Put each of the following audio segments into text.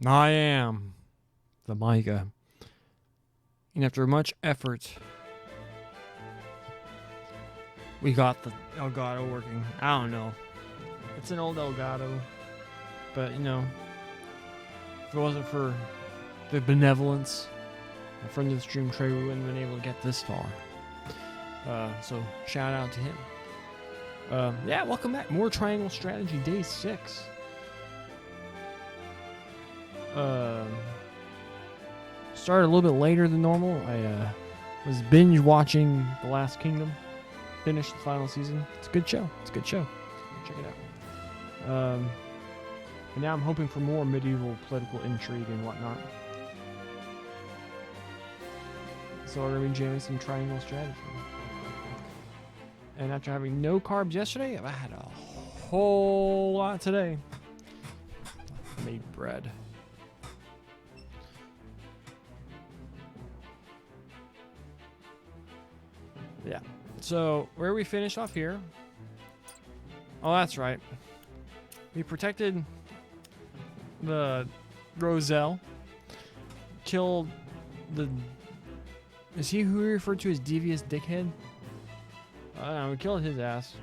I am the Micah. And after much effort, we got the Elgato working. I don't know. It's an old Elgato. But, if it wasn't for the benevolence of friend of the stream, Trey, we wouldn't have been able to get this far. So, shout out to him. Yeah, welcome back. More Triangle Strategy, Day 6. Started a little bit later than normal. I was binge watching The Last Kingdom. Finished the final season. It's a good show. Check it out. And now I'm hoping for more medieval political intrigue and whatnot. So we're going to be jamming some Triangle Strategy. And after having no carbs yesterday, I've had a whole lot today. I made bread. Yeah. So, where we finish off here. Oh, that's right. We protected the Roselle. Killed the... Is he who we referred to as Devious Dickhead? I don't know, we killed his ass.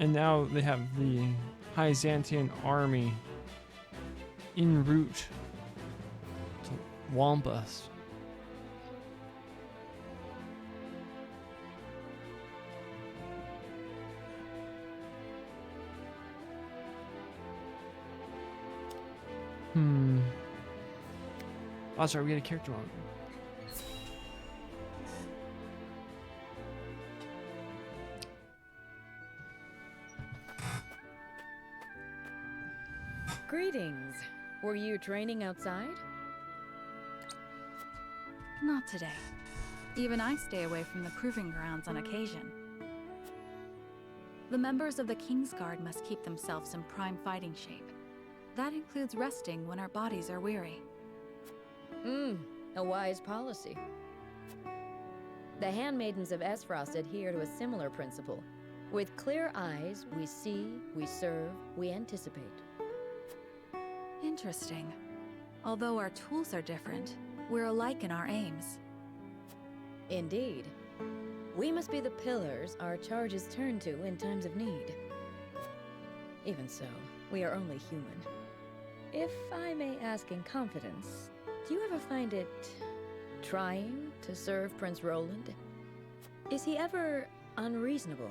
And now they have the Byzantine army en route to womp us. Oh, sorry, we got a character on. Greetings. Were you training outside? Not today. Even I stay away from the proving grounds on occasion. The members of the Kingsguard must keep themselves in prime fighting shape. That includes resting when our bodies are weary. A wise policy. The handmaidens of Esfrost adhere to a similar principle. With clear eyes, we see, we serve, we anticipate. Interesting. Although our tools are different, we're alike in our aims. Indeed. We must be the pillars our charges turn to in times of need. Even so, we are only human. If I may ask in confidence, do you ever find it trying to serve Prince Roland? Is he ever unreasonable?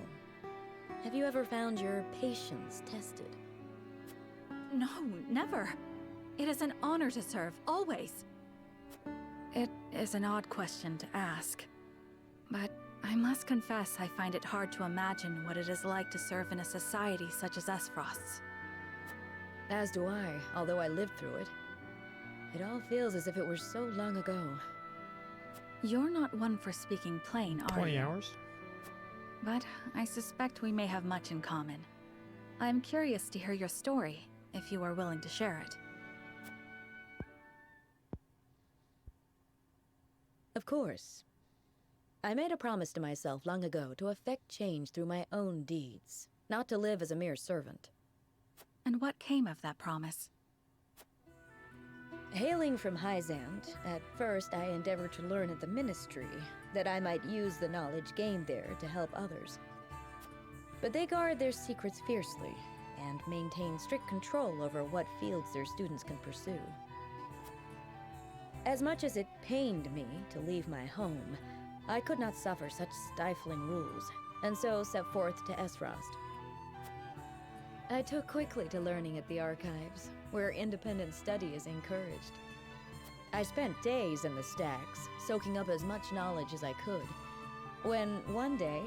Have you ever found your patience tested? No, never. It is an honor to serve, always. It is an odd question to ask, but I must confess I find it hard to imagine what it is like to serve in a society such as Esfrost's. As do I, although I lived through it. It all feels as if it were so long ago. You're not one for speaking plain, are 20 you? hours? But I suspect we may have much in common. I'm curious to hear your story, if you are willing to share it. Of course. I made a promise to myself long ago to effect change through my own deeds, not to live as a mere servant. And what came of that promise? Hailing from Hyzant, at first I endeavored to learn at the Ministry, that I might use the knowledge gained there to help others. But they guard their secrets fiercely, and maintain strict control over what fields their students can pursue. As much as it pained me to leave my home, I could not suffer such stifling rules, and so set forth to Esfrost. I took quickly to learning at the Archives, where independent study is encouraged. I spent days in the stacks, soaking up as much knowledge as I could, when one day...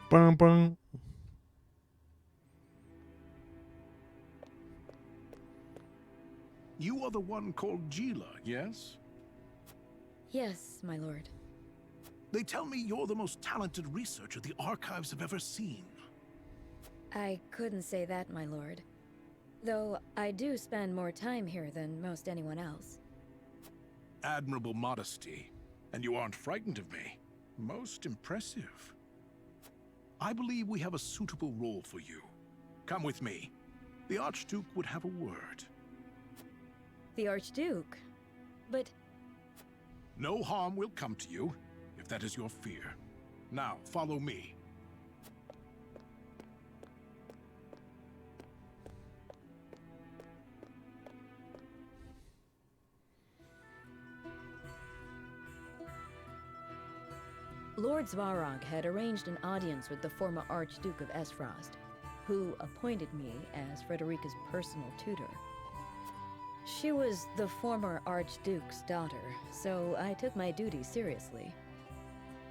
Bum, bum. You are the one called Gila, yes? Yes, my lord. They tell me you're the most talented researcher the Archives have ever seen. I couldn't say that, my lord. Though I do spend more time here than most anyone else. Admirable modesty. And you aren't frightened of me. Most impressive. I believe we have a suitable role for you. Come with me. The Archduke would have a word. The Archduke? But No harm will come to you, if that is your fear. Now, follow me. Lord Svarog had arranged an audience with the former Archduke of Esfrost, who appointed me as Frederica's personal tutor. She was the former Archduke's daughter, so I took my duties seriously.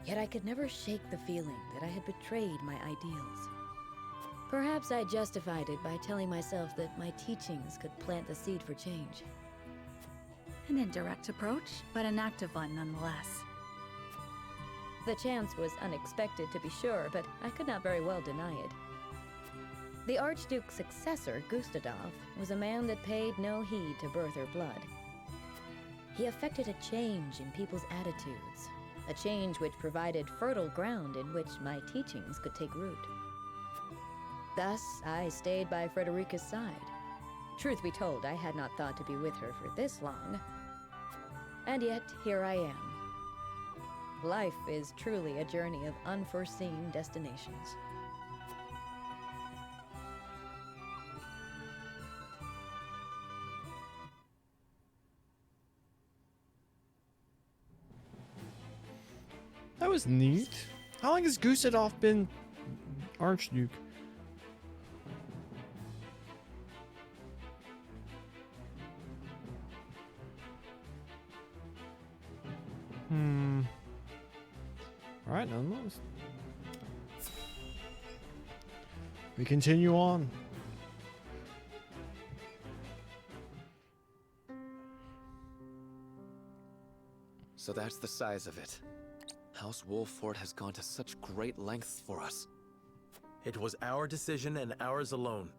Yet I could never shake the feeling that I had betrayed my ideals. Perhaps I justified it by telling myself that my teachings could plant the seed for change. An indirect approach, but an active one nonetheless. The chance was unexpected, to be sure, but I could not very well deny it. The Archduke's successor, Gustadov, was a man that paid no heed to birth or blood. He effected a change in people's attitudes, a change which provided fertile ground in which my teachings could take root. Thus, I stayed by Frederica's side. Truth be told, I had not thought to be with her for this long. And yet, here I am. Life is truly a journey of unforeseen destinations. That was neat. How long has Gustadov been Archduke? Alright, nonetheless. We continue on. So that's the size of it. House Wolffort has gone to such great lengths for us. It was our decision and ours alone.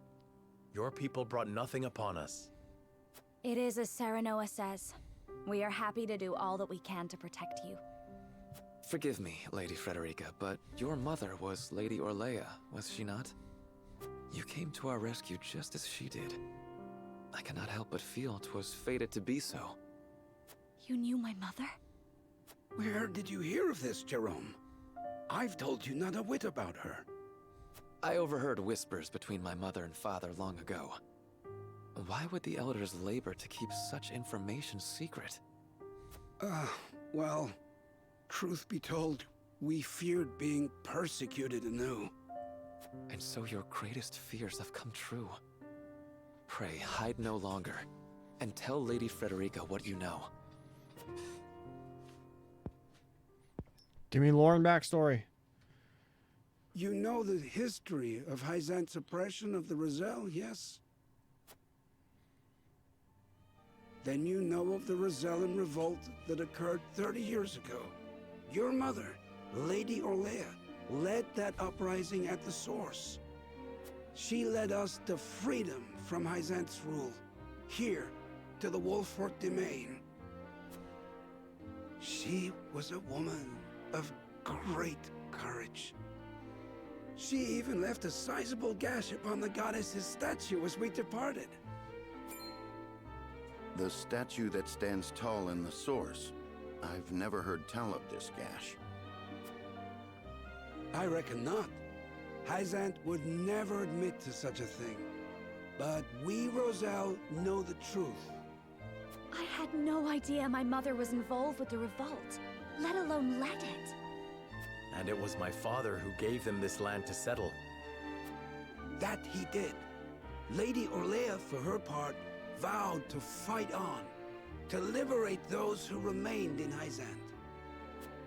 Your people brought nothing upon us. It is as Serenoa says. We are happy to do all that we can to protect you. Forgive me, Lady Frederica, but your mother was Lady Orlea, was she not? You came to our rescue just as she did. I cannot help but feel 'twas fated to be so. You knew my mother? Where did you hear of this, Jerome? I've told you not a whit about her. I overheard whispers between my mother and father long ago. Why would the elders labor to keep such information secret? Well, truth be told, we feared being persecuted anew. And so your greatest fears have come true. Pray, hide no longer, and tell Lady Frederica what you know. Give me lore and backstory. You know the history of Hyzant's oppression of the Roselle, yes? Then you know of the Rosellan revolt that occurred 30 years ago. Your mother, Lady Orlea, led that uprising at the source. She led us to freedom from Hyzant's rule, here to the Wolffort domain. She was a woman of great courage. She even left a sizable gash upon the goddess's statue as we departed. The statue that stands tall in the source. I've never heard tell of this gash. I reckon not. Hyzant would never admit to such a thing. But we, Roselle, know the truth. I had no idea my mother was involved with the revolt, let alone led it. And it was my father who gave them this land to settle. That he did. Lady Orlea, for her part, vowed to fight on, to liberate those who remained in Hyzant.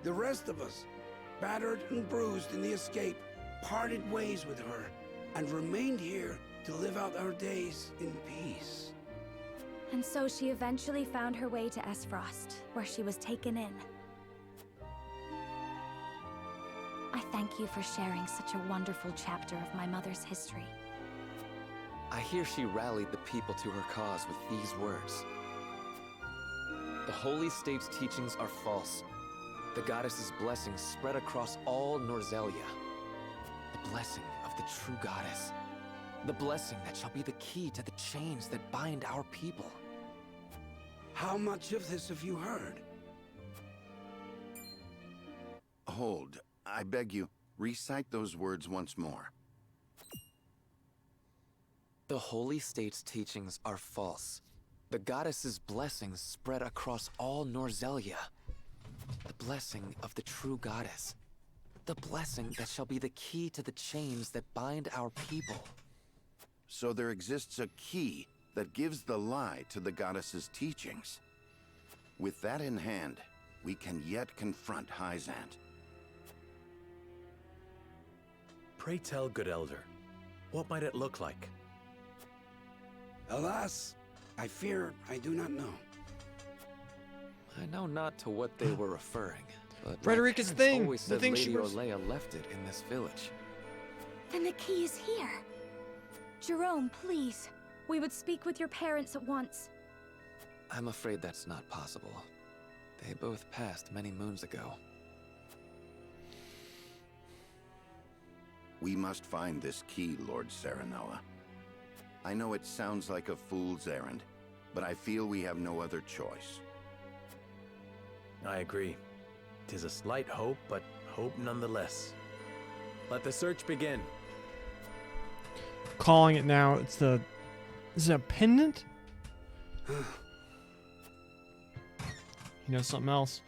The rest of us, battered and bruised in the escape, parted ways with her, and remained here to live out our days in peace. And so she eventually found her way to Esfrost, where she was taken in. I thank you for sharing such a wonderful chapter of my mother's history. I hear she rallied the people to her cause with these words. The Holy State's teachings are false. The goddess's blessings spread across all Norzelia. The blessing of the true goddess. The blessing that shall be the key to the chains that bind our people. How much of this have you heard? Hold. I beg you, recite those words once more. The holy state's teachings are false. The goddess's blessings spread across all Norzelia. The blessing of the true goddess. The blessing that shall be the key to the chains that bind our people. So there exists a key that gives the lie to the goddess's teachings. With that in hand, we can yet confront Hyzant. Pray tell, good elder, what might it look like? Alas, I fear I do not know. I know not to what they were referring, but Frederica's my parents thing! always The said thing Lady she was- Orlea left it in this village. Then the key is here. Jerome, please. We would speak with your parents at once. I'm afraid that's not possible. They both passed many moons ago. We must find this key, Lord Serenella. I know it sounds like a fool's errand, but I feel we have no other choice. I agree. 'Tis a slight hope, but hope nonetheless. Let the search begin. Calling it now. It's the... Is it a pendant? He knows something else.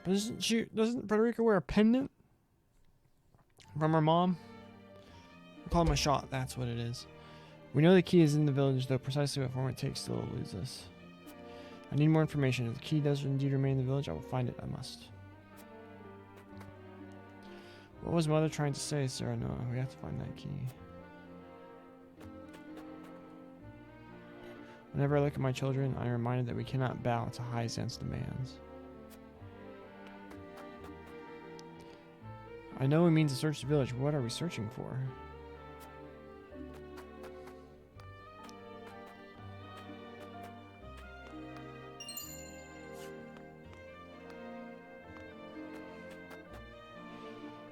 But doesn't Frederica wear a pendant? From her mom? I'll call him a shot, that's what it is. We know the key is in the village, though precisely what form it takes still eludes us. I need more information. If the key does indeed remain in the village, I will find it. I must. What was Mother trying to say, Sarah? No, we have to find that key. Whenever I look at my children, I am reminded that we cannot bow to Hyzant's demands. I know it means to search the village, but what are we searching for?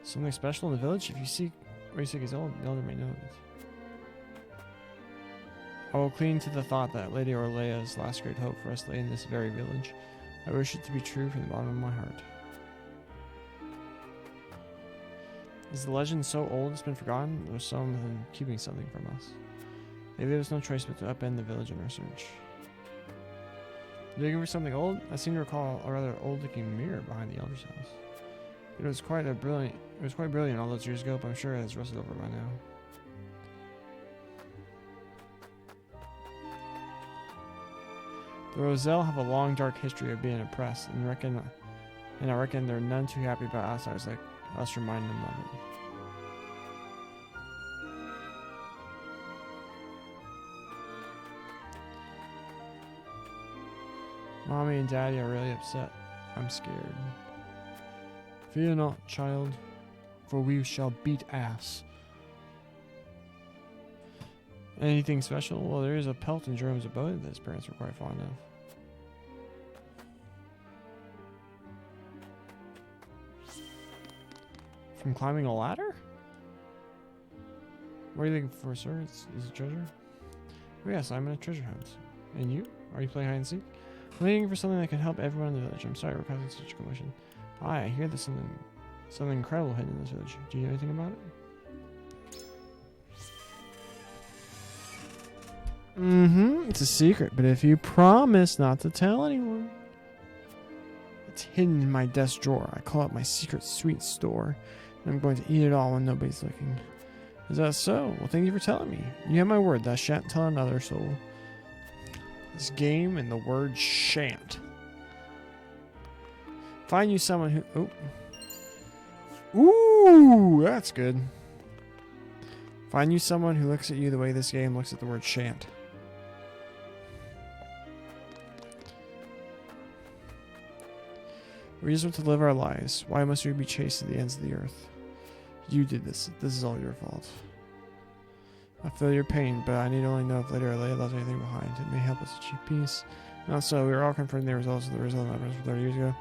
Something special in the village? If you seek where you seek is old, the elder may know it. I will cling to the thought that Lady Orlea's last great hope for us lay in this very village. I wish it to be true from the bottom of my heart. Is the legend so old it's been forgotten, or someone keeping something from us? They leave us no choice but to upend the village in our search. Digging for something old? I seem to recall a rather old-looking mirror behind the elder's house. It was quite brilliant all those years ago, but I'm sure it has rusted over by now. The Roselle have a long, dark history of being oppressed, and I reckon they're none too happy about outsiders like us reminding them of it. Mommy and Daddy are really upset. I'm scared. Fear not, child, for we shall beat ass. Anything special? Well, there is a pelt in Jerome's abode that his parents were quite fond of. From climbing a ladder? What are you looking for, sir? Is it treasure? Oh yes, I'm in a treasure hunt. And you? Are you playing hide and seek? I'm looking for something that can help everyone in the village. I'm sorry we're causing such a commotion. I hear there's something incredible hidden in this village. Do you know anything about it? It's a secret, but if you promise not to tell anyone. It's hidden in my desk drawer. I call it my secret sweet store, and I'm going to eat it all when nobody's looking. Is that so? Well, thank you for telling me. You have my word that I shan't tell another soul. This game and the word shan't. Find you someone who... Oh. Ooh, that's good. Find you someone who looks at you the way this game looks at the word shan't. We just want to live our lives. Why must we be chased to the ends of the earth? You did this. This is all your fault. I feel your pain, but I need only know if Lady Orlea left anything behind. It may help us achieve peace. Not so. We are all confronting the results of the result numbers from 30 years ago.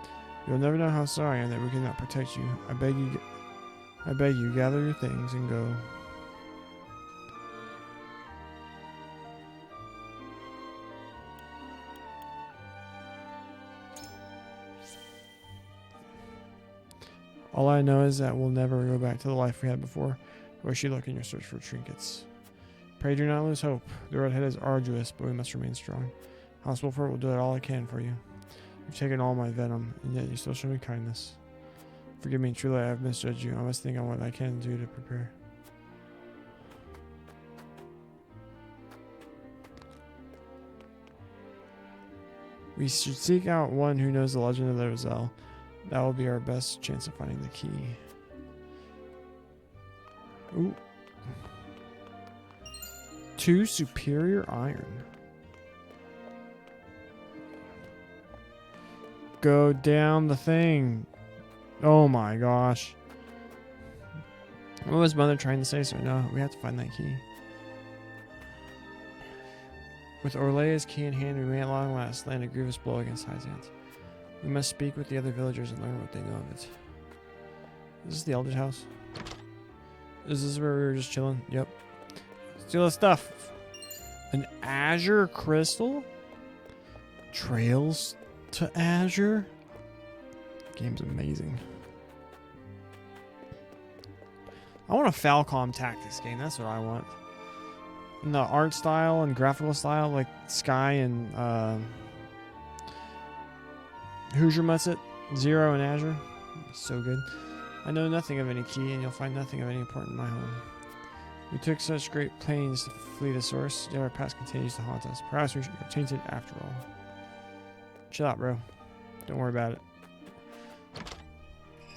You will never know how sorry I am that we cannot protect you. I beg I beg you, gather your things and go. All I know is that we'll never go back to the life we had before. Where should you look in your search for trinkets? Pray do not lose hope. The road ahead is arduous, but we must remain strong. House Wolford will do it all I can for you. You've taken all my venom, and yet you still show me kindness. Forgive me, truly I have misjudged you. I must think on what I can do to prepare. We should seek out one who knows the legend of the Roselle. That will be our best chance of finding the key. Ooh. 2 superior iron. Go down the thing. Oh my gosh. What was Mother trying to say, sir? No, we have to find that key. With Orlea's key in hand, we may at long last land a grievous blow against Hyzant. We must speak with the other villagers and learn what they know of it. Is this the Elder's house? Is this where we were just chilling? Yep. Steal the stuff. An Azure Crystal? Trails to Azure? Game's amazing. I want a Falcom Tactics game. That's what I want. And the art style and graphical style, like Sky and Hoosier Musset, Zero and Azure. So good. I know nothing of any key, and you'll find nothing of any importance in my home. We took such great pains to flee the source, yet our past continues to haunt us. Perhaps we should change it after all. Chill out, bro. Don't worry about it.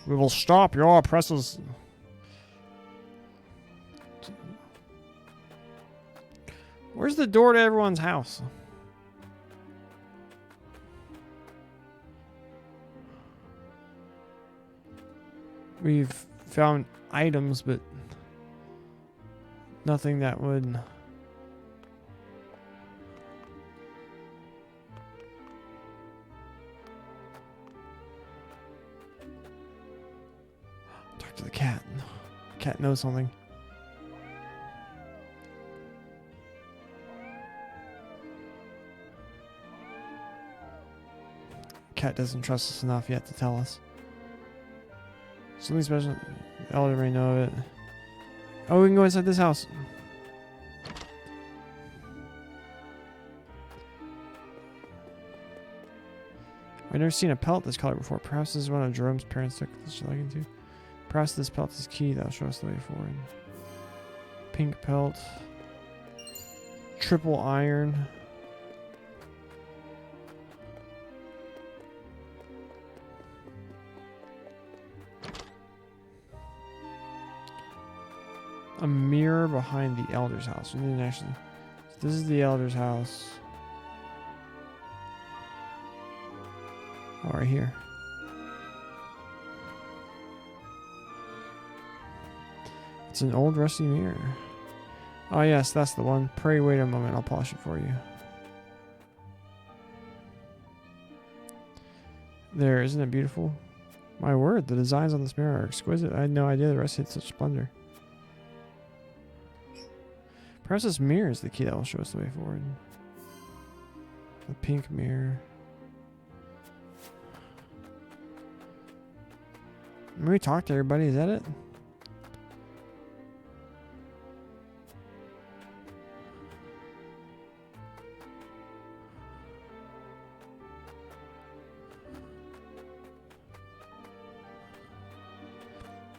We will stop your oppressors. Where's the door to everyone's house? We've found items, but nothing that would... Talk to the cat. The cat knows something. Cat doesn't trust us enough yet to tell us. Something special. The Elder may know of it. Oh, we can go inside this house. I've never seen a pelt this color before. Perhaps this is one of Jerome's parents took this liking to. Perhaps this pelt is key that'll show us the way forward. Pink pelt. Triple iron. A mirror behind the Elder's house. We didn't actually. So this is the Elder's house. Oh, right here. It's an old rusty mirror. Oh yes, that's the one. Pray wait a moment, I'll polish it for you. There, isn't it beautiful? My word, the designs on this mirror are exquisite. I had no idea the rest had such splendor. Perhaps this mirror is the key that will show us the way forward. The pink mirror. Maybe talk to everybody, is that it?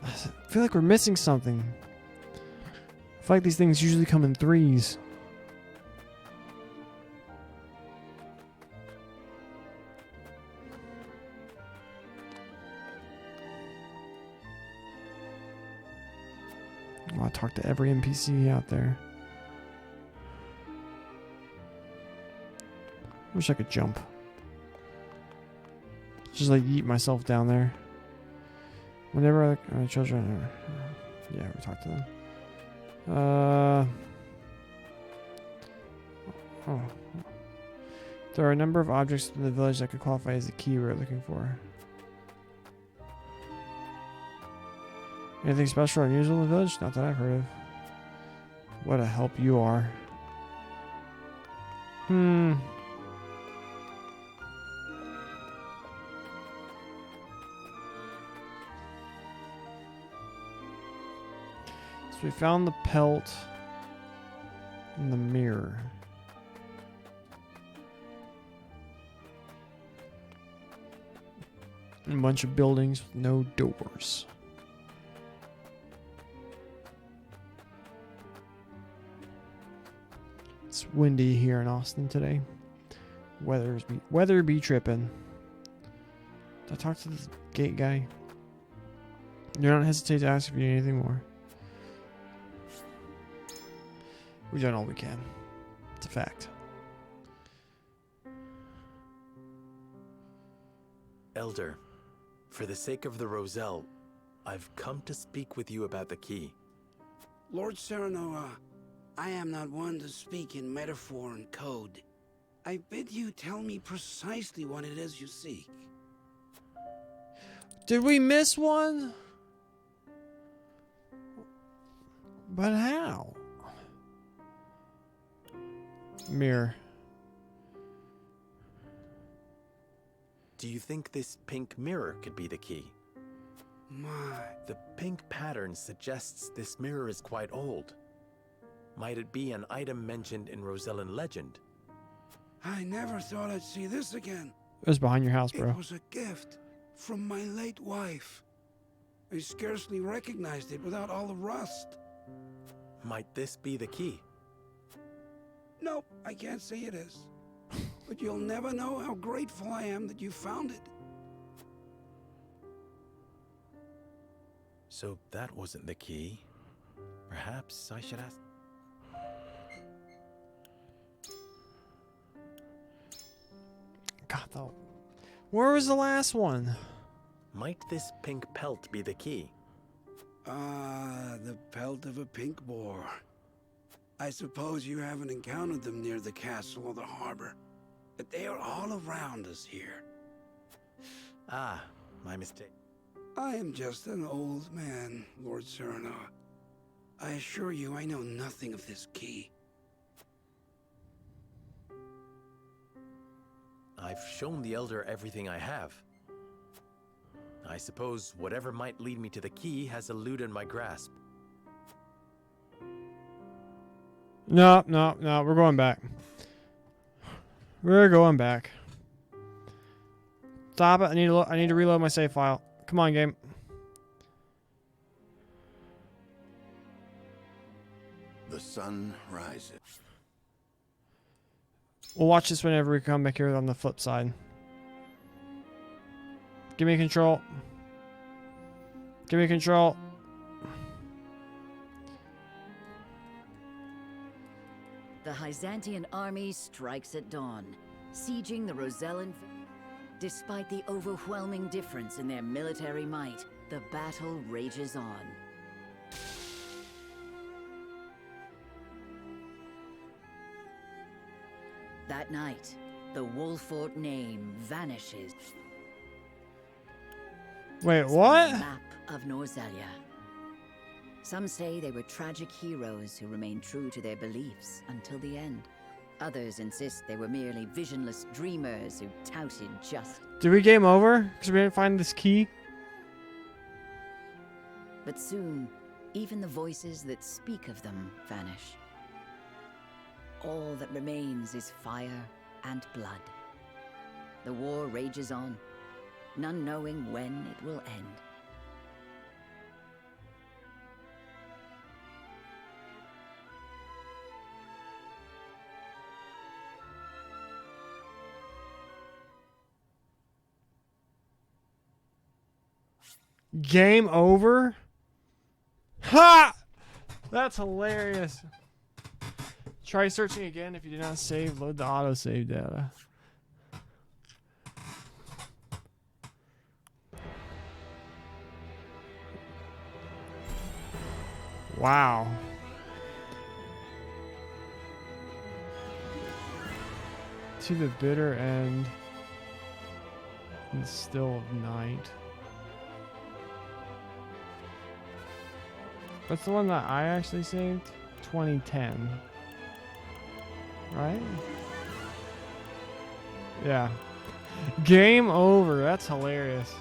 I feel like we're missing something. I feel like these things usually come in threes. Oh, I talk to every NPC out there. Wish I could jump. Just like eat myself down there. Whenever children, yeah, we talk to them. Oh. There are a number of objects in the village that could qualify as the key we're looking for. Anything special or unusual in the village? Not that I've heard of. What a help you are. So we found the pelt in the mirror. And a bunch of buildings with no doors. It's windy here in Austin today. Weather be tripping. Did I talk to the gate guy? Do not hesitate to ask if you need anything more. We've done all we can. It's a fact. Elder, for the sake of the Roselle, I've come to speak with you about the key. Lord Serenoa, I am not one to speak in metaphor and code. I bid you tell me precisely what it is you seek. Did we miss one? But how? Mirror. Do you think this pink mirror could be the key? The pink pattern suggests this mirror is quite old. Might it be an item mentioned in Rosellan legend? I never thought I'd see this again. It was behind your house, bro. It was a gift from my late wife. I scarcely recognized it without all the rust. Might this be the key? Nope, I can't say it is. But you'll never know how grateful I am that you found it. So that wasn't the key. Perhaps I should ask... God, though. Where was the last one? Might this pink pelt be the key? The pelt of a pink boar. I suppose you haven't encountered them near the castle or the harbor, but they are all around us here. Ah, my mistake. I am just an old man, Lord Serenoa. I assure you I know nothing of this key. I've shown the Elder everything I have. I suppose whatever might lead me to the key has eluded my grasp. No, we're going back. We're going back. Stop it, I need to reload my save file. Come on, game. The sun rises. We'll watch this whenever we come back here on the flip side. Give me control. Give me control. The Hyzantian army strikes at dawn, sieging the Rosellan. Despite the overwhelming difference in their military might, the battle rages on. That night, the Wolfort name vanishes. Wait, from what? the map of Norzelia. Some say they were tragic heroes who remained true to their beliefs until the end. Others insist they were merely visionless dreamers who touted justice. Did we game over? Because we didn't find this key? But soon, even the voices that speak of them vanish. All that remains is fire and blood. The war rages on, none knowing when it will end. Game over? Ha! That's hilarious. Try searching again. If you did not save, load the autosave data. Wow. To the bitter end and still of night. That's the one that I actually saved. 2010. Right? Yeah. Game over. That's hilarious.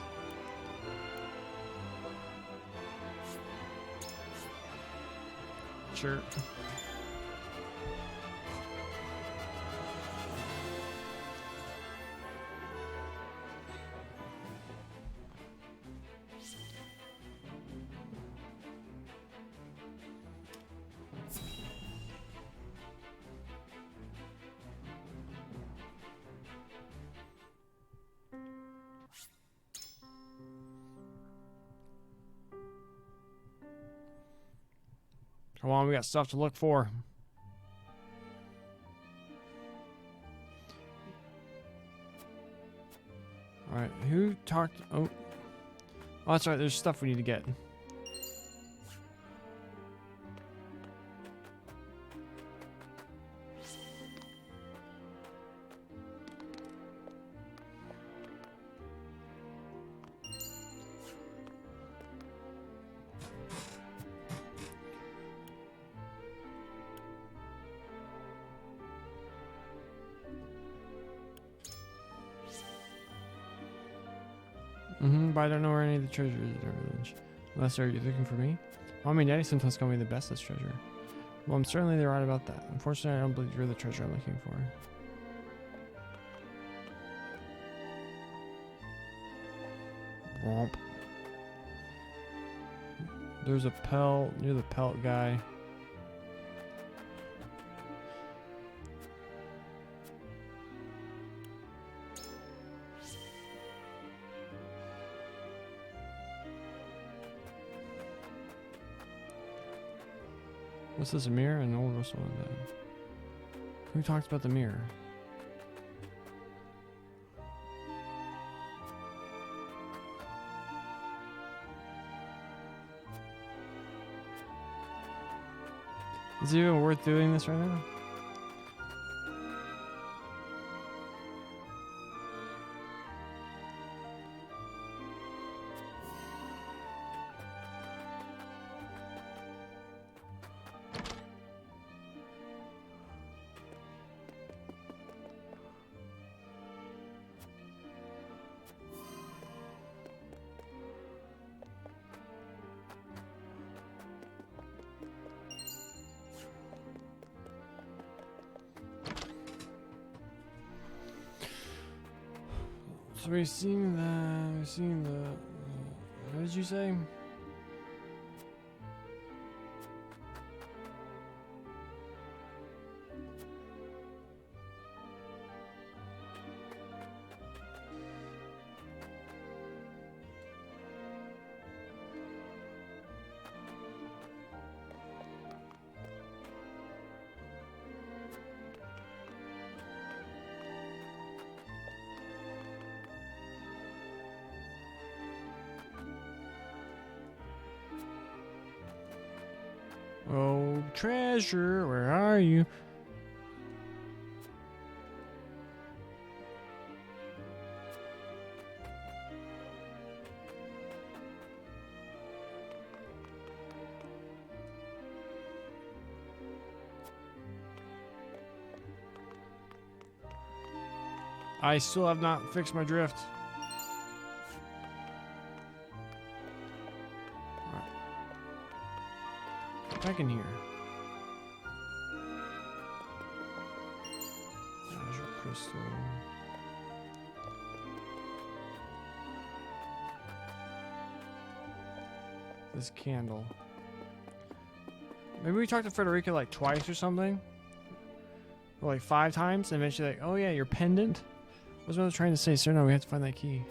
Sure. Come on, we got stuff to look for. Alright, who talked? Oh, that's right, there's stuff we need to get. But I don't know where any of the treasure is at our village. Unless, are you looking for me? Mommy and Daddy sometimes call me the bestest treasure. Well, I'm certainly they're right about that. Unfortunately, I don't believe you're the treasure I'm looking for. Womp. There's a pelt. You're the pelt guy. What's this, a mirror? An old Russell one then. Who talks about the mirror? Is it even worth doing this right now? So we've seen the, what did you say? Oh, treasure, where are you? I still have not fixed my drift. Back in here. Azure crystal. This candle. Maybe we talked to Frederica like twice or something. Or like 5 times, and eventually like, oh yeah, your pendant. What was I trying to say, sir? No, we have to find that key.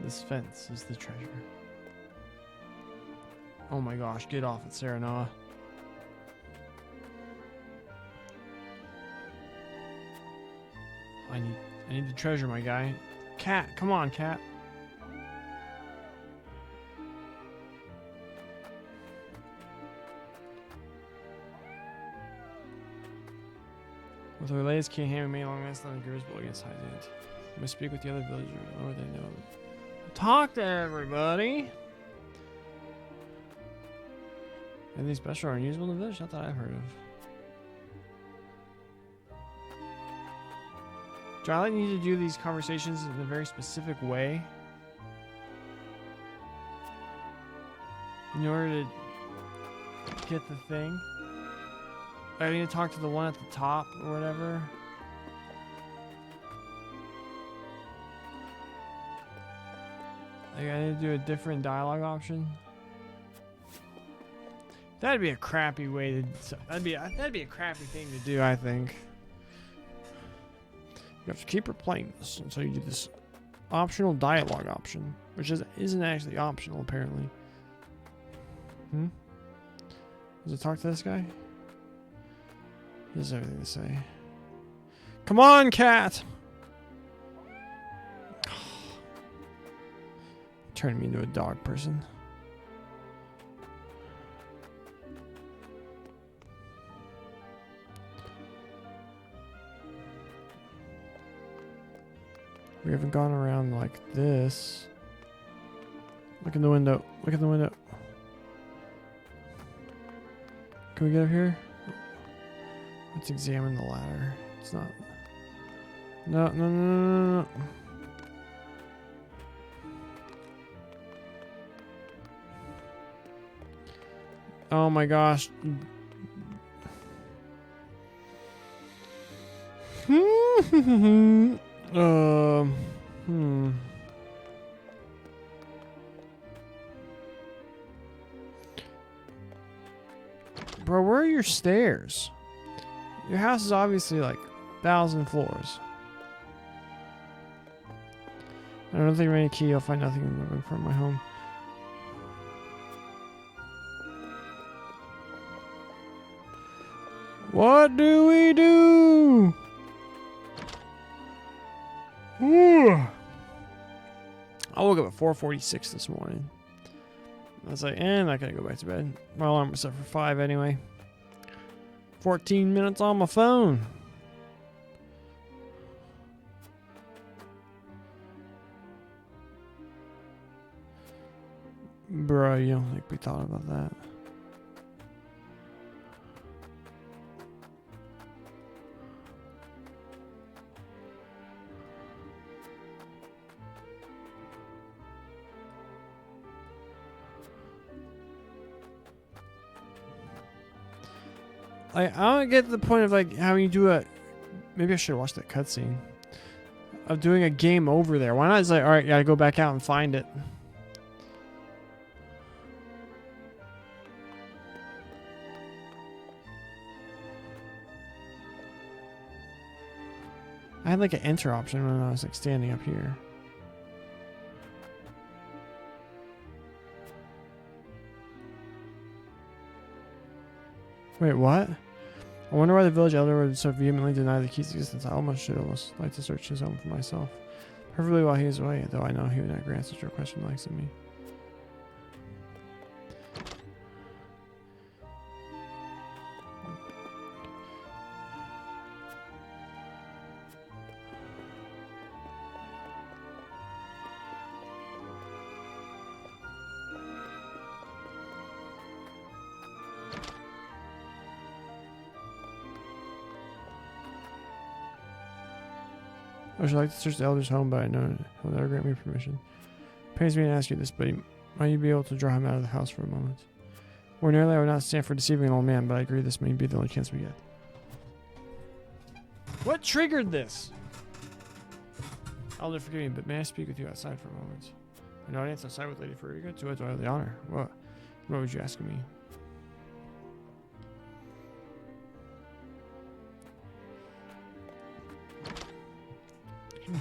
This fence is the treasure. Oh my gosh, get off it, Serenoa. I need the treasure, my guy. Cat, come on, cat. With the relays can't handle me long last time the Grizzball against Hyzant. I must speak with the other villagers or they know. Talk to everybody! Anything special or unusual in the village? Not that I've heard of. Do I need to do these conversations in a very specific way? In order to get the thing? I need to talk to the one at the top or whatever. Like I need to do a different dialogue option. That'd be a crappy way to. That'd be a crappy thing to do. I think. You have to keep replaying this until you do this optional dialogue option, which isn't actually optional apparently. Does it talk to this guy? He has everything to say. Come on, cat! Turn me into a dog person. We haven't gone around like this. Look in the window. Look in the window. Can we get up here? Let's examine the ladder. It's not. No. Oh my gosh. Bro, where are your stairs? Your house is obviously like 1,000 floors. I don't think of any key. I'll find nothing in front of my home. What do we do? Ooh. I woke up at 4:46 this morning. I was like, I gotta go back to bed. My alarm was set for 5 anyway. 14 minutes on my phone. Bro, you don't think we thought about that? I don't get the point of like how you do a. Maybe I should watch that cutscene of doing a game over there. Why not just like, all right, gotta go back out and find it. I had like an enter option when I was like standing up here. Wait, what? I wonder why the village elder would so vehemently deny the key's existence. I should almost like to search his home for myself. Preferably while he is away, though I know he would not grant such a request from the likes of me. I would like to search the elder's home, but I know he'll never grant me permission. It pains me to ask you this, but might you be able to draw him out of the house for a moment? Ordinarily, I would not stand for deceiving an old man, but I agree this may be the only chance we get. What triggered this? Elder, forgive me, but may I speak with you outside for a moment? An audience outside with Lady Frederica? To what do I have the honor? What would you ask of me?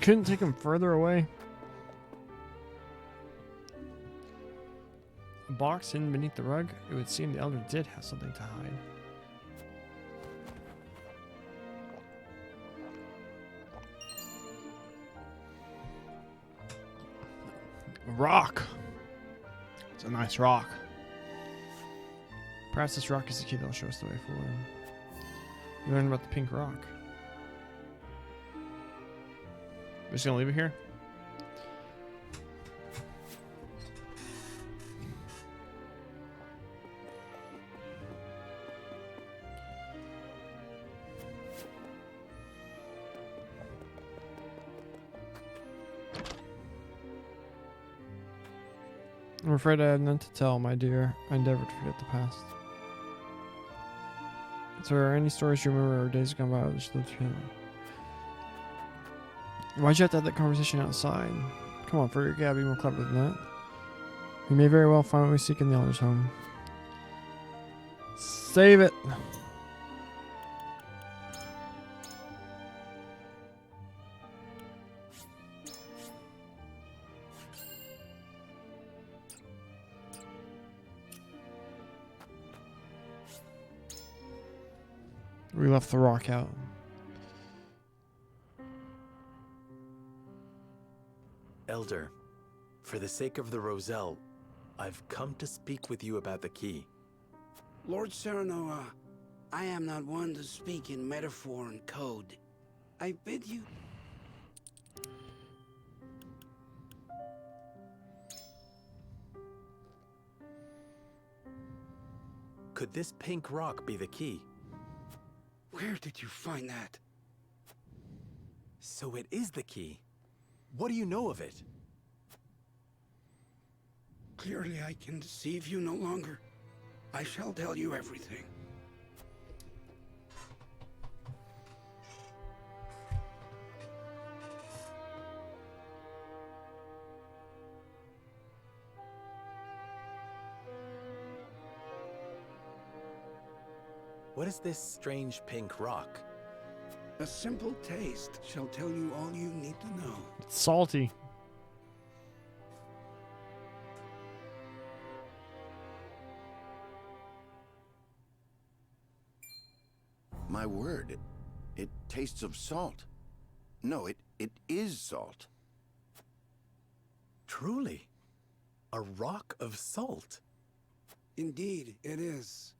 Couldn't take him further away. A box hidden beneath the rug? It would seem the elder did have something to hide. A rock. It's a nice rock. Perhaps this rock is the key that'll show us the way forward. You learn about the pink rock. We're just gonna leave it here? I'm afraid I have none to tell, my dear. I endeavor to forget the past. So are there any stories you remember or days gone by which lived together? Why'd you have to have that conversation outside? Come on, Frederica, gotta be more clever than that. We may very well find what we seek in the Elder's home. Save it! We left the rock out. Elder, for the sake of the Roselle, I've come to speak with you about the key. Lord Serenoa, I am not one to speak in metaphor and code. I bid you... Could this pink rock be the key? Where did you find that? So it is the key. What do you know of it? Clearly I can deceive you no longer. I shall tell you everything. What is this strange pink rock? A simple taste shall tell you all you need to know. It's salty. My word, it tastes of salt. No, it is salt. Truly, a rock of salt. Indeed, it is.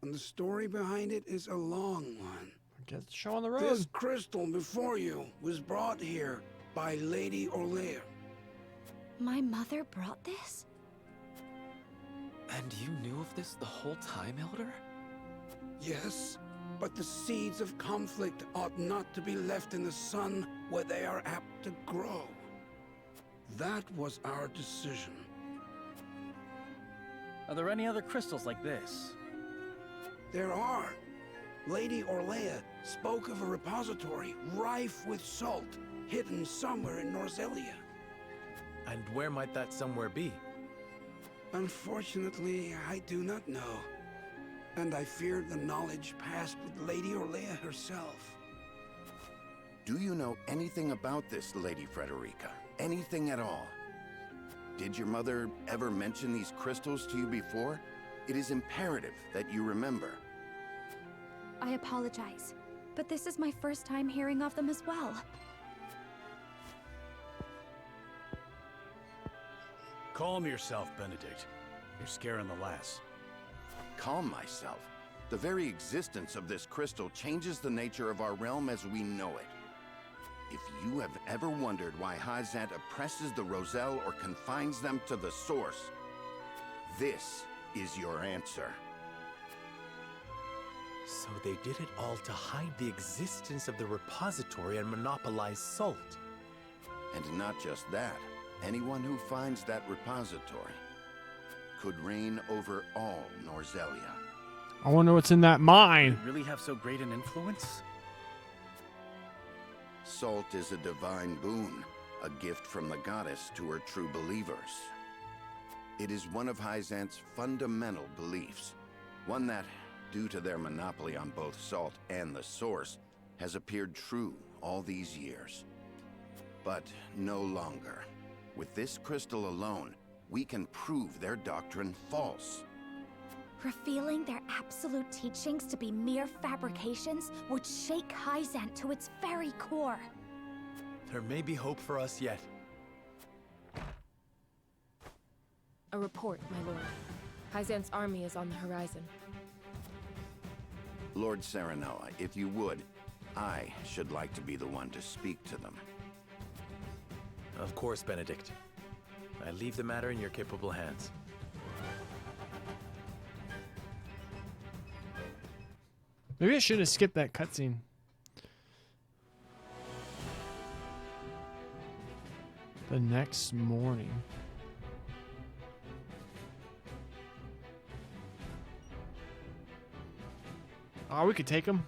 And the story behind it is a long one. Get the show on the road. This crystal before you was brought here by Lady Orlea. My mother brought this? And you knew of this the whole time, Elder? Yes, but the seeds of conflict ought not to be left in the sun where they are apt to grow. That was our decision. Are there any other crystals like this? There are. Lady Orlea spoke of a repository rife with salt, hidden somewhere in Norzelia. And where might that somewhere be? Unfortunately, I do not know. And I fear the knowledge passed with Lady Orlea herself. Do you know anything about this, Lady Frederica? Anything at all? Did your mother ever mention these crystals to you before? It is imperative that you remember. I apologize, but this is my first time hearing of them as well. Calm yourself, Benedict. You're scaring the lass. Calm myself. The very existence of this crystal changes the nature of our realm as we know it. If you have ever wondered why Hyzant oppresses the Roselle or confines them to the source, this is your answer. So they did it all to hide the existence of the repository and monopolize salt. And not just that, anyone who finds that repository could reign over all Norzelia. I wonder what's in that mine. They really have so great an influence? Salt is a divine boon, a gift from the goddess to her true believers. It is one of Hyzant's fundamental beliefs, one that, due to their monopoly on both salt and the source, has appeared true all these years. But no longer. With this crystal alone, we can prove their doctrine false. Revealing their absolute teachings to be mere fabrications would shake Hyzant to its very core. There may be hope for us yet. A report, my lord. Hyzan's army is on the horizon. Lord Serenoa, if you would, I should like to be the one to speak to them. Of course, Benedict. I leave the matter in your capable hands. Maybe I should have skipped that cutscene. The next morning. Oh, we could take him.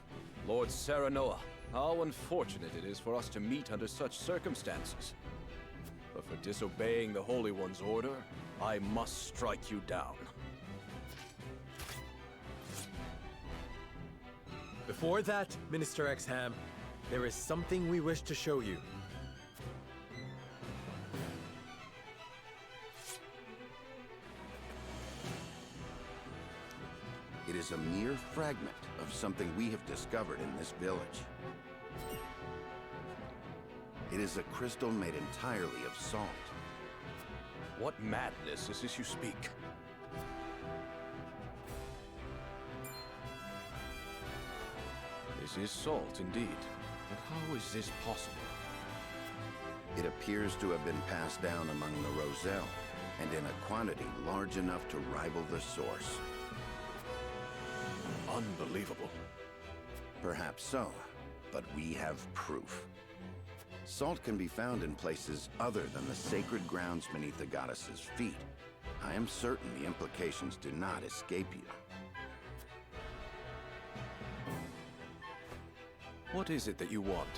Lord Serenoa, how unfortunate it is for us to meet under such circumstances. But for disobeying the Holy One's order, I must strike you down. Before that, Minister Exham, there is something we wish to show you. It is a mere fragment of something we have discovered in this village. It is a crystal made entirely of salt. What madness is this you speak? This is salt, indeed. But how is this possible? It appears to have been passed down among the Roselle, and in a quantity large enough to rival the source. Unbelievable. Perhaps so, but we have proof. Salt can be found in places other than the sacred grounds beneath the goddess's feet. I am certain the implications do not escape you. What is it that you want?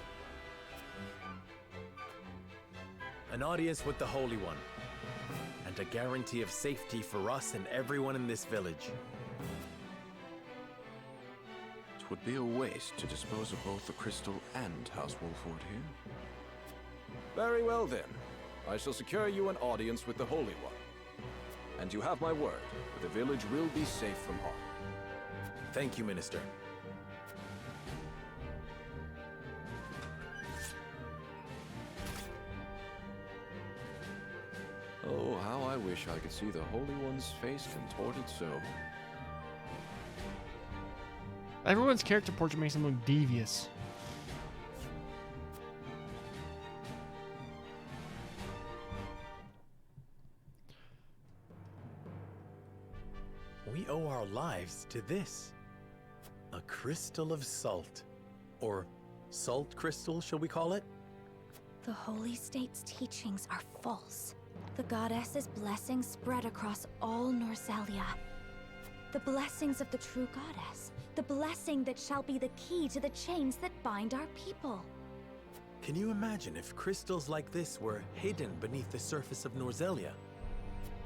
An audience with the Holy One, and a guarantee of safety for us and everyone in this village. It would be a waste to dispose of both the crystal and House Wolford here. Very well then. I shall secure you an audience with the Holy One. And you have my word, that the village will be safe from harm. Thank you, Minister. Oh, how I wish I could see the Holy One's face contorted so. Everyone's character portrait makes them look devious. We owe our lives to this. A crystal of salt. Or salt crystal, shall we call it? The Holy State's teachings are false. The goddess's blessings spread across all Norzelia. The blessings of the true goddess. The blessing that shall be the key to the chains that bind our people. Can you imagine if crystals like this were hidden beneath the surface of Norzelia?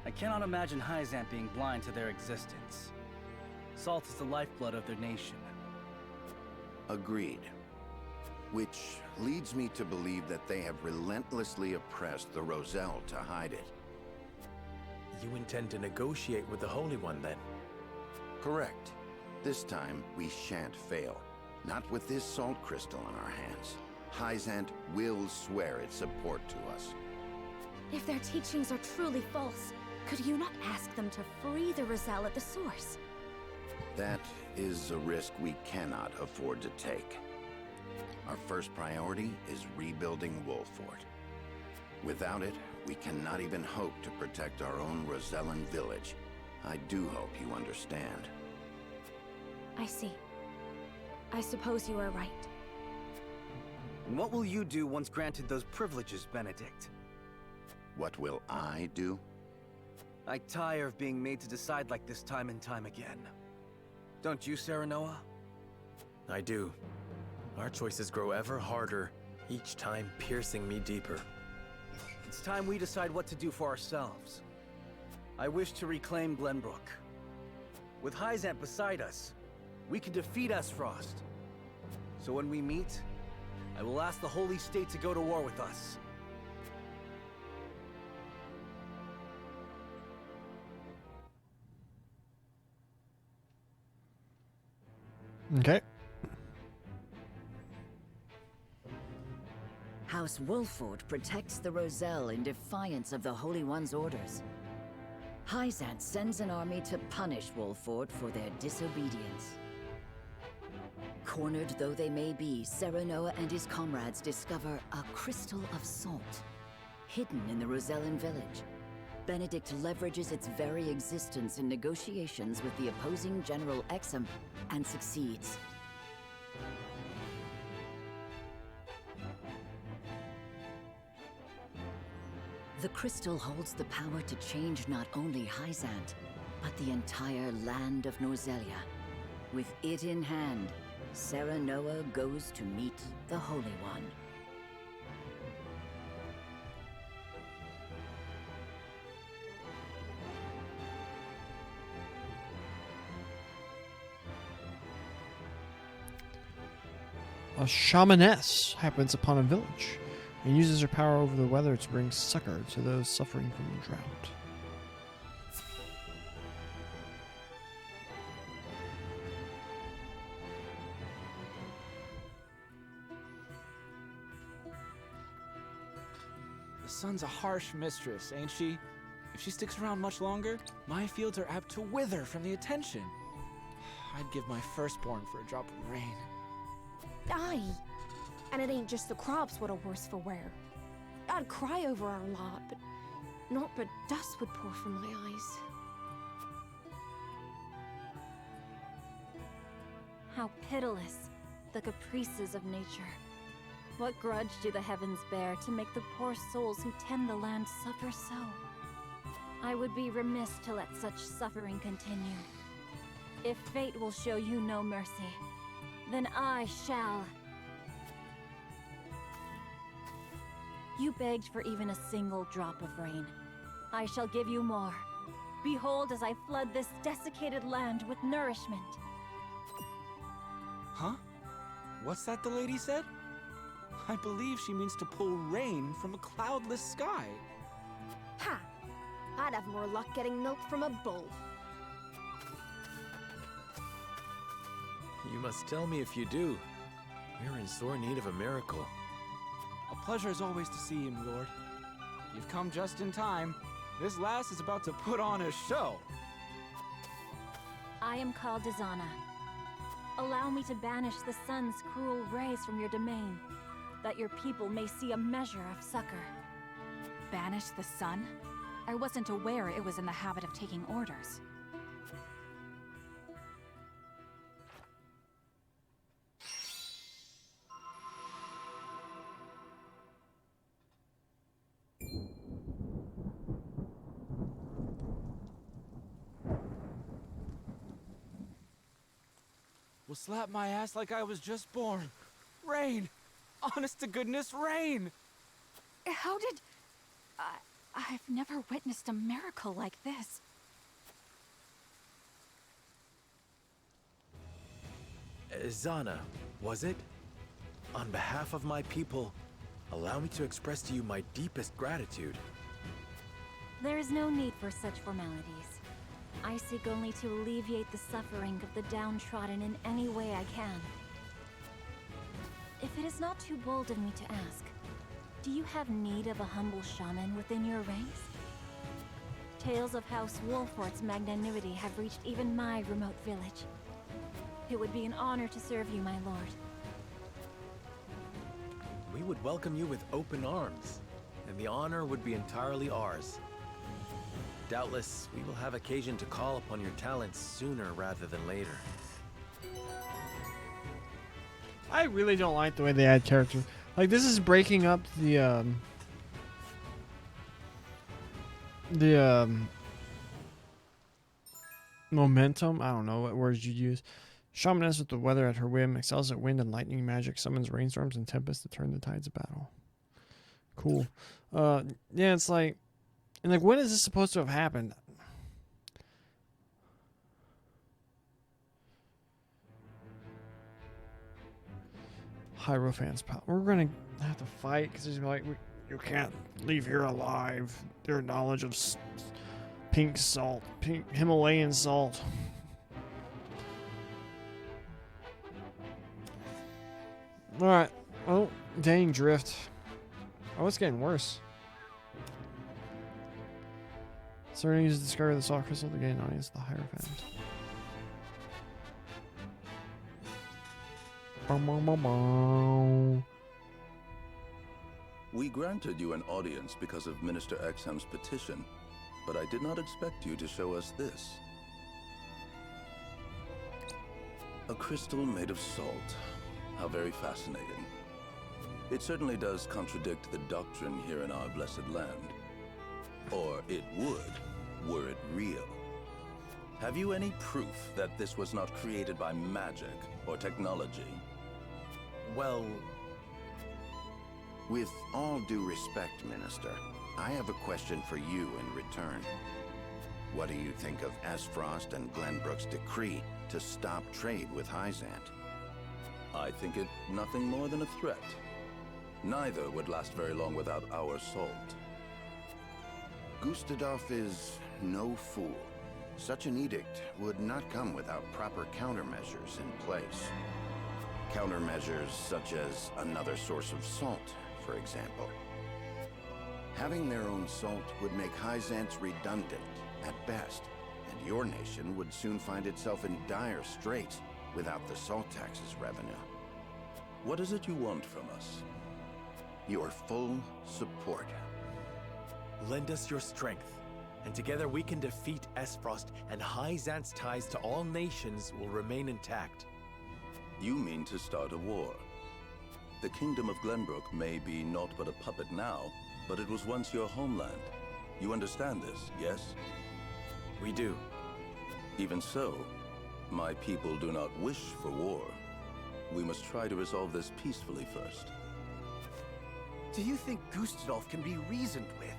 I cannot imagine Hyzant being blind to their existence. Salt is the lifeblood of their nation. Agreed. Which leads me to believe that they have relentlessly oppressed the Roselle to hide it. You intend to negotiate with the Holy One, then? Correct. This time, we shan't fail. Not with this salt crystal in our hands. Hyzant will swear its support to us. If their teachings are truly false, could you not ask them to free the Roselle at the source? That is a risk we cannot afford to take. Our first priority is rebuilding Wolford. Without it, we cannot even hope to protect our own Rosellan village. I do hope you understand. I see. I suppose you are right. And what will you do once granted those privileges, Benedict? What will I do? I tire of being made to decide like this time and time again. Don't you, Serenoa? I do. Our choices grow ever harder, each time piercing me deeper. It's time we decide what to do for ourselves. I wish to reclaim Glenbrook. With Hyzant beside us, we can defeat Esfrost. So when we meet, I will ask the Holy State to go to war with us. Okay. House Wolford protects the Roselle in defiance of the Holy One's orders. Hyzant sends an army to punish Wolford for their disobedience. Cornered though they may be, Serenoa and his comrades discover a crystal of salt, hidden in the Rosellan village. Benedict leverages its very existence in negotiations with the opposing General Exum and succeeds. The crystal holds the power to change not only Hyzant, but the entire land of Norzelia. With it in hand, Serenoa goes to meet the Holy One. A shamaness happens upon a village and uses her power over the weather to bring succor to those suffering from drought. The sun's a harsh mistress, ain't she? If she sticks around much longer, my fields are apt to wither from the attention. I'd give my firstborn for a drop of rain. Aye. And it ain't just the crops what are worse for wear. I'd cry over our lot, but naught but dust would pour from my eyes. How pitiless, the caprices of nature. What grudge do the heavens bear to make the poor souls who tend the land suffer so? I would be remiss to let such suffering continue. If fate will show you no mercy, then I shall. You begged for even a single drop of rain. I shall give you more. Behold as I flood this desiccated land with nourishment. Huh? What's that the lady said? I believe she means to pull rain from a cloudless sky. Ha! I'd have more luck getting milk from a bull. You must tell me if you do. We're in sore need of a miracle. A pleasure as always to see you, my lord. You've come just in time. This lass is about to put on a show. I am called Dizana. Allow me to banish the sun's cruel rays from your domain, that your people may see a measure of succor. Banish the sun? I wasn't aware it was in the habit of taking orders. Will slap my ass like I was just born. Rain! Honest to goodness, rain! How did... I've never witnessed a miracle like this. Zana, was it? On behalf of my people, allow me to express to you my deepest gratitude. There is no need for such formalities. I seek only to alleviate the suffering of the downtrodden in any way I can. If it is not too bold of me to ask, do you have need of a humble shaman within your ranks? Tales of House Wolfort's magnanimity have reached even my remote village. It would be an honor to serve you, my lord. We would welcome you with open arms, and the honor would be entirely ours. Doubtless, we will have occasion to call upon your talents sooner rather than later. I really don't like the way they add characters. Like, this is breaking up the momentum. I don't know what words you'd use. Shamaness with the weather at her whim, excels at wind and lightning magic, summons rainstorms and tempests to turn the tides of battle. Cool. Yeah, it's like, and like, when is this supposed to have happened? Hierophant's power. We're gonna have to fight because he's like, you can't leave here alive. Their knowledge of pink salt, pink Himalayan salt. All right. Oh, dang drift. Oh, it's getting worse. Starting to use the discovery of the Salt Crystal to gain an audience, the Hierophant. Bum, bum, bum, bum. We granted you an audience because of Minister Exham's petition, but I did not expect you to show us this. A crystal made of salt. How very fascinating. It certainly does contradict the doctrine here in our blessed land. Or it would, were it real. Have you any proof that this was not created by magic or technology? Well... With all due respect, Minister, I have a question for you in return. What do you think of Esfrost and Glenbrook's decree to stop trade with Hyzant? I think it nothing more than a threat. Neither would last very long without our salt. Gustadolf is no fool. Such an edict would not come without proper countermeasures in place. Countermeasures such as another source of salt, for example. Having their own salt would make Hyzant's redundant, at best, and your nation would soon find itself in dire straits without the salt tax's revenue. What is it you want from us? Your full support. Lend us your strength, and together we can defeat Esfrost, and Hyzant's ties to all nations will remain intact. You mean to start a war? The Kingdom of Glenbrook may be naught but a puppet now, but it was once your homeland. You understand this, yes? We do. Even so, my people do not wish for war. We must try to resolve this peacefully first. Do you think Gustadolf can be reasoned with?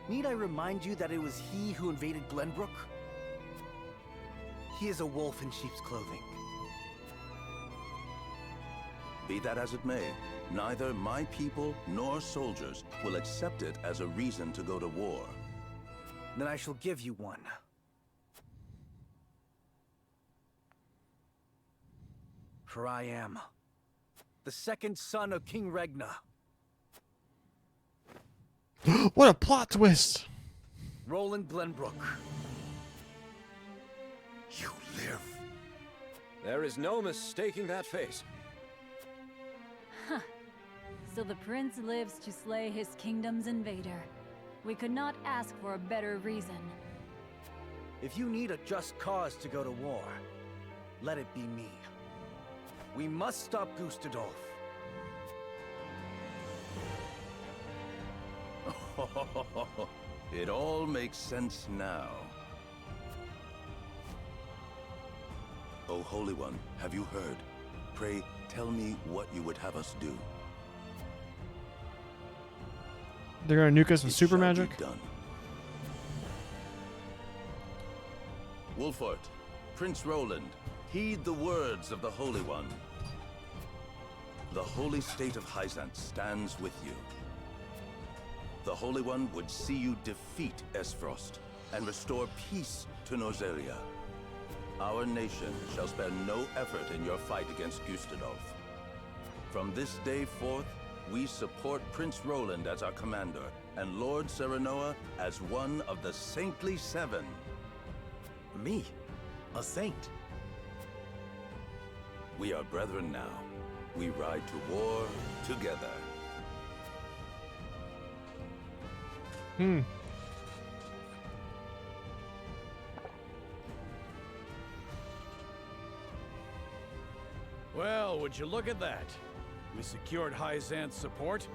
Need I remind you that it was he who invaded Glenbrook? He is a wolf in sheep's clothing. Be that as it may, neither my people nor soldiers will accept it as a reason to go to war. Then I shall give you one. For I am the second son of King Regna. What a plot twist! Roland Glenbrook. You live. There is no mistaking that face. Huh. So the prince lives to slay his kingdom's invader. We could not ask for a better reason. If you need a just cause to go to war, let it be me. We must stop Gustadolf. It all makes sense now. O Holy One, have you heard? Pray, tell me what you would have us do. They're gonna nuke us with super magic? Done. Wolfort, Prince Roland, heed the words of the Holy One. The holy state of Hyzant stands with you. The Holy One would see you defeat Esfrost and restore peace to Norzelia. Our nation shall spare no effort in your fight against Gustadolf. From this day forth, we support Prince Roland as our commander, and Lord Serenoa as one of the Saintly Seven. Me? A saint? We are brethren now. We ride to war together. Well, would you look at that? We secured Hyzant's support,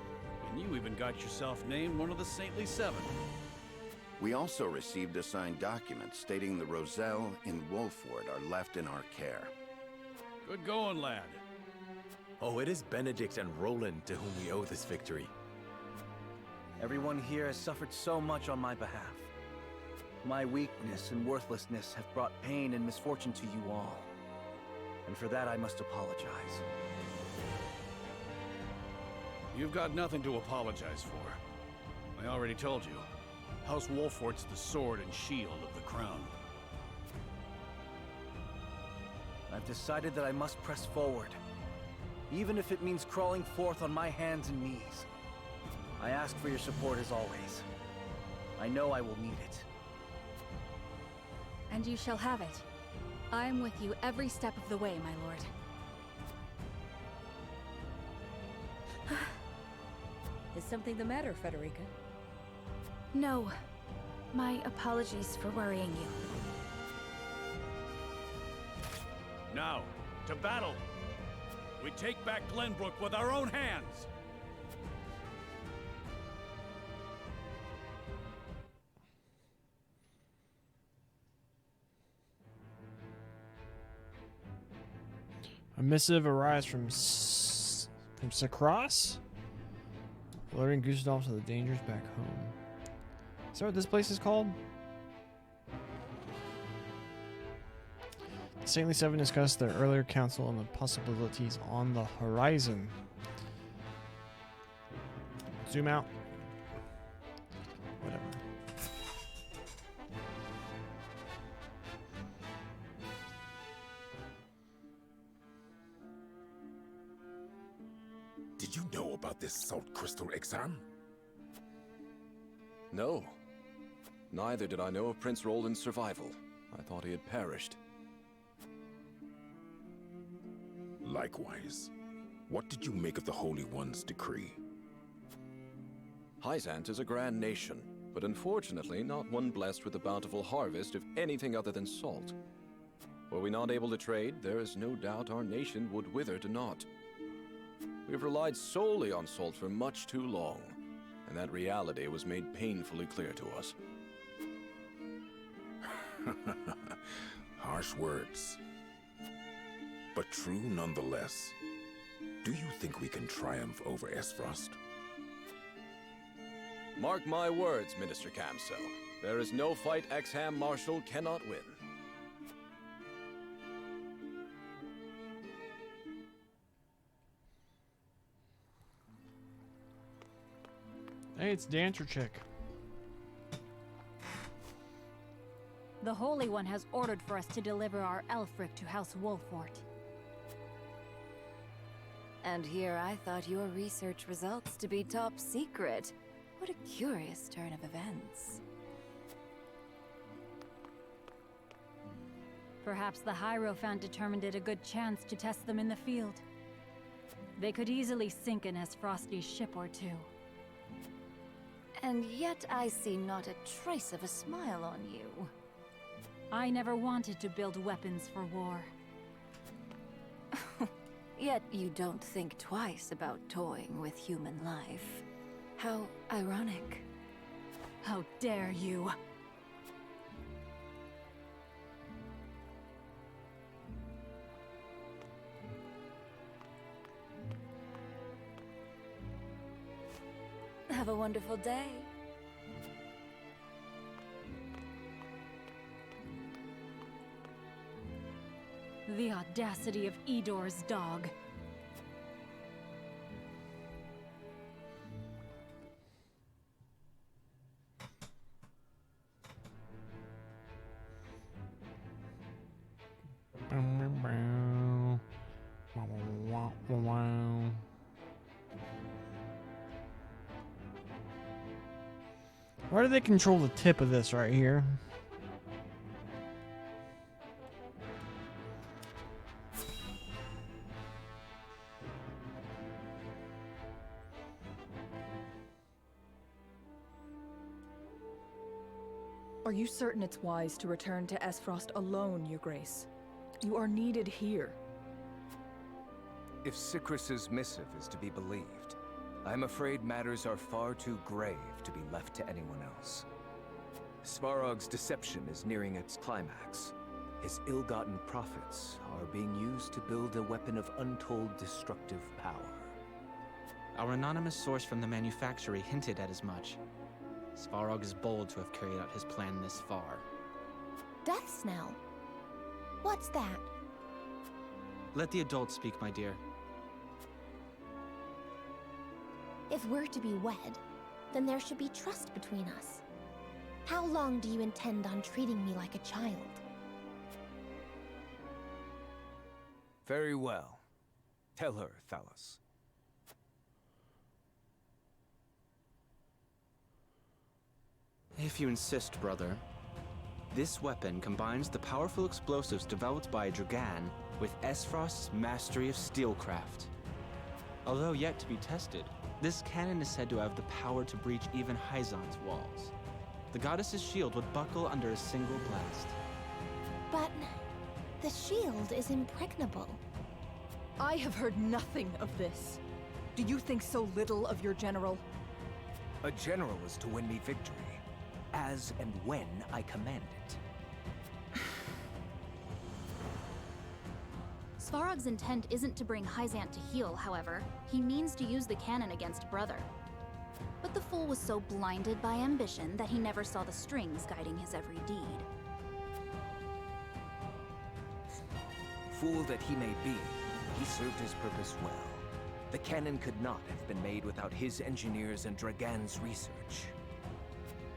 and you even got yourself named one of the Saintly Seven. We also received a signed document stating the Roselle and Wolford are left in our care. Good going, lad. Oh, it is Benedict and Roland to whom we owe this victory. Everyone here has suffered so much on my behalf. My weakness and worthlessness have brought pain and misfortune to you all. And for that I must apologize. You've got nothing to apologize for. I already told you. House Wolfort's the sword and shield of the crown. I've decided that I must press forward, even if it means crawling forth on my hands and knees. I ask for your support as always. I know I will need it. And you shall have it. I am with you every step of the way, my lord. Is something the matter, Frederica? No. My apologies for worrying you. Now, to battle! We take back Glenbrook with our own hands! A missive arrives from Sacross, alerting Gustave to the dangers back home. Is that what this place is called? The Saintly Seven discussed their earlier council and the possibilities on the horizon. Zoom out. Whatever. Did you know about this salt crystal exam? No. Neither did I know of Prince Roland's survival. I thought he had perished. Likewise. What did you make of the Holy One's decree? Hyzant is a grand nation, but unfortunately not one blessed with a bountiful harvest of anything other than salt. Were we not able to trade, there is no doubt our nation would wither to naught. We have relied solely on salt for much too long, and that reality was made painfully clear to us. Harsh words, but true nonetheless. Do you think we can triumph over Esfrost? Mark my words, Minister Camso. There is no fight Exham Marshal cannot win. Hey, it's Dancer Chick. The Holy One has ordered for us to deliver our Elfric to House Wolfort. And here I thought your research results to be top secret. What a curious turn of events. Perhaps the Hierophant determined it a good chance to test them in the field. They could easily sink an Esfrosti's ship or two. And yet I see not a trace of a smile on you. I never wanted to build weapons for war. Yet you don't think twice about toying with human life. How ironic. How dare you! Have a wonderful day. The audacity of Edor's dog. Why do they control the tip of this right here? Are you certain it's wise to return to Esfrost alone, Your Grace? You are needed here. If Sicrus's missive is to be believed, I'm afraid matters are far too grave to be left to anyone else. Svarog's deception is nearing its climax. His ill-gotten profits are being used to build a weapon of untold destructive power. Our anonymous source from the manufactory hinted at as much. Svarog is bold to have carried out his plan this far. Death Snell? What's that? Let the adults speak, my dear. If we're to be wed, then there should be trust between us. How long do you intend on treating me like a child? Very well. Tell her, Thalos. If you insist, brother. This weapon combines the powerful explosives developed by Dragan with Esfrost's mastery of steelcraft. Although yet to be tested, this cannon is said to have the power to breach even Hyzant's walls. The goddess's shield would buckle under a single blast. But the shield is impregnable. I have heard nothing of this. Do you think so little of your general? A general is to win me victory, as and when I command it. Svarog's intent isn't to bring Hyzant to heel, however. He means to use the cannon against Brother. But the fool was so blinded by ambition that he never saw the strings guiding his every deed. Fool that he may be, he served his purpose well. The cannon could not have been made without his engineers and Dragan's research.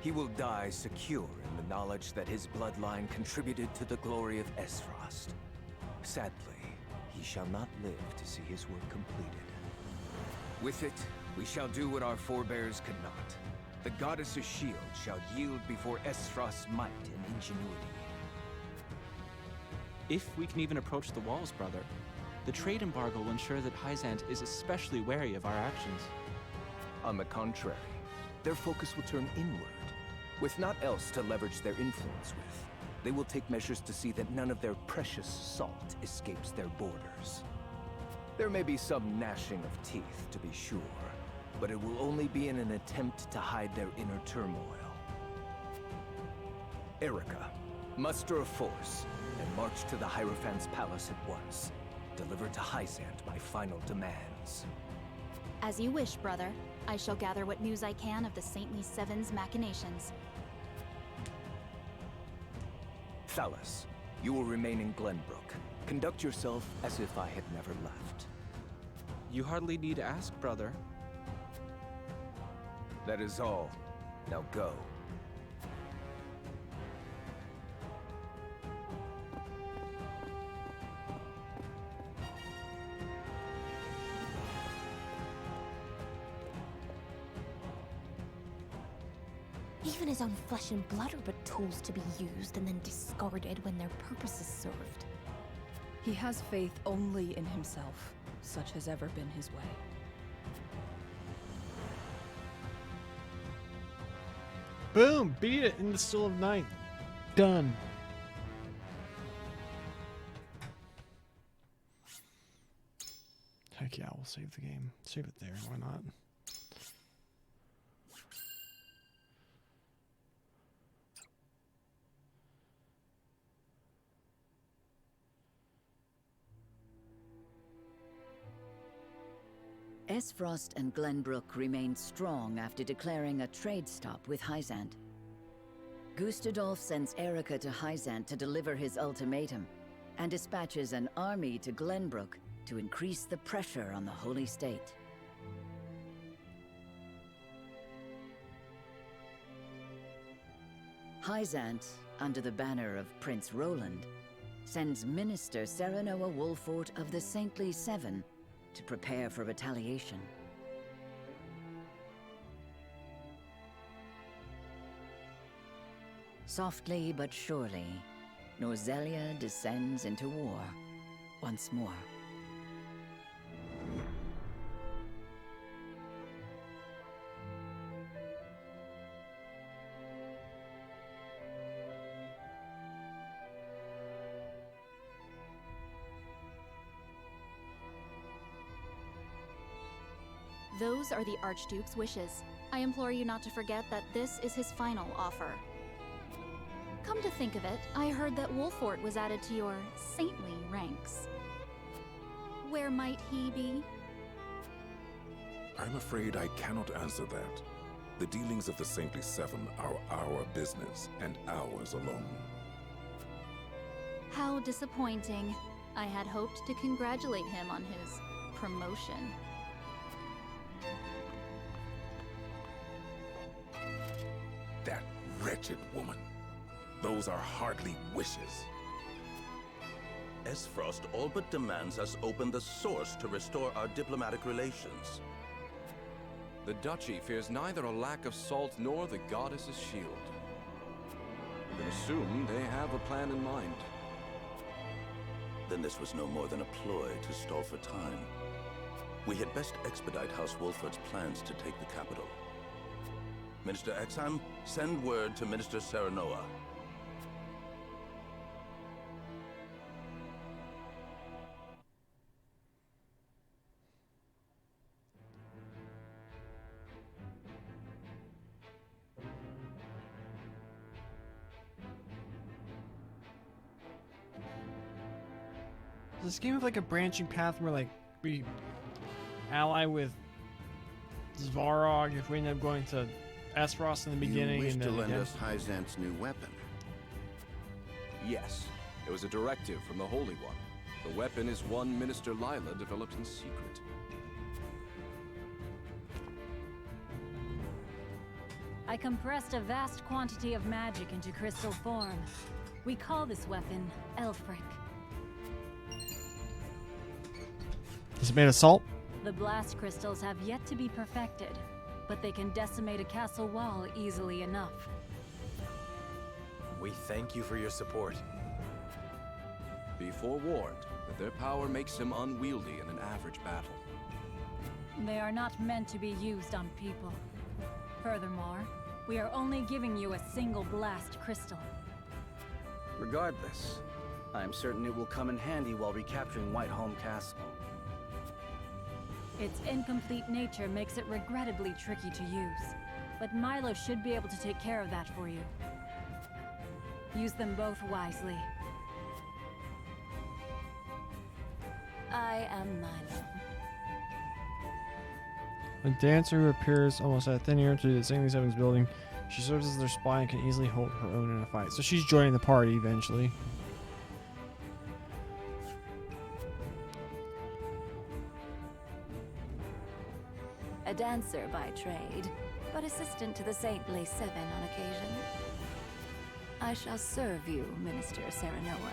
He will die secure in the knowledge that his bloodline contributed to the glory of Esfrost. Sadly, he shall not live to see his work completed. With it, we shall do what our forebears could not. The goddess's shield shall yield before Esfrost's might and ingenuity. If we can even approach the walls, brother, the trade embargo will ensure that Hyzant is especially wary of our actions. On the contrary, their focus will turn inward. With naught else to leverage their influence with, they will take measures to see that none of their precious salt escapes their borders. There may be some gnashing of teeth, to be sure, but it will only be in an attempt to hide their inner turmoil. Erica, muster a force and march to the Hierophant's palace at once. Deliver to Hyzant my final demands. As you wish, brother. I shall gather what news I can of the Saintly Seven's machinations. Thalas, you will remain in Glenbrook. Conduct yourself as if I had never left. You hardly need ask, brother. That is all. Now go. Even his own flesh and blood are but tools to be used and then discarded when their purpose is served. He has faith only in himself. Such has ever been his way. Boom! Beat it in the still of night. Done. Heck yeah, we'll save the game. Save it there, why not? Esfrost and Glenbrook remained strong after declaring a trade stop with Hyzant. Gustadolf sends Erica to Hyzant to deliver his ultimatum, and dispatches an army to Glenbrook to increase the pressure on the Holy State. Hyzant, under the banner of Prince Roland, sends Minister Serenoa Wolfort of the Saintly Seven to prepare for retaliation. Softly but surely, Norzelia descends into war once more. Those are the Archduke's wishes. I implore you not to forget that this is his final offer. Come to think of it, I heard that Wolfort was added to your saintly ranks. Where might he be? I'm afraid I cannot answer that. The dealings of the Saintly Seven are our business, and ours alone. How disappointing. I had hoped to congratulate him on his promotion. That wretched woman. Those are hardly wishes. Esfrost all but demands us open the source to restore our diplomatic relations. The Duchy fears neither a lack of salt nor the goddess's shield. You can assume they have a plan in mind. Then this was no more than a ploy to stall for time. We had best expedite House Wolford's plans to take the capital. Minister Exham, send word to Minister Serenoa. Does this game have like a branching path where like we ally with Svarog if we end up going to Aesfrost in the beginning? You wish and to then lend again? us Hyzant's new weapon? Yes, it was a directive from the Holy One. The weapon is one Minister Lila developed in secret. I compressed a vast quantity of magic into crystal form. We call this weapon Elfric. Is it made of salt? The blast crystals have yet to be perfected, but they can decimate a castle wall easily enough. We thank you for your support. Be forewarned that their power makes them unwieldy in an average battle. They are not meant to be used on people. Furthermore, we are only giving you a single blast crystal. Regardless, I am certain it will come in handy while recapturing Whiteholm Castle. Its incomplete nature makes it regrettably tricky to use, but Milo should be able to take care of that for you. Use them both wisely. I am Milo. A dancer who appears almost out of thin air to the St. Sevens building. She serves as their spy and can easily hold her own in a fight. So she's joining the party eventually. A dancer by trade, but assistant to the Saintly Seven on occasion. I shall serve you, Minister Serenoa,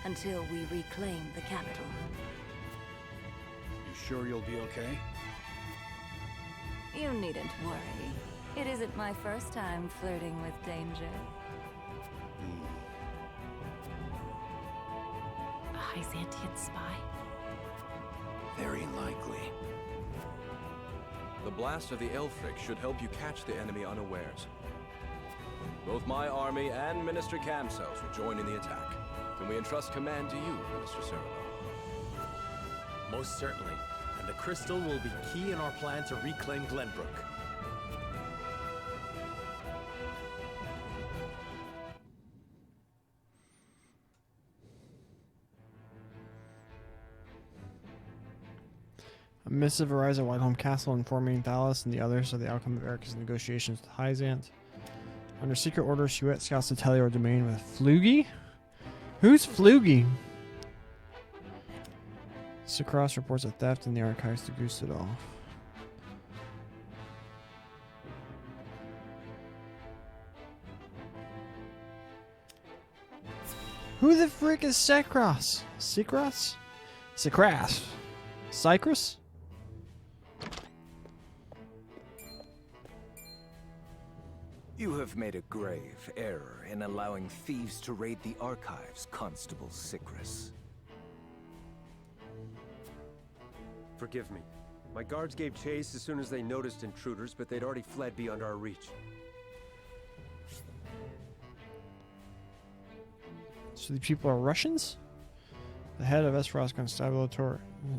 until we reclaim the capital. You sure you'll be okay? You needn't worry. It isn't my first time flirting with danger. A Hyzantian spy? Very likely. The blast of the Elfric should help you catch the enemy unawares. Both my army and Minister Camsel's will join in the attack. Can we entrust command to you, Minister Serenoa? Most certainly. And the crystal will be key in our plan to reclaim Glenbrook. A missive arrives at Whiteholm Castle informing Thalos and the others of the outcome of Eric's negotiations with Hyzant. Under secret order, Shuet scouts the Telior domain with Flugy? Who's Flugy? Sikros reports a theft in the archives to Gustadolf. Who the frick is Sekros? Sikros? Sikras? Cyprus? You have made a grave error in allowing thieves to raid the archives, Constable Sikris. Forgive me. My guards gave chase as soon as they noticed intruders, but they'd already fled beyond our reach. So the people are Russians? The head of Aesfrost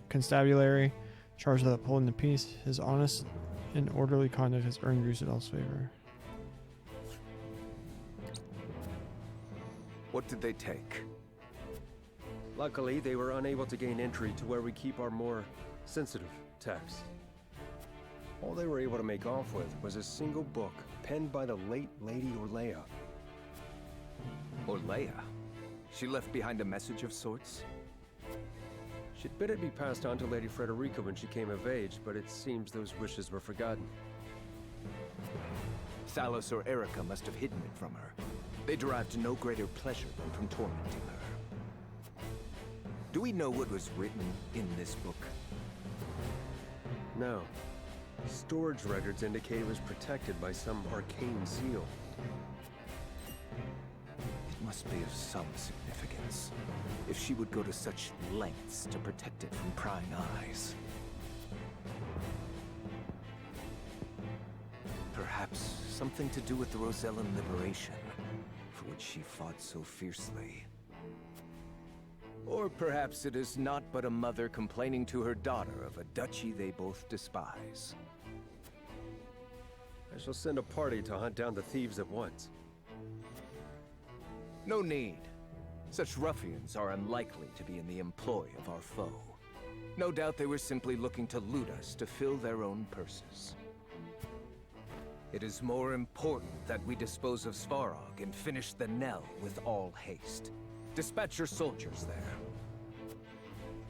Constabulary, charged with upholding the peace, his honest and orderly conduct has earned Gustadolf's favor. What did they take? Luckily, they were unable to gain entry to where we keep our more sensitive texts. All they were able to make off with was a single book penned by the late Lady Orlea. Orlea? She left behind a message of sorts? She'd bid it be passed on to Lady Frederica when she came of age, but it seems those wishes were forgotten. Thalos or Erica must have hidden it from her. They derived no greater pleasure than from tormenting her. Do we know what was written in this book? No. Storage records indicate it was protected by some arcane seal. It must be of some significance, if she would go to such lengths to protect it from prying eyes. Perhaps something to do with the Rosellan liberation, for which she fought so fiercely. Or perhaps it is not but a mother complaining to her daughter of a duchy they both despise. I shall send a party to hunt down the thieves at once. No need. Such ruffians are unlikely to be in the employ of our foe. No doubt they were simply looking to loot us to fill their own purses. It is more important that we dispose of Svarog and finish the Nell with all haste. Dispatch your soldiers there.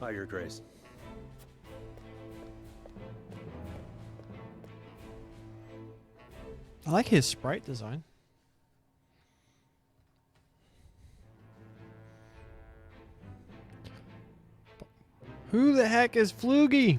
Aye, Your Grace. I like his sprite design. Who the heck is Floogie?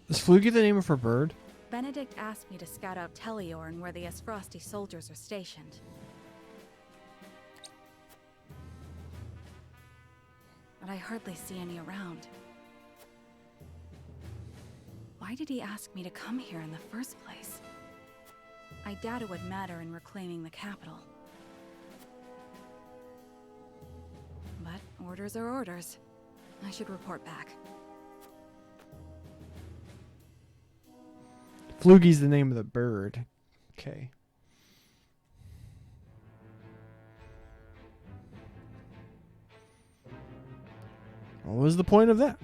Is Floogie the name of her bird? Benedict asked me to scout out Teleorn where the Esfrosti soldiers are stationed. But I hardly see any around. Why did he ask me to come here in the first place? I doubt it would matter in reclaiming the capital. But orders are orders. I should report back. Floogie's the name of the bird. Okay. What was the point of that?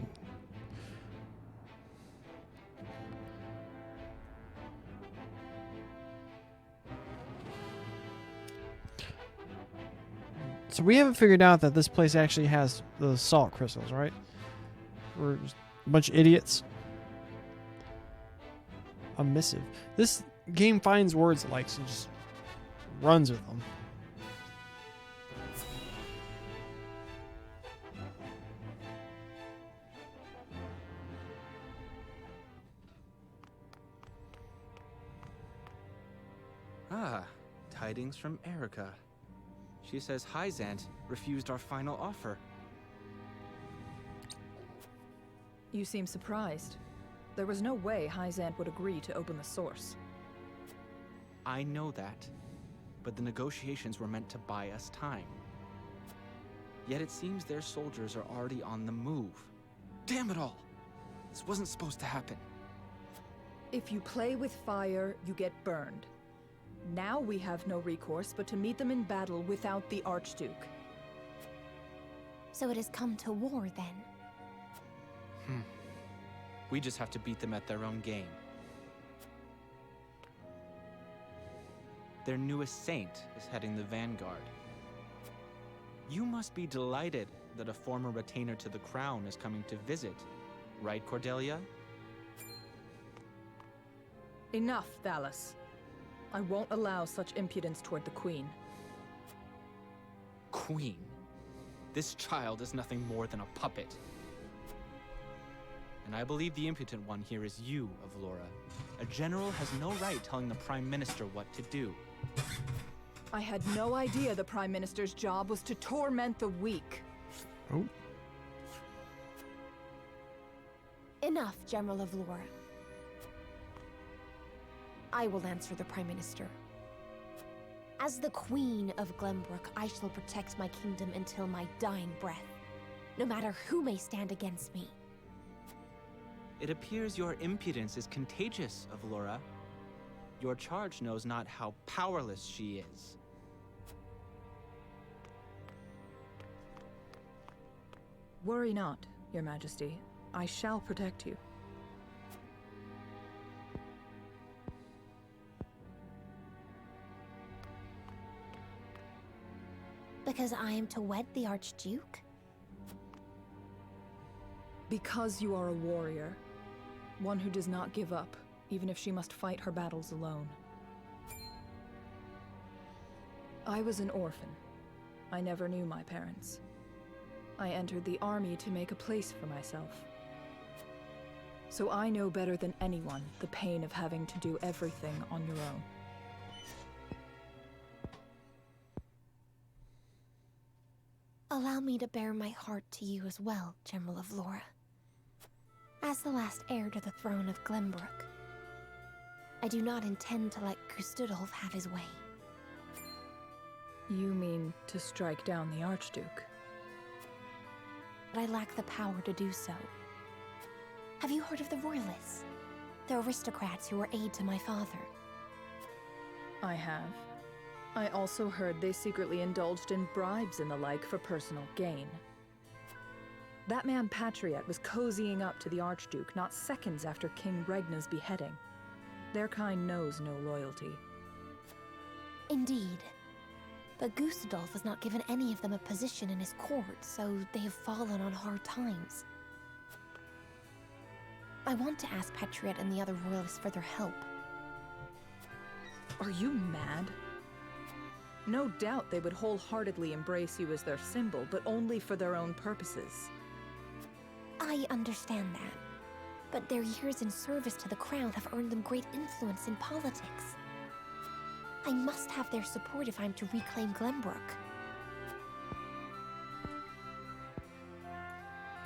So we haven't figured out that this place actually has the salt crystals, right? We're just a bunch of idiots. A missive. This game finds words it likes and just runs with them. Ah, tidings from Erica. She says Hyzant refused our final offer. You seem surprised. There was no way Hyzant would agree to open the source. I know that, but the negotiations were meant to buy us time. Yet it seems their soldiers are already on the move. Damn it all! This wasn't supposed to happen. If you play with fire, you get burned. Now we have no recourse but to meet them in battle without the Archduke. So it has come to war, then? We just have to beat them at their own game. Their newest saint is heading the vanguard. You must be delighted that a former retainer to the crown is coming to visit, right, Cordelia? Enough, Thalos. I won't allow such impudence toward the Queen. Queen? This child is nothing more than a puppet. And I believe the impotent one here is you, Avlora. A general has no right telling the Prime Minister what to do. I had no idea the Prime Minister's job was to torment the weak. Oh. Enough, General Avlora. I will answer the Prime Minister. As the Queen of Glenbrook, I shall protect my kingdom until my dying breath, no matter who may stand against me. It appears your impudence is contagious, Avlora. Your charge knows not how powerless she is. Worry not, Your Majesty. I shall protect you. Because I am to wed the Archduke? Because you are a warrior. One who does not give up, even if she must fight her battles alone. I was an orphan. I never knew my parents. I entered the army to make a place for myself. So I know better than anyone the pain of having to do everything on your own. Allow me to bare my heart to you as well, General of Laura. As the last heir to the throne of Glenbrook, I do not intend to let Gustudolf have his way. You mean to strike down the Archduke? But I lack the power to do so. Have you heard of the Royalists? The aristocrats who were aid to my father. I have. I also heard they secretly indulged in bribes and the like for personal gain. That man Patriot was cozying up to the Archduke not seconds after King Regna's beheading. Their kind knows no loyalty. Indeed. But Gustudolf has not given any of them a position in his court, so they have fallen on hard times. I want to ask Patriot and the other royalists for their help. Are you mad? No doubt they would wholeheartedly embrace you as their symbol, but only for their own purposes. I understand that. But their years in service to the crown have earned them great influence in politics. I must have their support if I'm to reclaim Glenbrook.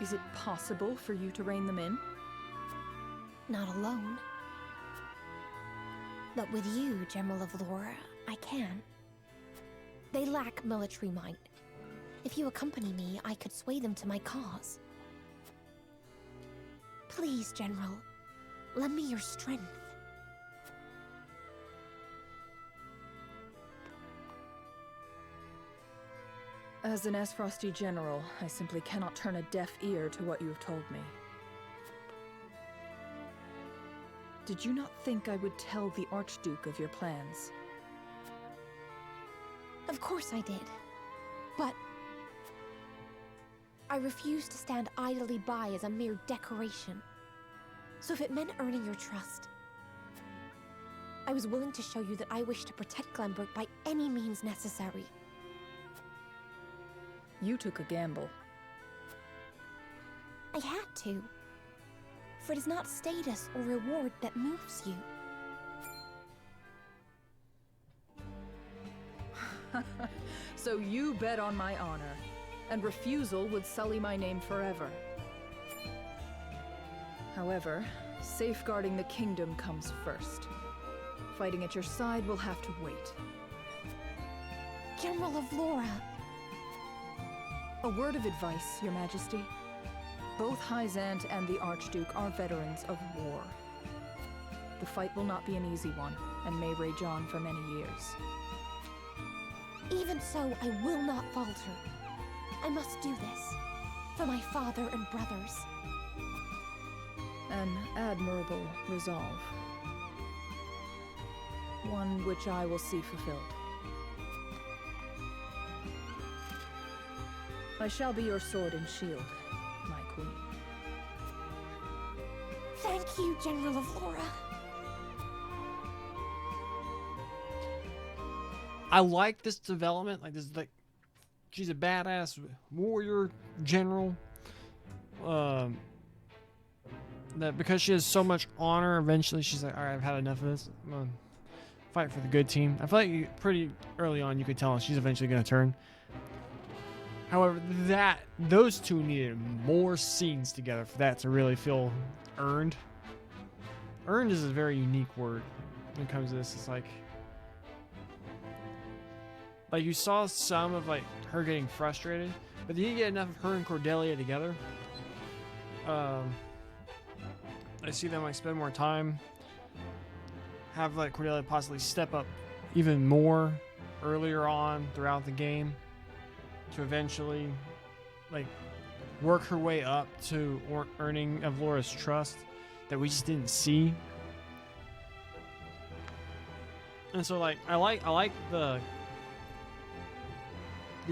Is it possible for you to rein them in? Not alone. But with you, General of Laura, I can. They lack military might. If you accompany me, I could sway them to my cause. Please, General, lend me your strength. As an Esfrosti general, I simply cannot turn a deaf ear to what you have told me. Did you not think I would tell the Archduke of your plans? Of course I did. But I refuse to stand idly by as a mere decoration. So if it meant earning your trust, I was willing to show you that I wish to protect Glenbrook by any means necessary. You took a gamble. I had to. For it is not status or reward that moves you. So you bet on my honor, and refusal would sully my name forever. However, safeguarding the kingdom comes first. Fighting at your side will have to wait. General of Laura! A word of advice, Your Majesty. Both Hyzant and the Archduke are veterans of war. The fight will not be an easy one, and may rage on for many years. Even so, I will not falter. I must do this. For my father and brothers. An admirable resolve. One which I will see fulfilled. I shall be your sword and shield, my queen. Thank you, General of Laura. I like this development. Like this, like she's a badass warrior general. That because she has so much honor, eventually she's like, all right, I've had enough of this. I'm gonna fight for the good team. I feel like pretty early on you could tell she's eventually gonna turn. However, those two needed more scenes together for that to really feel earned. Earned is a very unique word when it comes to this. It's like you saw some of like her getting frustrated, but you didn't get enough of her and Cordelia together. I see them like spend more time, have like Cordelia possibly step up even more earlier on throughout the game to eventually like work her way up to earning of Laura's trust that we just didn't see. And so like I like the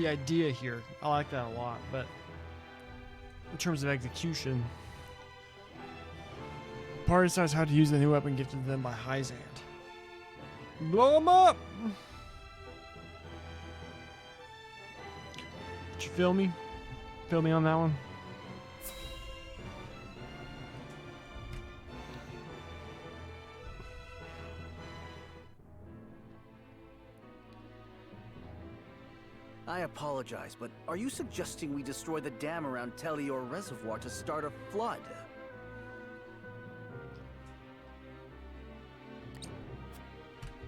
idea here. I like that a lot, but in terms of execution, the party decides how to use the new weapon gifted to them by Hyzant. Blow them up! feel me? Feel me on that one? I apologize, but are you suggesting we destroy the dam around Telior Reservoir to start a flood?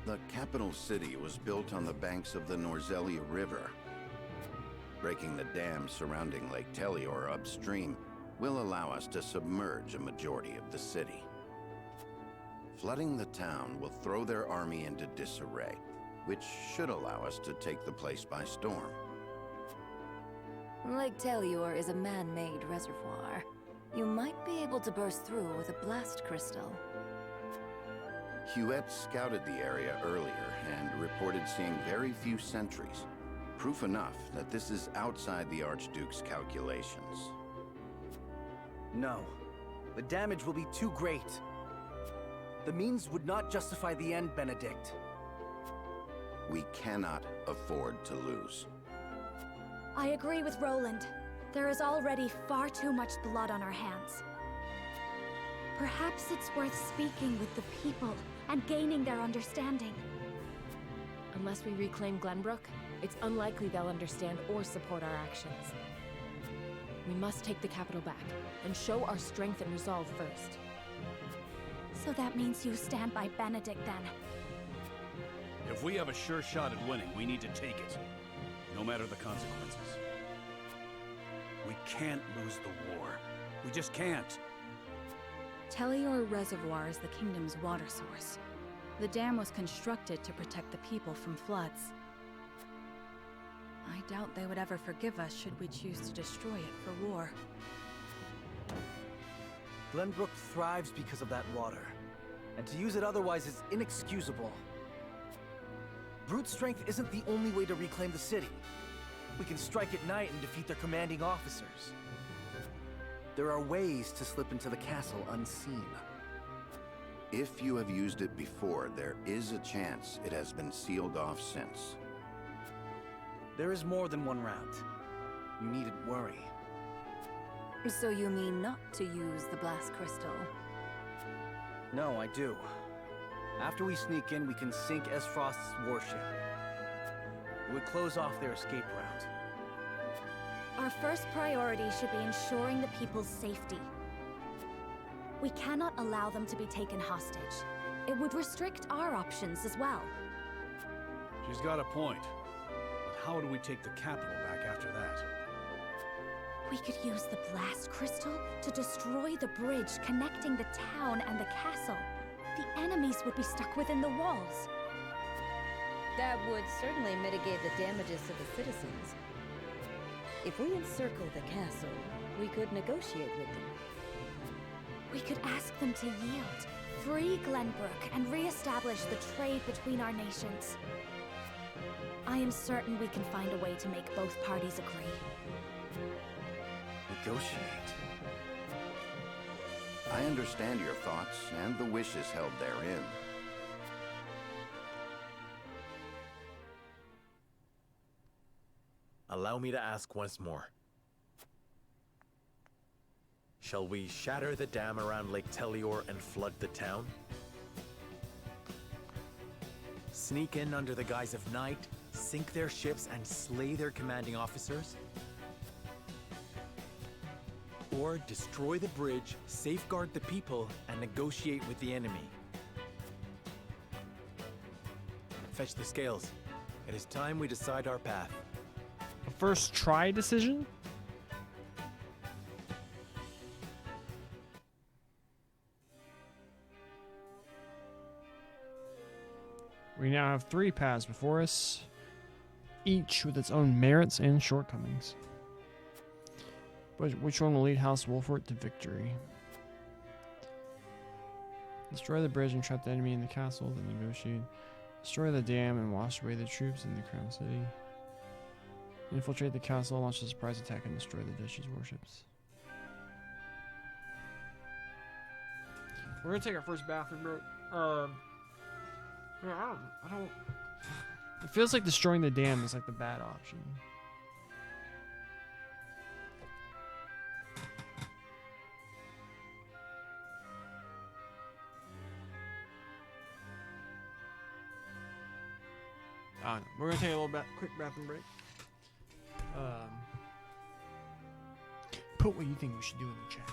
The capital city was built on the banks of the Norzelia River. Breaking the dam surrounding Lake Telior upstream will allow us to submerge a majority of the city. Flooding the town will throw their army into disarray, which should allow us to take the place by storm. Lake Telior is a man-made reservoir. You might be able to burst through with a blast crystal. Huette scouted the area earlier and reported seeing very few sentries. Proof enough that this is outside the Archduke's calculations. No. The damage will be too great. The means would not justify the end, Benedict. We cannot afford to lose. I agree with Roland. There is already far too much blood on our hands. Perhaps it's worth speaking with the people and gaining their understanding. Unless we reclaim Glenbrook, it's unlikely they'll understand or support our actions. We must take the capital back and show our strength and resolve first. So that means you stand by Benedict then? If we have a sure shot at winning, we need to take it, no matter the consequences. We can't lose the war. We just can't. Telior Reservoir is the kingdom's water source. The dam was constructed to protect the people from floods. I doubt they would ever forgive us should we choose to destroy it for war. Glenbrook thrives because of that water, and to use it otherwise is inexcusable. Brute strength isn't the only way to reclaim the city. We can strike at night and defeat their commanding officers. There are ways to slip into the castle unseen. If you have used it before, there is a chance it has been sealed off since. There is more than one route. You needn't worry. So you mean not to use the blast crystal? No, I do. After we sneak in, we can sink Esfrost's warship. It would close off their escape route. Our first priority should be ensuring the people's safety. We cannot allow them to be taken hostage. It would restrict our options as well. She's got a point. But how do we take the capital back after that? We could use the blast crystal to destroy the bridge connecting the town and the castle. The enemies would be stuck within the walls. That would certainly mitigate the damages to the citizens. If we encircle the castle, we could negotiate with them. We could ask them to yield, free Glenbrook, and re-establish the trade between our nations. I am certain we can find a way to make both parties agree. Negotiate? I understand your thoughts and the wishes held therein. Allow me to ask once more. Shall we shatter the dam around Lake Telior and flood the town? Sneak in under the guise of night, sink their ships, and slay their commanding officers? Or destroy the bridge, safeguard the people, and negotiate with the enemy? Fetch the scales. It is time we decide our path. A first try decision? We now have 3 paths before us, each with its own merits and shortcomings. But which one will lead House Wolfort to victory? Destroy the bridge and trap the enemy in the castle, then negotiate. Destroy the dam and wash away the troops in the Crown City. Infiltrate the castle, launch a surprise attack, and destroy the Duchy's warships. We're gonna take our first bathroom break. Yeah, I don't. It feels like destroying the dam is like the bad option. I don't know. We're gonna take a little quick bathroom break. Put what you think we should do in the chat.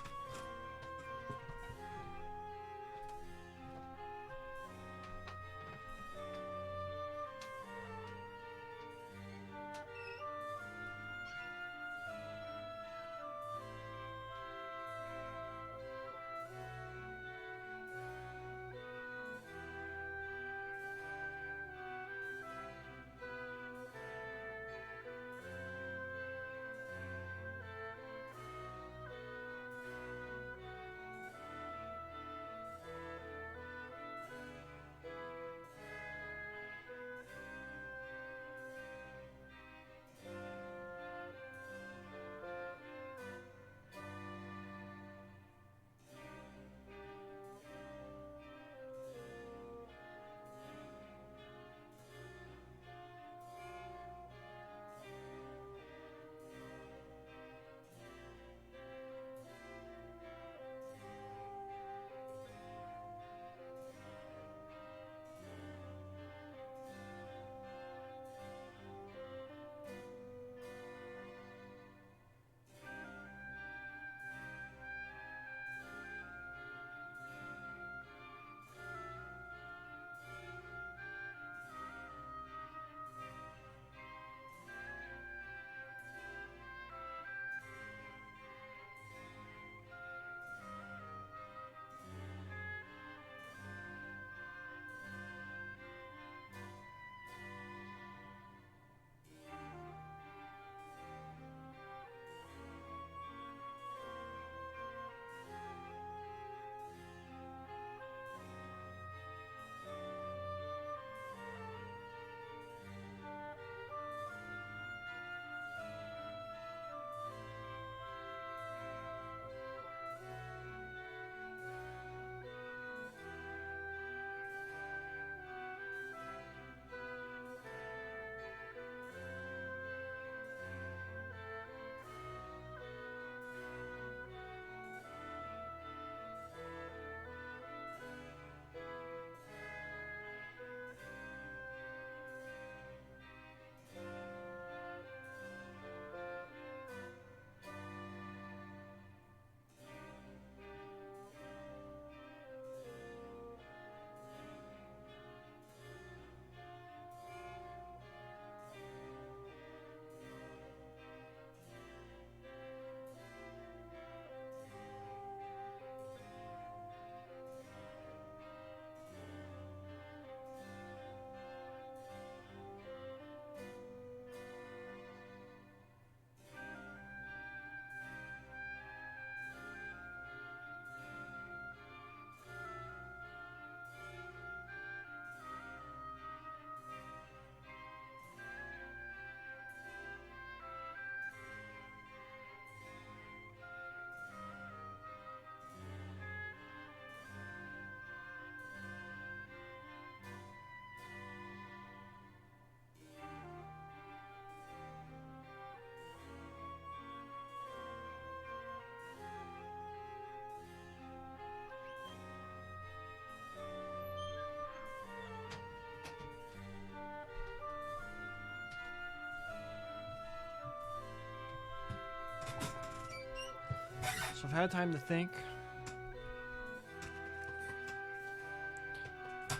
So I've had time to think.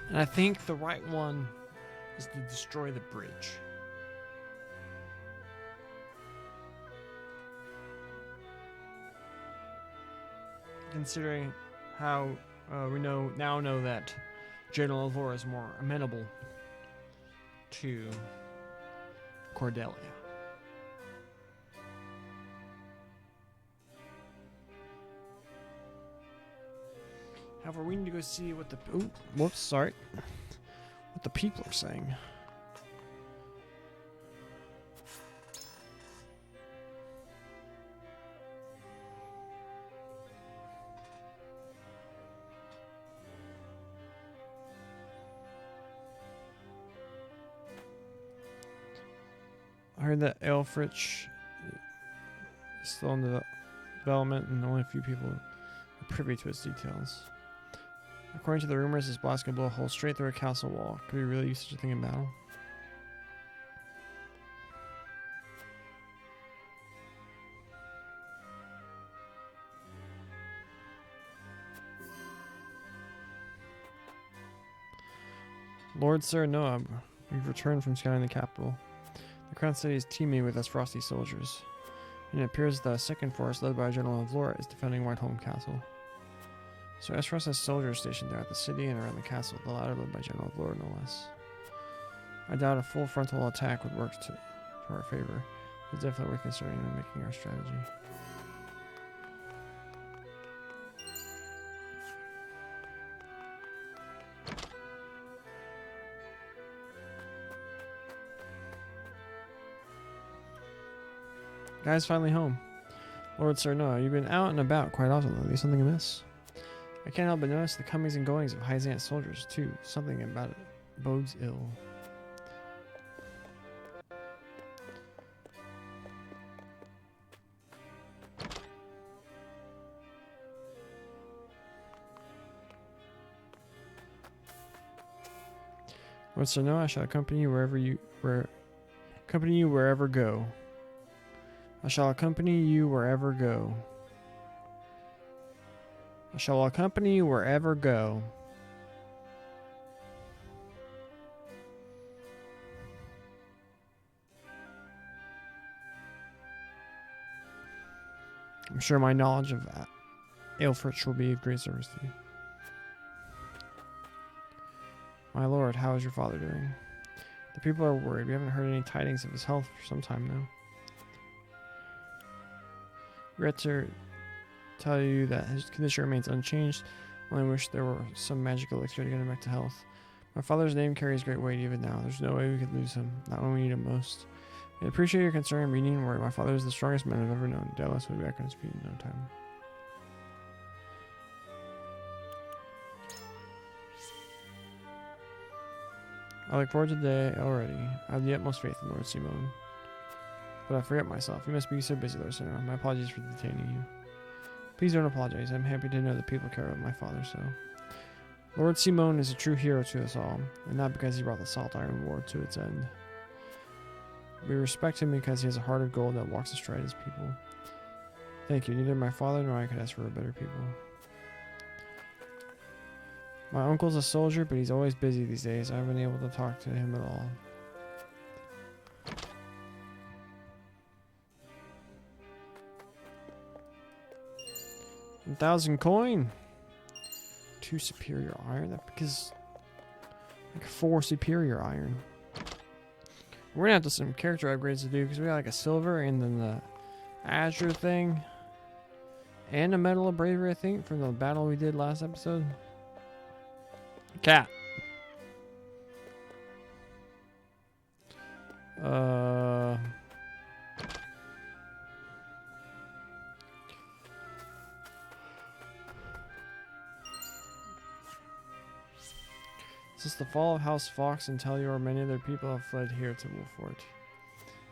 And I think the right one is to destroy the bridge. Considering how we now know that General Alvora is more amenable to Cordelia. However, we need to go see what the what the people are saying. I heard that Elfrich is still in development and only a few people are privy to its details. According to the rumors, this blast can blow a hole straight through a castle wall. Could we really use such a thing in battle? Lord Sir Noab, we've returned from scouting the capital. The Crown City is teeming with us frosty soldiers, and it appears that a second force led by General of Laura is defending Whiteholm Castle. So Esros has soldiers stationed throughout the city and around the castle, the latter led by General of Laura, no less. I doubt a full frontal attack would work to our favor. It's definitely worth considering and making our strategy. Guy's finally home. Lord Sir Noah, you've been out and about quite often lately. Something amiss? I can't help but notice the comings and goings of Hyzant soldiers, too. Something about it bodes ill. Lord Sir Noah, I shall accompany you wherever go. I shall accompany you wherever go. I shall accompany you wherever go. I'm sure my knowledge of Aelfric will be of great service to you. My lord, how is your father doing? The people are worried. We haven't heard any tidings of his health for some time now. Regret to tell you that his condition remains unchanged. Only wish there were some magic elixir to get him back to health. My father's name carries great weight even now. There's no way we could lose him, not when we need him most. I appreciate your concern and being worried. My father is the strongest man I've ever known. Dallas will be back on his feet in no time. I look forward to the day already. I have the utmost faith in Lord Simone. But I forget myself. You must be so busy, Lord Sinner. My apologies for detaining you. Please don't apologize. I'm happy to know that people care about my father so. Lord Simone is a true hero to us all, and not because he brought the Salt Iron War to its end. We respect him because he has a heart of gold that walks astride his people. Thank you. Neither my father nor I could ask for a better people. My uncle's a soldier, but he's always busy these days. I haven't been able to talk to him at all. 1,000 coin. 2 superior iron. That because like 4 superior iron. We're gonna have some character upgrades to do because we got like a silver and then the azure thing and a medal of bravery, I think, from the battle we did last episode. Cat. Since the fall of House Fox and Tellior, many other people have fled here to Wolfort,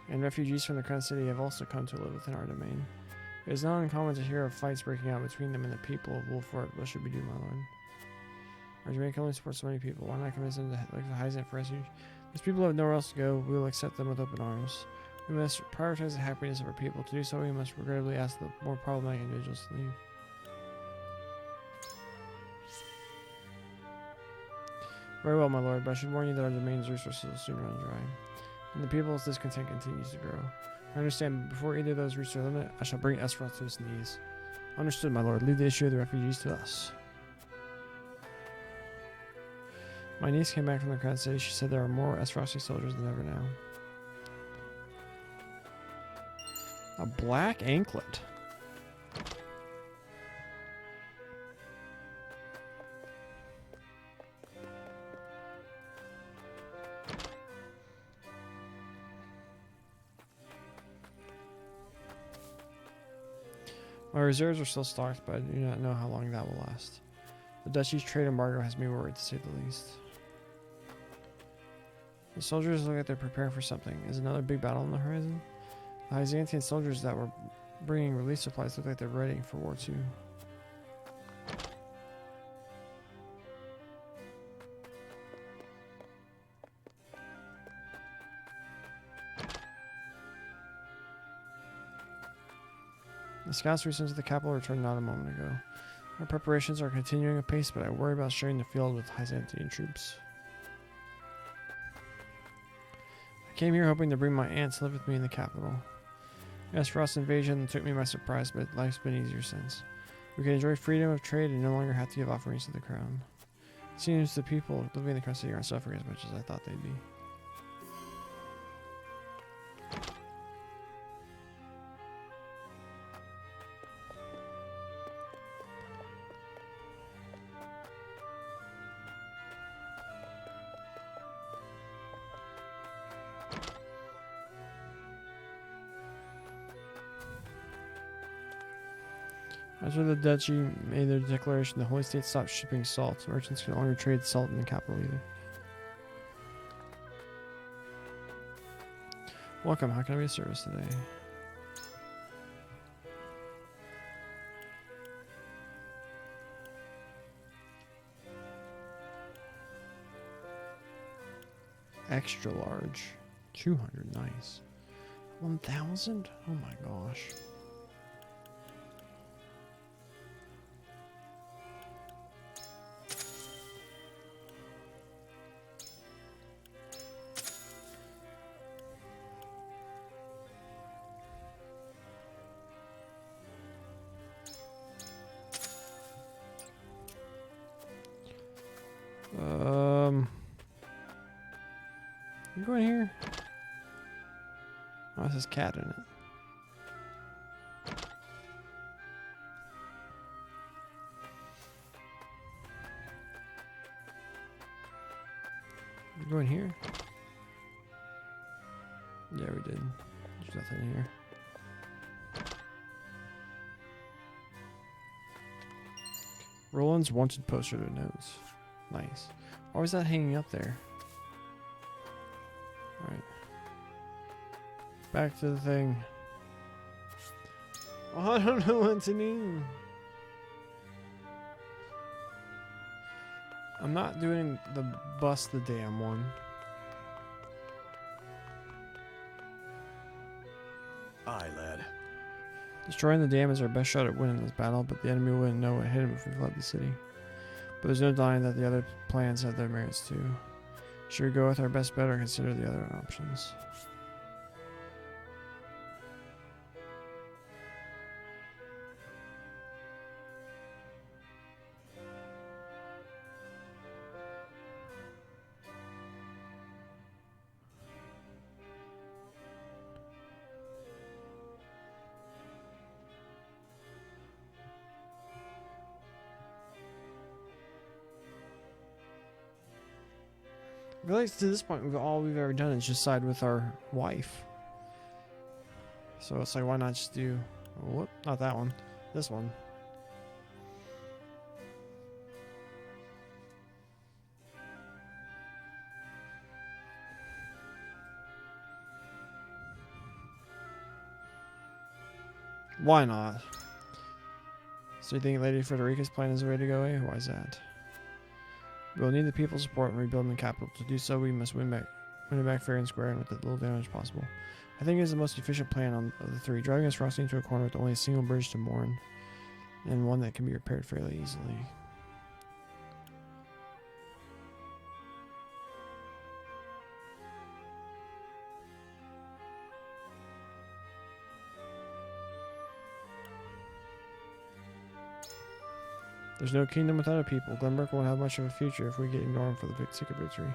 and refugees from the Crown City have also come to live within our domain. It is not uncommon to hear of fights breaking out between them and the people of Wolfort. What should we do, my lord? Our domain can only support so many people. Why not convince them to look to Hyzant for refuge? These people have nowhere else to go. We will accept them with open arms. We must prioritize the happiness of our people. To do so, we must regrettably ask the more problematic individuals to leave. Very well, my lord, but I should warn you that our domain's resources will soon run dry, and the people's discontent continues to grow. I understand, but before either of those reach their limit, I shall bring Esroth to his knees. Understood, my lord. Leave the issue of the refugees to us. My niece came back from the Crown City. She said there are more Esrothi soldiers than ever now. A black anklet. My reserves are still stocked, but I do not know how long that will last. The duchy's trade embargo has me worried, to say the least. The soldiers look like they're preparing for something. Is another big battle on the horizon? The Hyzantian soldiers that were bringing relief supplies look like they're readying for War II. The scouts we sent to the capital returned not a moment ago. Our preparations are continuing apace, but I worry about sharing the field with Hyzantian troops. Came here hoping to bring my aunt to live with me in the capital. Yes, Frost's invasion took me by surprise, but life's been easier since. We can enjoy freedom of trade and no longer have to give offerings to the crown. It seems the people living in the Crown City aren't suffering as much as I thought they'd be. After the duchy made their declaration, the Holy State stopped shipping salt. Merchants could no longer trade salt in the capital either. Welcome, how can I be of service today? Extra large. 200, nice. 1,000? Oh my gosh. You go in here? Oh, it says cat in it. You go in here? Yeah, we did. There's nothing in here. Roland's wanted poster to notes. Nice. Why was that hanging up there? Alright. Back to the thing. Oh, I don't know what to do. I'm not doing the bust the dam one. Aye, lad. Destroying the dam is our best shot at winning this battle, but the enemy wouldn't know what hit him if we fled the city. But there's no denying that the other plans have their merits too. Should we go with our best bet or consider the other options? I feel like to this point, all we've ever done is just side with our wife. So it's like, why not just do... Whoop, not that one. This one. Why not? So you think Lady Frederica's plan is the way to go, eh? Why is that? We'll need the people's support in rebuilding the capital. To do so, we must win it back fair and square and with the little damage possible. I think it is the most efficient plan of the three, driving us Frosty into a corner with only a single bridge to mourn, and one that can be repaired fairly easily. There's no kingdom without a people. Glenbrook won't have much of a future if we get ignored for the big secret victory.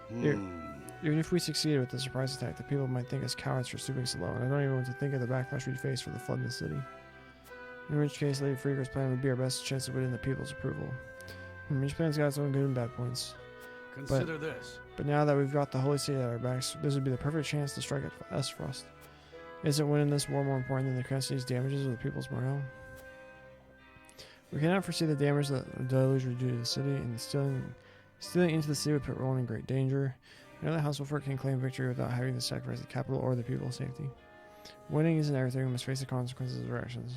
Even if we succeeded with the surprise attack, the people might think us cowards for stooping so low, and I don't even want to think of the backlash we'd face for the flood in the city. In which case, Lady Freaker's plan would be our best chance of winning the people's approval. Each plan's got its own good and bad points. Consider this. But now that we've got the Holy City at our backs, this would be the perfect chance to strike at us, Frost. Isn't winning this war more important than the Crown City's damages or the people's morale? We cannot foresee the damage that the deluge would do to the city, and stealing into the city would put Roland in great danger. None of the House Wolford can claim victory without having to sacrifice the capital or the people's safety. Winning isn't everything, we must face the consequences of our actions.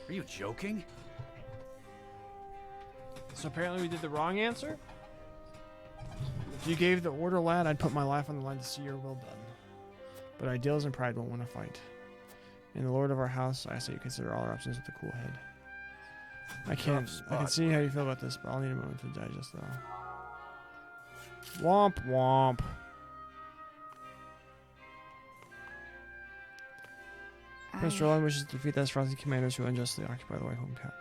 Are you joking? So apparently we did the wrong answer? If you gave the order, lad, I'd put my life on the line to see your will done. But ideals and pride won't win a fight. In the Lord of our house, I ask that you consider all our options with a cool head. I can see how you feel about this, but I'll need a moment to digest though. Womp womp. Prince Roland wishes to defeat the Esfrosti commanders who unjustly occupy the White Home Cap.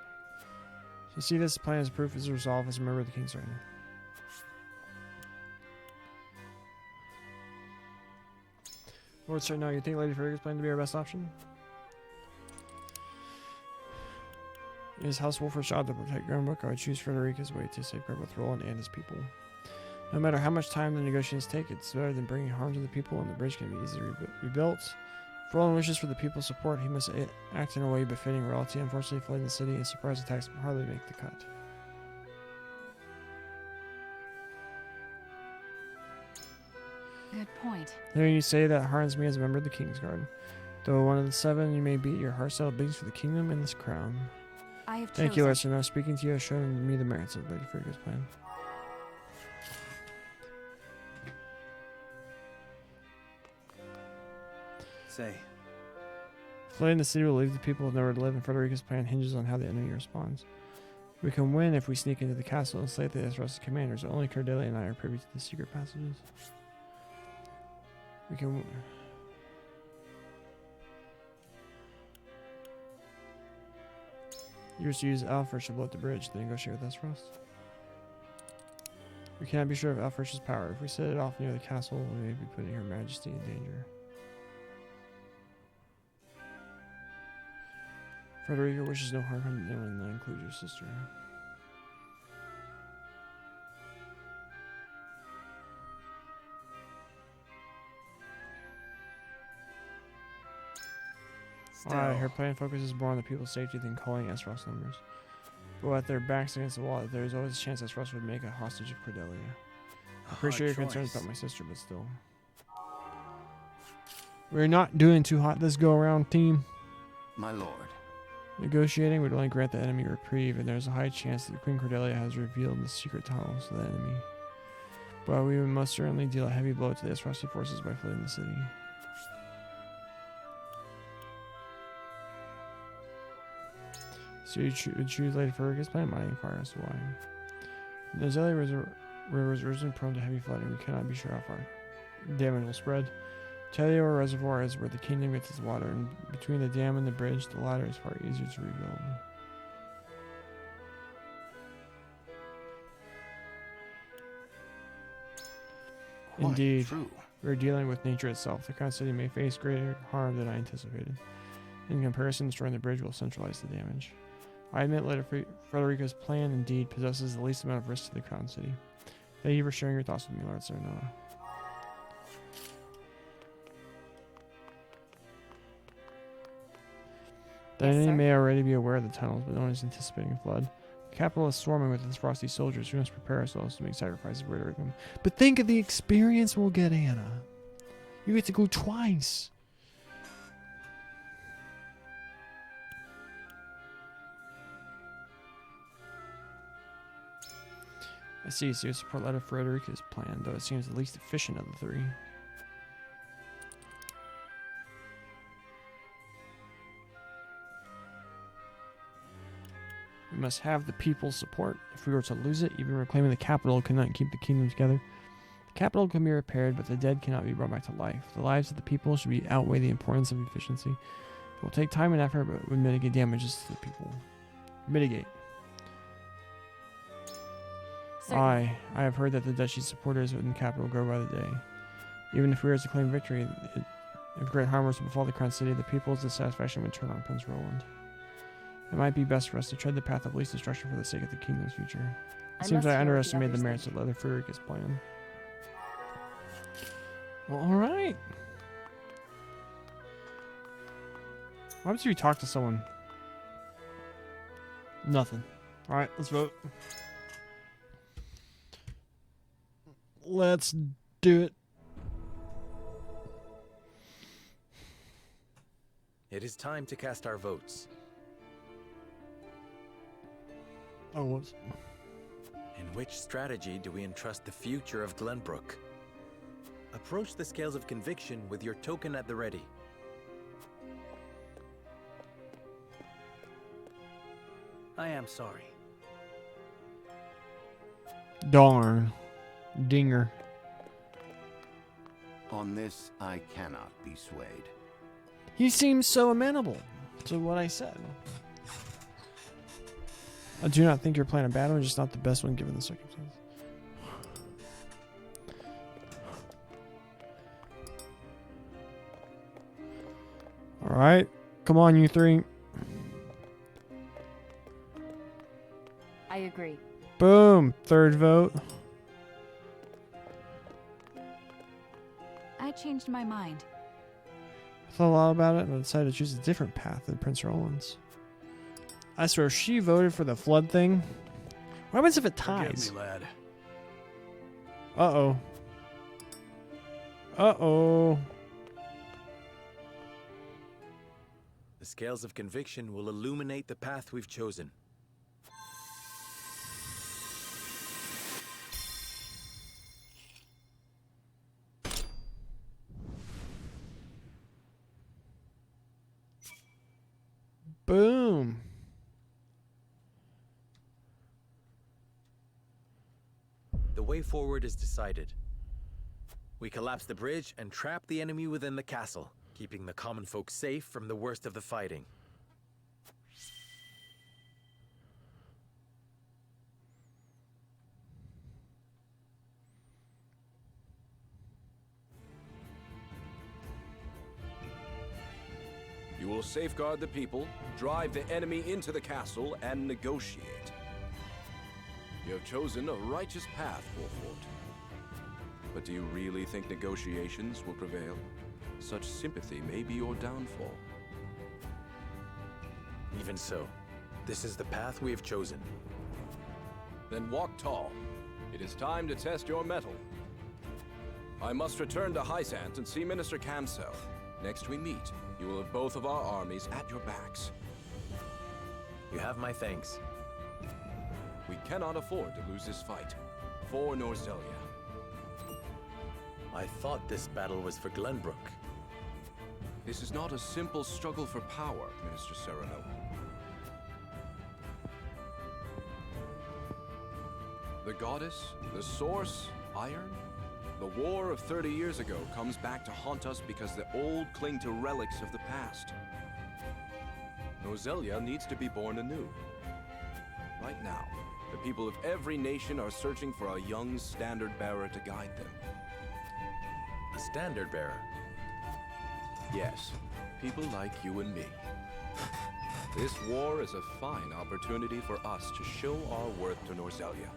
You see this plan as proof of his resolve as a member of the King's Army. Lord Sir, now you think Lady Fergus plan to be our best option? It is House Wolford's job to protect Glenbrook. I would choose Frederica's way to safeguard both Roland and his people. No matter how much time the negotiations take, it's better than bringing harm to the people, and the bridge can be easily rebuilt. If Roland wishes for the people's support, he must act in a way befitting royalty. Unfortunately, flooding the city and surprise attacks can hardly make the cut. Good point. Hearing you say that hardens me as a member of the Kingsguard. Though one of the 7, you may be, your heart still beats for the kingdom and this crown. I have Thank you, Lord Sir. Now speaking to you has shown me the merits of Lady Fergus' plan. Say. Flooding the city will leave the people with nowhere to live, and Frederica's plan hinges on how the enemy responds. We can win if we sneak into the castle and slay the Esfrosti commanders. Only Cordelia and I are privy to the secret passages. We can... You just use Alfred to blow up the bridge, then negotiate with Esfrost. We cannot be sure of Alfred's power. If we set it off near the castle, we may be putting Her Majesty in danger. Frederica wishes no harm to anyone, that includes your sister. Alright, her plan focuses more on the people's safety than calling Esfrost numbers. But with their backs against the wall, there is always a chance Esfrost would make a hostage of Cordelia. I appreciate your concerns about my sister, but still. We're not doing too hot this go around, team. My lord. Negotiating would only grant the enemy reprieve, and there's a high chance that Queen Cordelia has revealed the secret tunnels to the enemy. But we would most certainly deal a heavy blow to the Esfrosti forces by flooding the city. So you choose Lady Fergus' plan? Might inquire as to why. The Zelia River is risen prone to heavy flooding. We cannot be sure how far damage will spread. Tellior Reservoir is where the kingdom gets its water, and between the dam and the bridge, the latter is far easier to rebuild. Quite Indeed, true. we are dealing with nature itself. The Crown City may face greater harm than I anticipated. In comparison, destroying the bridge will centralize the damage. I admit Lady Frederica's plan indeed possesses the least amount of risk to the Crown City. Thank you for sharing your thoughts with me, Lord Sir Noah. The enemy may already be aware of the tunnels, but no one is anticipating a flood. The capital is swarming with its frosty soldiers. We must prepare ourselves to make sacrifices where to rid them. But think of the experience we'll get, Anna. You get to go twice. I see, so you support Lady Frederica's plan, though it seems the least efficient of the 3. We must have the people's support. If we were to lose it, even reclaiming the capital could not keep the kingdom together. The capital can be repaired, but the dead cannot be brought back to life. The lives of the people should be outweigh the importance of efficiency. It will take time and effort, but would mitigate damages to the people. Mitigate. I have heard that the duchy's supporters in the capital grow by the day. Even if we were to claim victory, if great harm was to befall the Crown City, the people's dissatisfaction would turn on Prince Roland. It might be best for us to tread the path of least destruction for the sake of the kingdom's future. It seems I underestimated the merits of Lady Frederica's plan. Well, alright. What happens if you talk to someone? Nothing. Alright, let's vote. Let's do it. It is time to cast our votes. Oh, whoops. In which strategy do we entrust the future of Glenbrook? Approach the scales of conviction with your token at the ready. I am sorry. Darn. Dinger. On this, I cannot be swayed. He seems so amenable to what I said. I do not think your plan of battle is just not the best one given the circumstances. Alright. Come on, you three. I agree. Boom. Third vote. I changed my mind. I thought a lot about it and I decided to choose a different path than Prince Roland's. I swear, if she voted for the flood thing, what happens if it ties? Forgive me, lad. Uh-oh. Uh-oh. The scales of conviction will illuminate the path we've chosen. Boom. The way forward is decided. We collapse the bridge and trap the enemy within the castle, keeping the common folk safe from the worst of the fighting. You will safeguard the people, drive the enemy into the castle, and negotiate. You have chosen a righteous path, Wolfort. But do you really think negotiations will prevail? Such sympathy may be your downfall. Even so, this is the path we have chosen. Then walk tall. It is time to test your mettle. I must return to Hyzant and see Minister Kamsel. Next we meet, you will have both of our armies at your backs. You have my thanks. We cannot afford to lose this fight. For Norzelia. I thought this battle was for Glenbrook. This is not a simple struggle for power, Minister Sereno. The goddess, the source, iron? The war of 30 years ago comes back to haunt us because the old cling to relics of the past. Norzelia needs to be born anew. Right now, the people of every nation are searching for a young standard bearer to guide them. A standard bearer? Yes, people like you and me. This war is a fine opportunity for us to show our worth to Norzelia.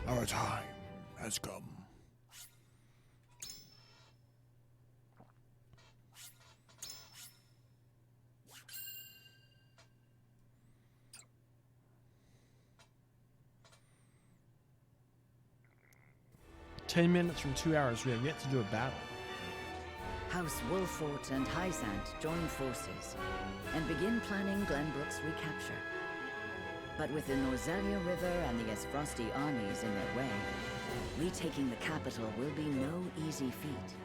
Our time has come. "10 minutes from 2 hours, we have yet to do a battle." House Wolfort and Hyzant join forces and begin planning Glenbrook's recapture. But with the Norzelia River and the Esfrosti armies in their way, retaking the capital will be no easy feat.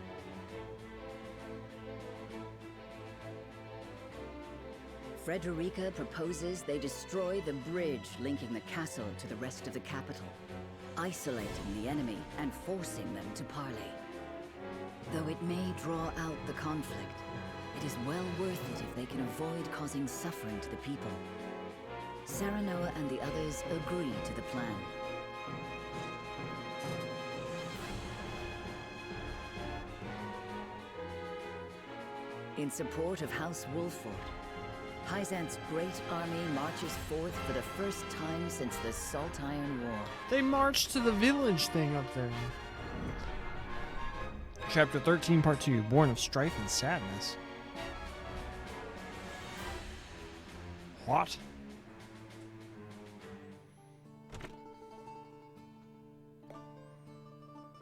Frederica proposes they destroy the bridge linking the castle to the rest of the capital, isolating the enemy and forcing them to parley. Though it may draw out the conflict, it is well worth it if they can avoid causing suffering to the people. Serenoa and the others agree to the plan. In support of House Wolfort, Hyzant's great army marches forth for the first time since the Salt Iron War. They marched to the village thing up there. Chapter 13, Part 2, Born of Strife and Sadness. What?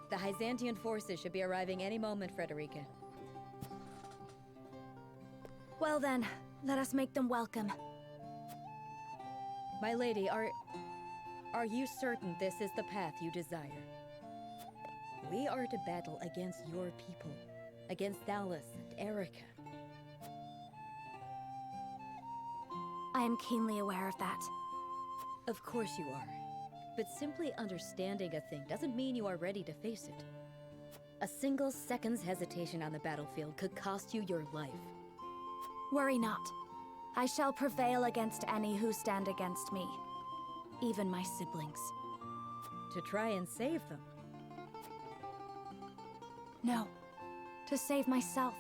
The Hyzantian forces should be arriving any moment, Frederica. Well then, let us make them welcome. My lady, are you certain this is the path you desire? We are to battle against your people. against Dallas and Erica. I am keenly aware of that. Of course you are. But simply understanding a thing doesn't mean you are ready to face it. A single second's hesitation on the battlefield could cost you your life. Worry not. I shall prevail against any who stand against me. Even my siblings. To try and save them? No. To save myself.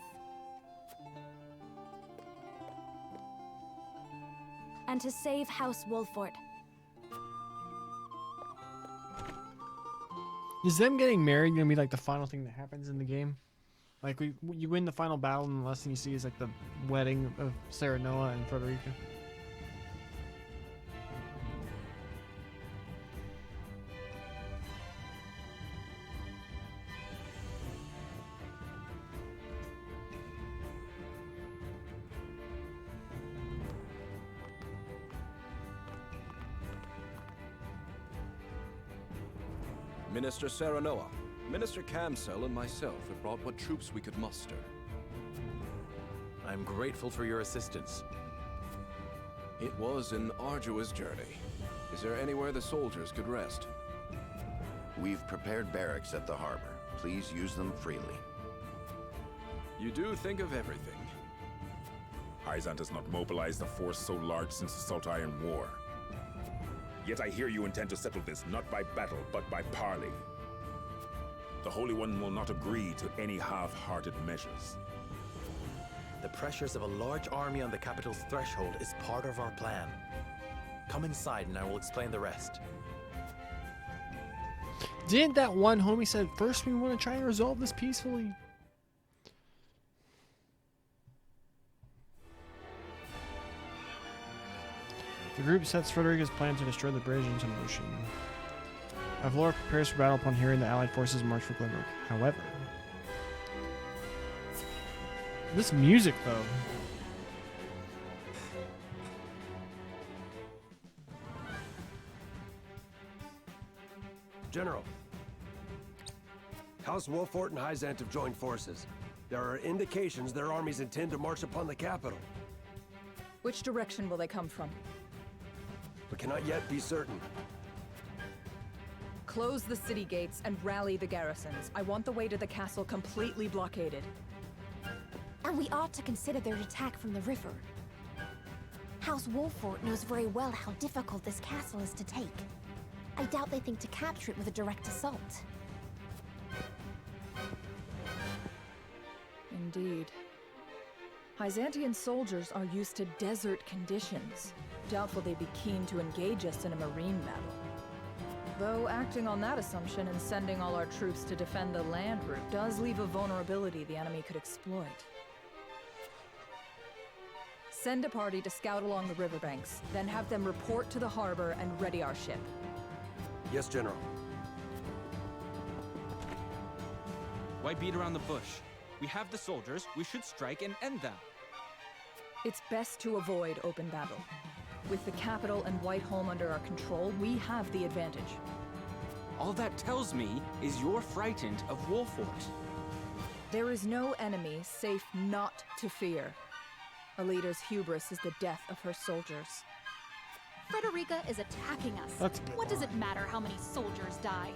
And to save House Wolford. Is them getting married gonna be like the final thing that happens in the game? Like you win the final battle and the last thing you see is like the wedding of Serenoa and Frederica? Minister Serenoa, Minister Kamsel and myself have brought what troops we could muster. I'm grateful for your assistance. It was an arduous journey. Is there anywhere the soldiers could rest? We've prepared barracks at the harbor. Please use them freely. You do think of everything. Hyzant has not mobilized a force so large since the Salt Iron War. Yet I hear you intend to settle this not by battle, but by parley. The Holy One will not agree to any half-hearted measures. The pressures of a large army on the capital's threshold is part of our plan. Come inside and I will explain the rest. Didn't that one homie said first we want to try and resolve this peacefully? The group sets Frederica's plan to destroy the bridge into motion. Avlora prepares for battle upon hearing the Allied forces march for Glenbrook. However, this music though. General, House Wolfort and Hyzant have joined forces. There are indications their armies intend to march upon the capital. Which direction will they come from? We cannot yet be certain. Close the city gates and rally the garrisons. I want the way to the castle completely blockaded. And we ought to consider their attack from the river. House Wolfort knows very well how difficult this castle is to take. I doubt they think to capture it with a direct assault. Indeed. Hyzantian soldiers are used to desert conditions. Doubtful they'd be keen to engage us in a marine battle. Though acting on that assumption and sending all our troops to defend the land route does leave a vulnerability the enemy could exploit. Send a party to scout along the riverbanks, then have them report to the harbor and ready our ship. Yes, General. Why beat around the bush? We have the soldiers, we should strike and end them. It's best to avoid open battle. With the capital and Whiteholm under our control, we have the advantage. All that tells me is you're frightened of Wolfort. There is no enemy safe not to fear. A leader's hubris is the death of her soldiers. Frederica is attacking us. What does it matter how many soldiers die?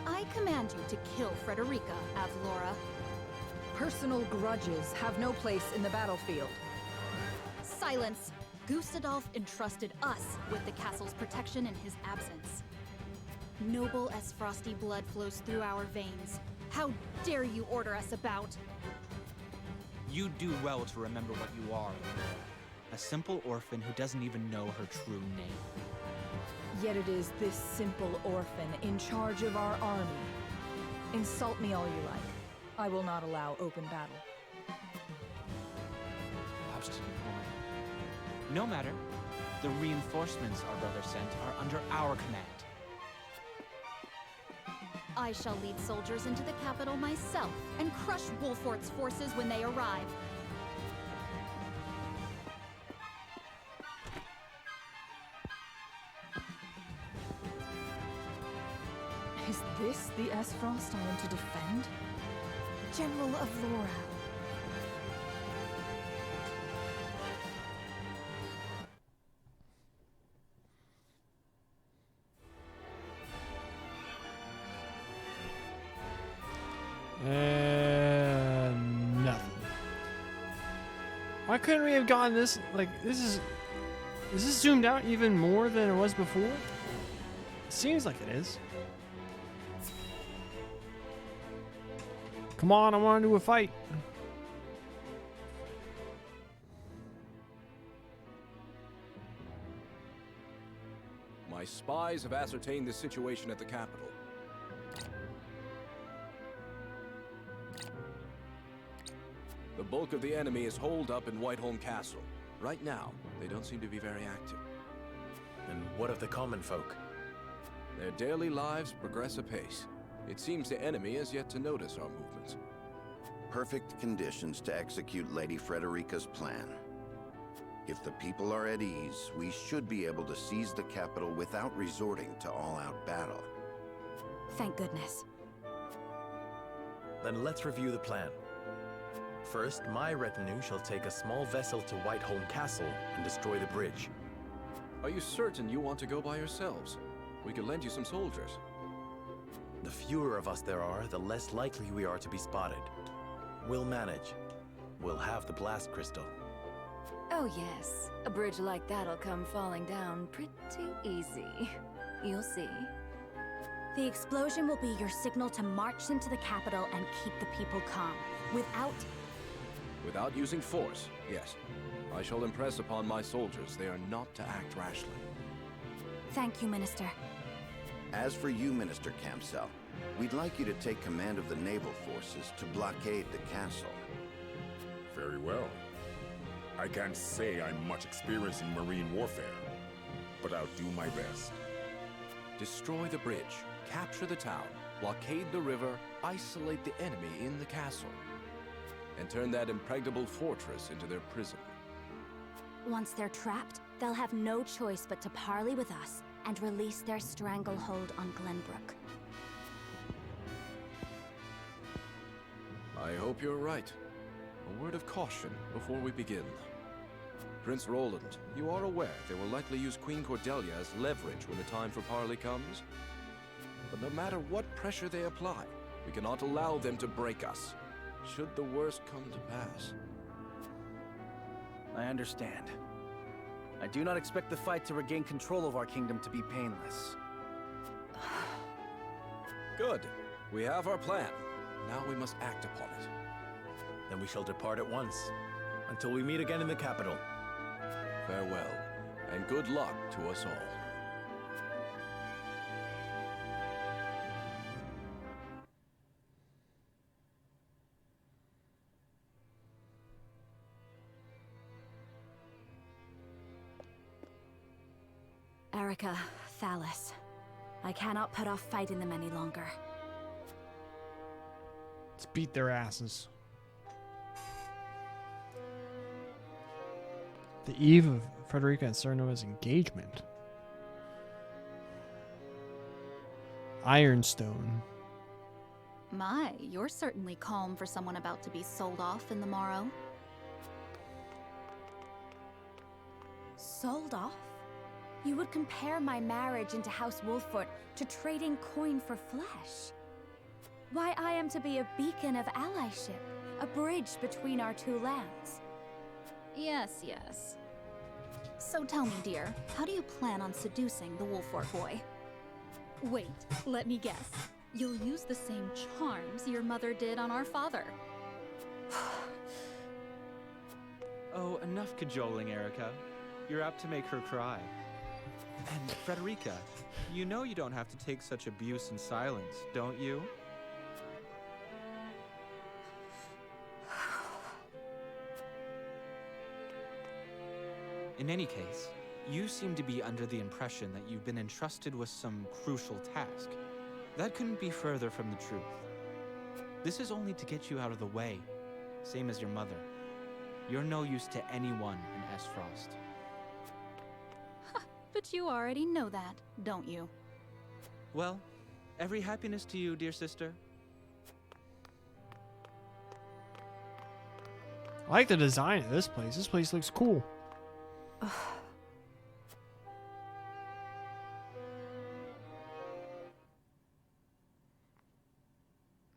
I command you to kill Frederica, Avlora. Personal grudges have no place in the battlefield. Silence! Gustadolf entrusted us with the castle's protection in his absence. Noble as frosty blood flows through our veins. How dare you order us about? You do well to remember what you are. A simple orphan who doesn't even know her true name. Yet it is this simple orphan in charge of our army. Insult me all you like. I will not allow open battle. Obstinate woman. No matter. The reinforcements our brother sent are under our command. I shall lead soldiers into the capital myself and crush Wolfort's forces when they arrive. Is this the Esfrost I am to defend? General of Laura. Nothing. Why couldn't we have gotten this? Like, is this zoomed out even more than it was before? It seems like it is. Come on, I want to do a fight. My spies have ascertained the situation at the capital. The bulk of the enemy is holed up in Whiteholm Castle. Right now, they don't seem to be very active. And what of the common folk? Their daily lives progress apace. It seems the enemy has yet to notice our movements. Perfect conditions to execute Lady Frederica's plan. If the people are at ease, we should be able to seize the capital without resorting to all-out battle. Thank goodness. Then let's review the plan. First, my retinue shall take a small vessel to Whiteholm Castle and destroy the bridge. Are you certain you want to go by yourselves? We could lend you some soldiers. The fewer of us there are, the less likely we are to be spotted. We'll manage. We'll have the blast crystal. Oh yes, a bridge like that'll come falling down pretty easy. You'll see. The explosion will be your signal to march into the capital and keep the people calm. Without using force, yes. I shall impress upon my soldiers they are not to act rashly. Thank you, Minister. As for you, Minister Campsell, we'd like you to take command of the naval forces to blockade the castle. Very well. I can't say I'm much experienced in marine warfare, but I'll do my best. Destroy the bridge, capture the town, blockade the river, isolate the enemy in the castle, and turn that impregnable fortress into their prison. Once they're trapped, they'll have no choice but to parley with us and release their stranglehold on Glenbrook. I hope you're right. A word of caution before we begin. Prince Roland, you are aware they will likely use Queen Cordelia as leverage when the time for parley comes. But no matter what pressure they apply, we cannot allow them to break us, should the worst come to pass. I understand. I do not expect the fight to regain control of our kingdom to be painless. Good. We have our plan. Now we must act upon it. Then we shall depart at once, until we meet again in the capital. Farewell, and good luck to us all. Erica, Thalas, I cannot put off fighting them any longer. Let's beat their asses. The eve of Frederica and Cernova's engagement. Ironstone. My, you're certainly calm for someone about to be sold off in the morrow. Sold off? You would compare my marriage into House Wolford to trading coin for flesh. Why, I am to be a beacon of allyship, a bridge between our two lands. Yes, yes. So tell me, dear, how do you plan on seducing the Wolford boy? Wait, let me guess. You'll use the same charms your mother did on our father. Oh, enough cajoling, Erica. You're apt to make her cry. And Frederica, you know you don't have to take such abuse in silence, don't you? In any case, you seem to be under the impression that you've been entrusted with some crucial task. That couldn't be further from the truth. This is only to get you out of the way, same as your mother. You're no use to anyone in Esfrost. But you already know that, don't you? Well, every happiness to you, dear sister. I like the design of this place. This place looks cool.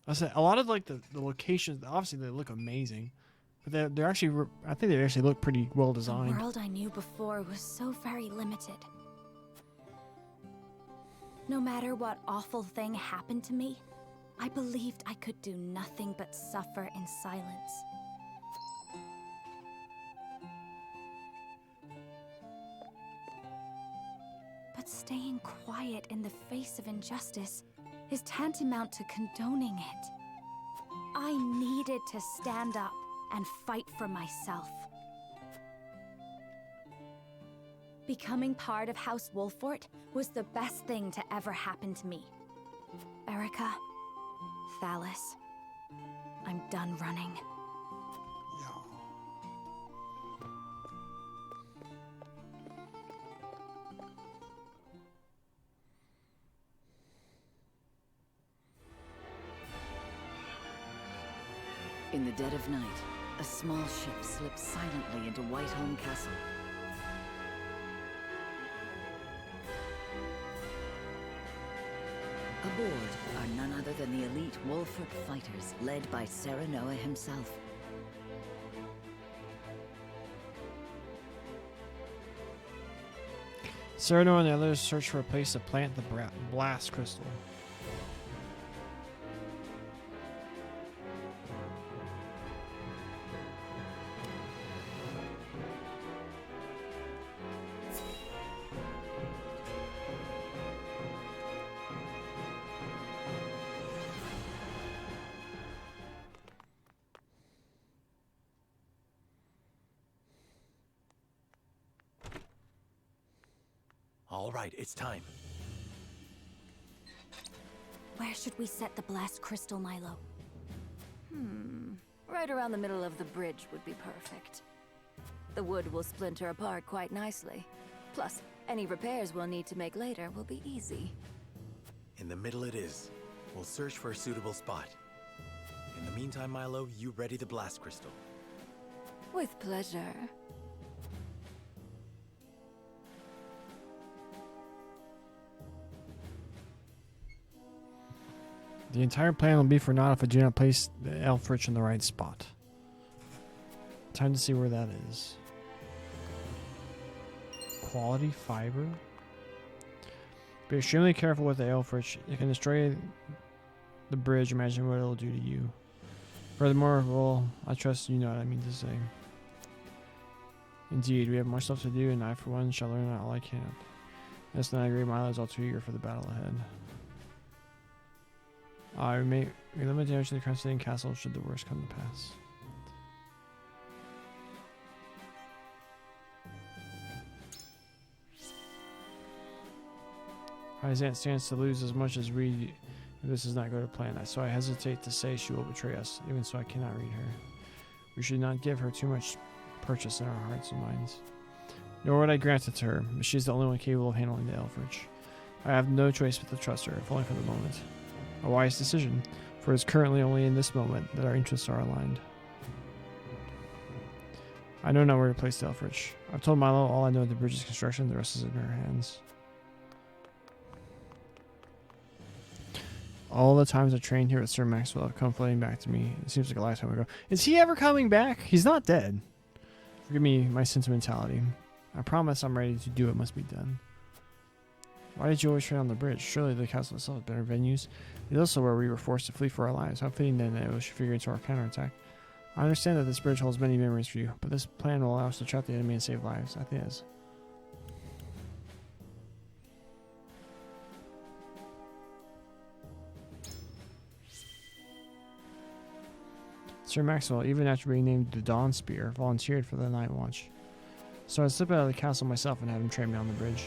I said a lot of like the locations. Obviously, they look amazing, but they're actually. I think they actually look pretty well designed. The world I knew before was so very limited. No matter what awful thing happened to me, I believed I could do nothing but suffer in silence. But staying quiet in the face of injustice is tantamount to condoning it. I needed to stand up and fight for myself. Becoming part of House Wolfort was the best thing to ever happen to me. Erica, Thalas, I'm done running. In the dead of night, a small ship slips silently into Whiteholm Castle. Aboard are none other than the elite Wolfort fighters, led by Serenoa himself. Cyrano and the others search for a place to plant the blast crystal. All right, it's time. Where should we set the blast crystal, Milo? Right around the middle of the bridge would be perfect. The wood will splinter apart quite nicely. Plus, any repairs we'll need to make later will be easy. In the middle it is. We'll search for a suitable spot. In the meantime, Milo, you ready the blast crystal. With pleasure. The entire plan will be for naught if I do not place the Aelfric in the right spot. Time to see where that is. Quality fiber. Be extremely careful with the Aelfric. It can destroy the bridge. Imagine what it'll do to you. Furthermore, well, I trust you know what I mean to say. Indeed, we have more stuff to do, and I, for one, shall learn all I can. Yes, and I agree. Milo is all too eager for the battle ahead. We may limit damage to the Crusading Castle should the worst come to pass. Hyzant stands to lose as much as we if this does not go to plan. So I hesitate to say she will betray us, even so I cannot read her. We should not give her too much purchase in our hearts and minds. Nor would I grant it to her, but she is the only one capable of handling the Aelfric. I have no choice but to trust her, if only for the moment. A wise decision, for it is currently only in this moment that our interests are aligned. I know not where to place the Aelfric. I've told Milo all I know of the bridge's construction, the rest is in her hands. All the times I trained here at Sir Maxwell have come flooding back to me. It seems like a lifetime ago. Is he ever coming back? He's not dead. Forgive me my sentimentality. I promise I'm ready to do what must be done. Why did you always train on the bridge? Surely the castle itself has better venues. It's also where we were forced to flee for our lives. How fitting then that it should figure into our counterattack. I understand that this bridge holds many memories for you, but this plan will allow us to trap the enemy and save lives. I think it is. Sir Maxwell, even after being named the Dawn Spear, volunteered for the Night Watch. So I slipped out of the castle myself and had him train me on the bridge.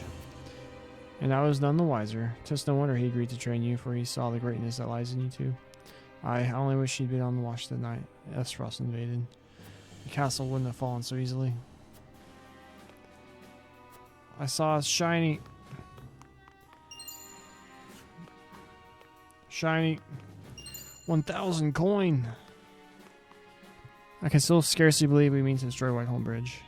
And I was none the wiser. 'Tis no wonder he agreed to train you, for he saw the greatness that lies in you too. I only wish he'd been on the watch the night Aesfrost invaded. The castle wouldn't have fallen so easily. I saw a shiny 1,000 coin. I can still scarcely believe we mean to destroy Whitehall Bridge.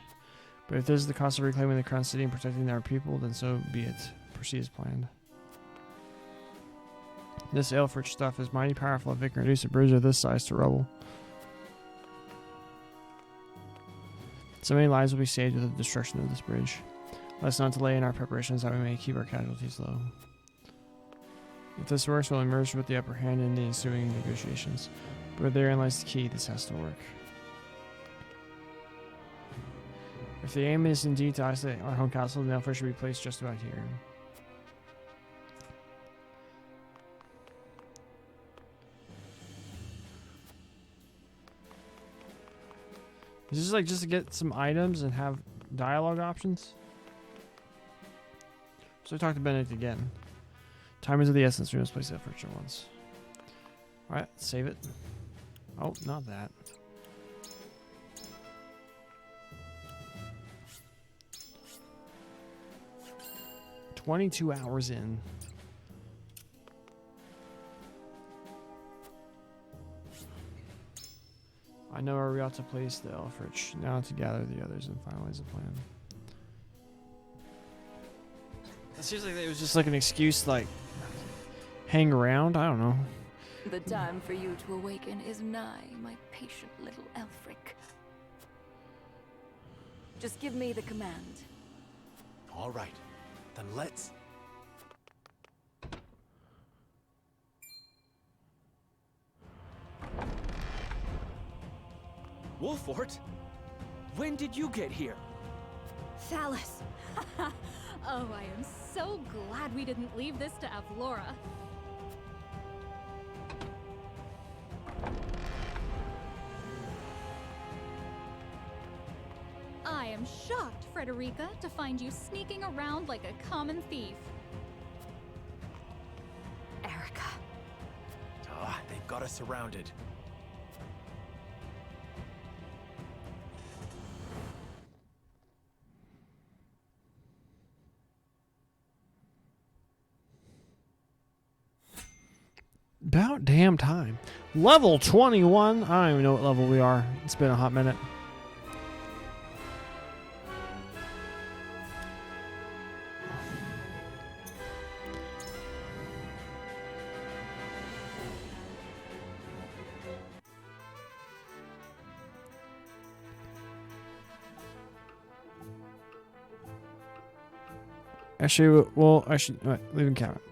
But if this is the cost of reclaiming the Crown City and protecting our people, then so be it. Proceed as planned. This Aelfric stuff is mighty powerful if it can reduce a bridge of this size to rubble. So many lives will be saved with the destruction of this bridge. Let us not delay in our preparations that we may keep our casualties low. If this works, we'll emerge with the upper hand in the ensuing negotiations. But therein lies the key. This has to work. If the aim is indeed to isolate our home castle, then Aelfric should be placed just about here. Is this like just to get some items and have dialogue options? So I talked to Benedict again. Time is of the essence. We must place that for once. Alright, save it. Oh, not that. $22 hours in. I know where we ought to place the Aelfric. Now to gather the others and finalize the plan. It seems like it was just like an excuse to like hang around. I don't know. The time for you to awaken is nigh, my patient little Aelfric. Just give me the command. All right, then let's. Wolfort? When did you get here? Thalys! Oh, I am so glad we didn't leave this to Avlora. I am shocked, Frederica, to find you sneaking around like a common thief. Erica. Ah, they've got us surrounded. About damn time. Level 21. I don't even know what level we are. It's been a hot minute. Actually, well, I should leave in cabinet.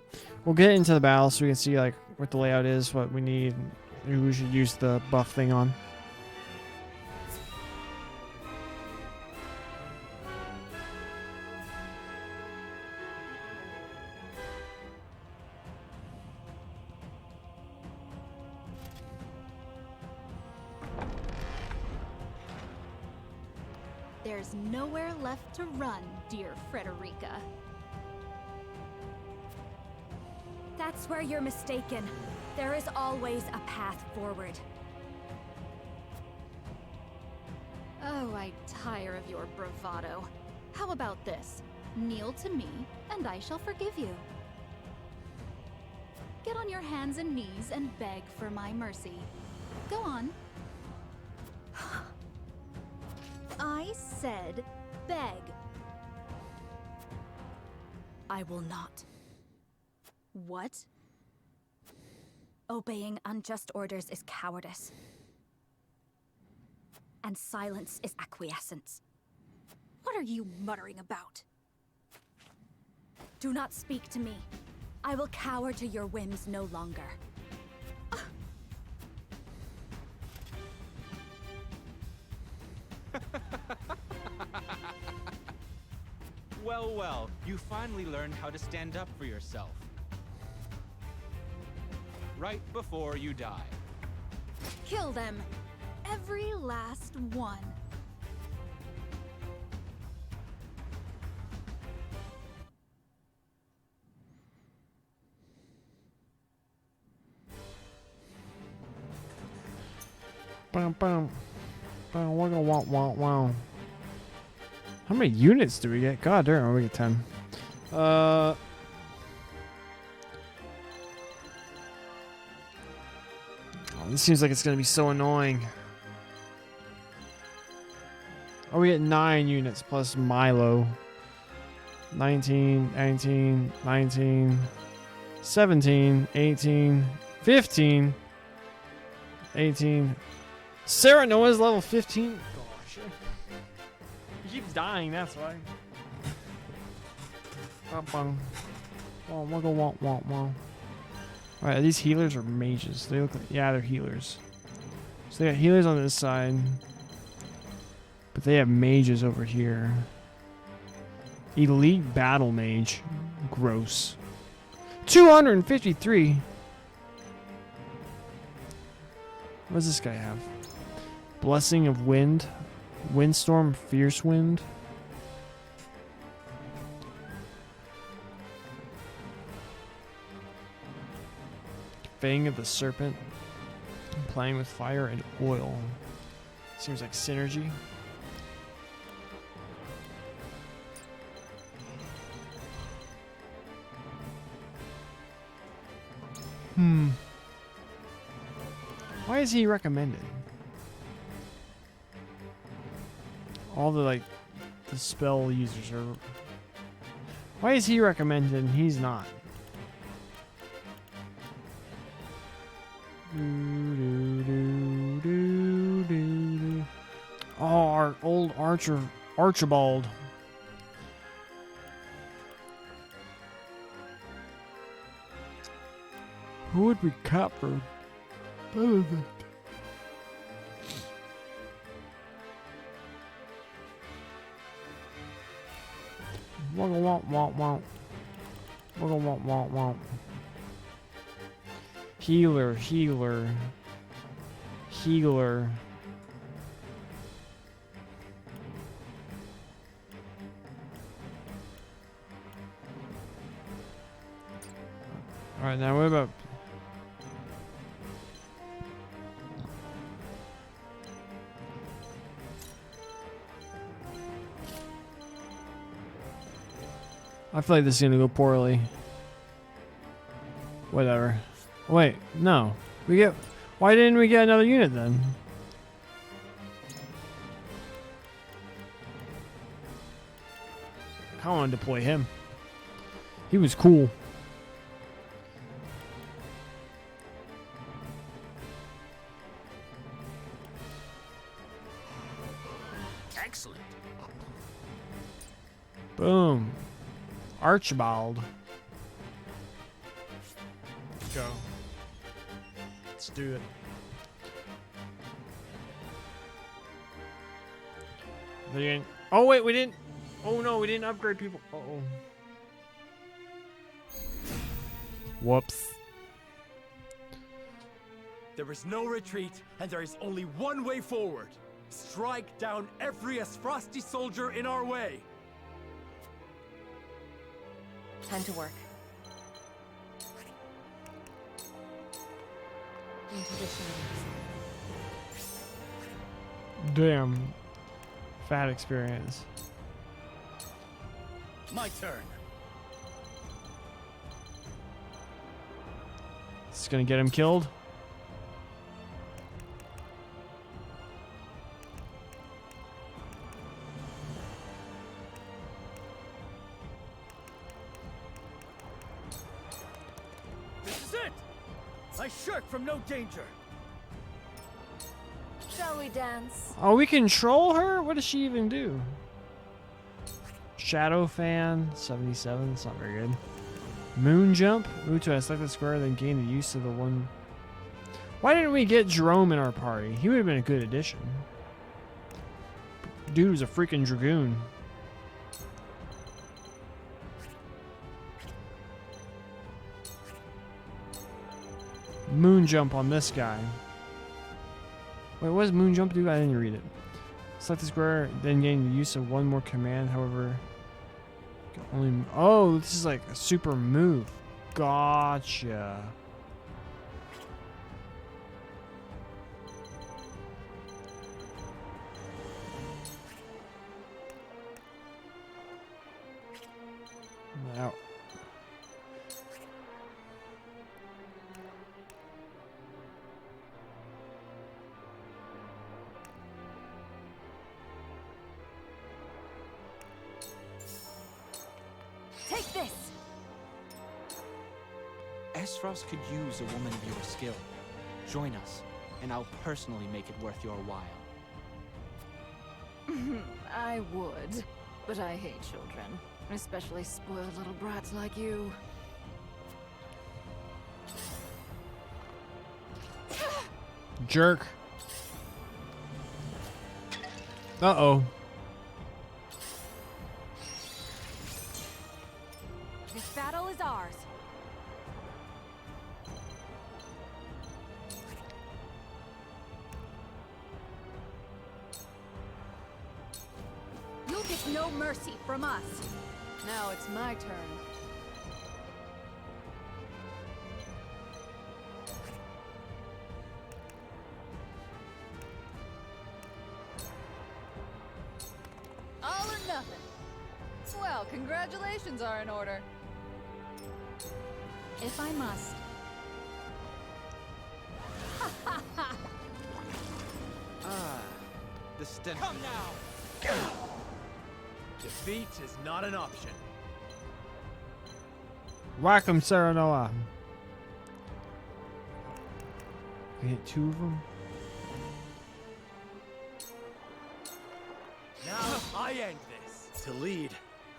We'll get into the battle so we can see like what the layout is, what we need, maybe we should use the buff thing on. There's nowhere left to run, dear Frederica. That's where you're mistaken. There is always a path forward. Oh, I tire of your bravado. How about this? Kneel to me, and I shall forgive you. Get on your hands and knees and beg for my mercy. Go on. I said beg. I will not. What? Obeying unjust orders is cowardice. And silence is acquiescence. What are you muttering about? Do not speak to me. I will cower to your whims no longer. Well, well, you finally learned how to stand up for yourself. Right before you die. Kill them. Every last one. Bam, bam. Bam, wagga, wow, wow, wow. How many units do we get? God damn, we get 10. Oh, this seems like it's gonna be so annoying. Oh, we get 9 units plus Milo. 19, 19, 19, 17, 18, 15, 18. Sarah Noah's level 15. Gosh. He keeps dying, that's why. Alright, these healers are mages. They look like, yeah, they're healers. So they got healers on this side. But they have mages over here. Elite battle mage. Gross. 253. What does this guy have? Blessing of wind. Windstorm, fierce wind. Fang of the serpent. Playing with fire and oil. Seems like synergy. Why is he recommended? All the the spell users are. Why is he recommended and he's not? Oh, our old archer, Archibald. Who would we cut for Benedict? Healer, healer, healer. All right, now what about? I feel like this is gonna go poorly. Whatever. Wait, no. We get. Why didn't we get another unit then? I want to deploy him. He was cool. Excellent. Boom. Archibald. Let's go. Let's do it. Oh wait, we didn't. Oh no, we didn't upgrade people. Uh-oh. Whoops. There is no retreat, and there is only one way forward. Strike down every Asfrosti soldier in our way. Time to work. Into the shadows. Damn. Fat experience. My turn. It's gonna get him killed. This is it! I shirk from no danger. Shall we dance? Oh, we control her? What does she even do? Shadow Fan, 77. That's not very good. Moon Jump. Move to a selected square, then gain the use of the one. Why didn't we get Jerome in our party? He would have been a good addition. Dude was a freaking dragoon. Moon Jump on this guy. Wait, what does Moon Jump do? I didn't read it. Select the square, then gain the use of one more command. However, only. Oh, this is like a super move. Gotcha. Now. Esfrost could use a woman of your skill. Join us, and I'll personally make it worth your while. I would, but I hate children, especially spoiled little brats like you. Jerk. Uh-oh. This battle is ours. You'll get no mercy from us. Now it's my turn. All or nothing. Well, congratulations are in order. If I must. The stench. Come now! Defeat is not an option. Whack him, Serenoa. We hit 2 of them. Now I end this. To lead,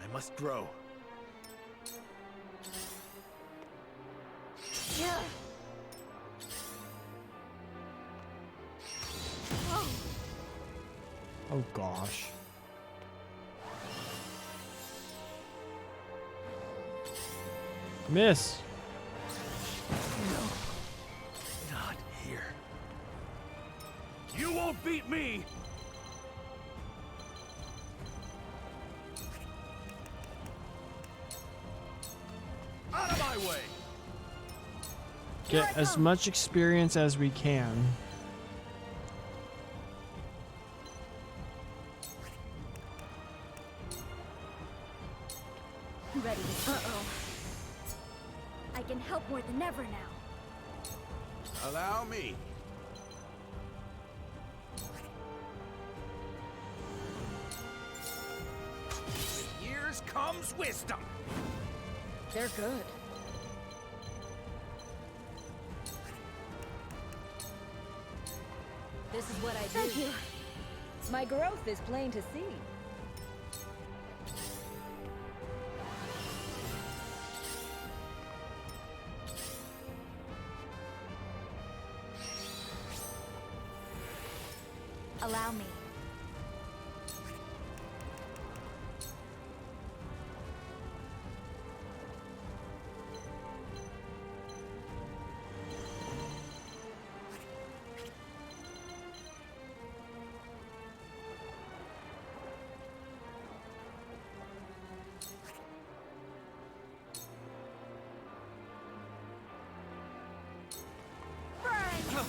I must grow. Yeah. Oh gosh. Miss. No. Not here. You won't beat me! Out of my way! Get as much experience as we can. Ready. Uh-oh. I can help more than ever now. Allow me. With years comes wisdom. They're good. This is what I do. Thank you. My growth is plain to see. Allow me.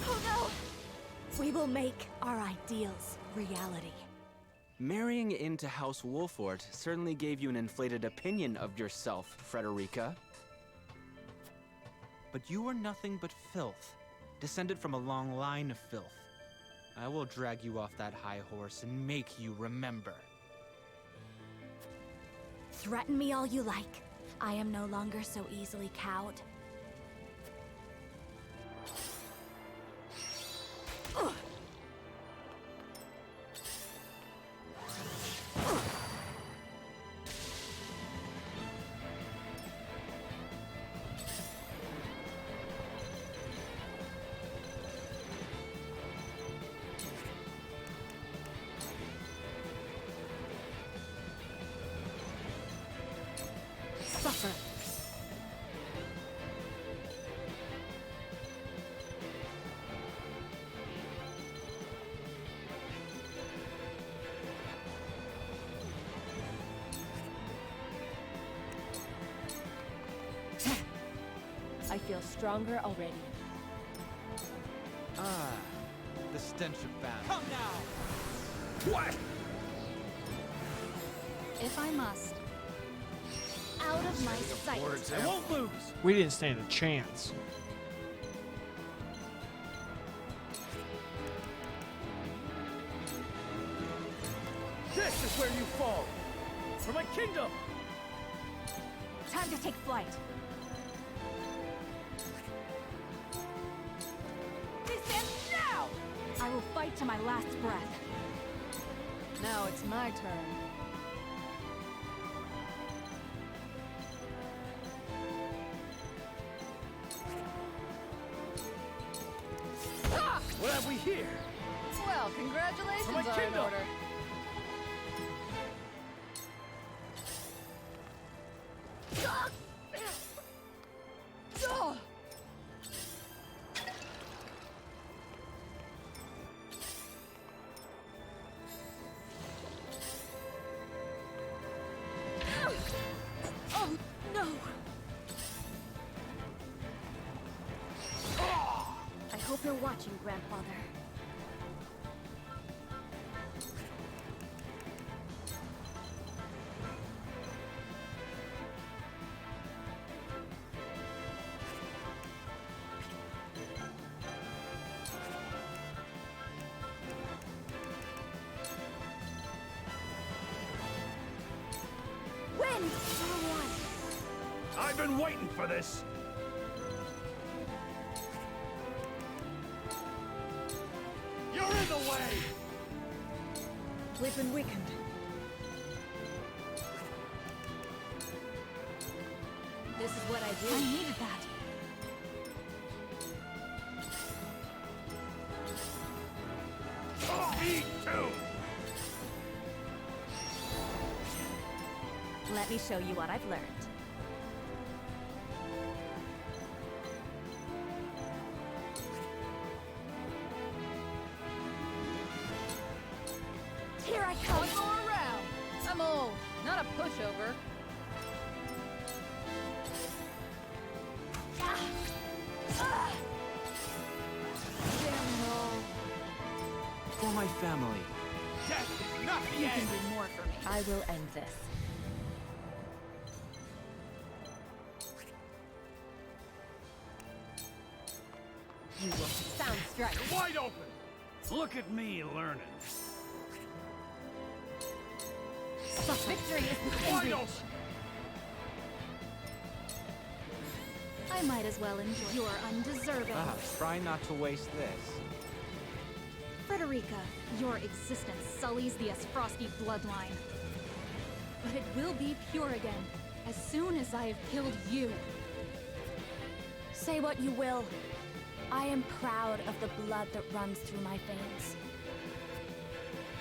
Oh no! We will make our ideals reality. Marrying into House Wolford certainly gave you an inflated opinion of yourself, Frederica. But you are nothing but filth, descended from a long line of filth. I will drag you off that high horse and make you remember. Threaten me all you like. I am no longer so easily cowed. Ugh. Suffer. I feel stronger already. Ah, the stench of battle. Come now! What? If I must. Out of my sight. I won't lose! We didn't stand a chance. This is where you fall! For my kingdom! Time to take flight. to my last breath. Now it's my turn. What have we here? Well, congratulations For my are in kingdom! order. Oh, no! I hope you're watching, Grandfather. Win! Number one. I've been waiting for this! You're in the way! We've been weakened. This is what I do. I needed that. Me too! Let me show you what I've learned. Here I come! One more round. I'm old, not a pushover. For my family. Death is not the You end! can do more for me. I will end this. You will sound strike. You're wide open! Look at me learning. Victory is within Wide reach. open! I might as well enjoy. You're undeserving. Try not to waste this. Frederica, your existence sullies the Esfrosti bloodline. But it will be pure again, as soon as I have killed you. Say what you will. I am proud of the blood that runs through my veins.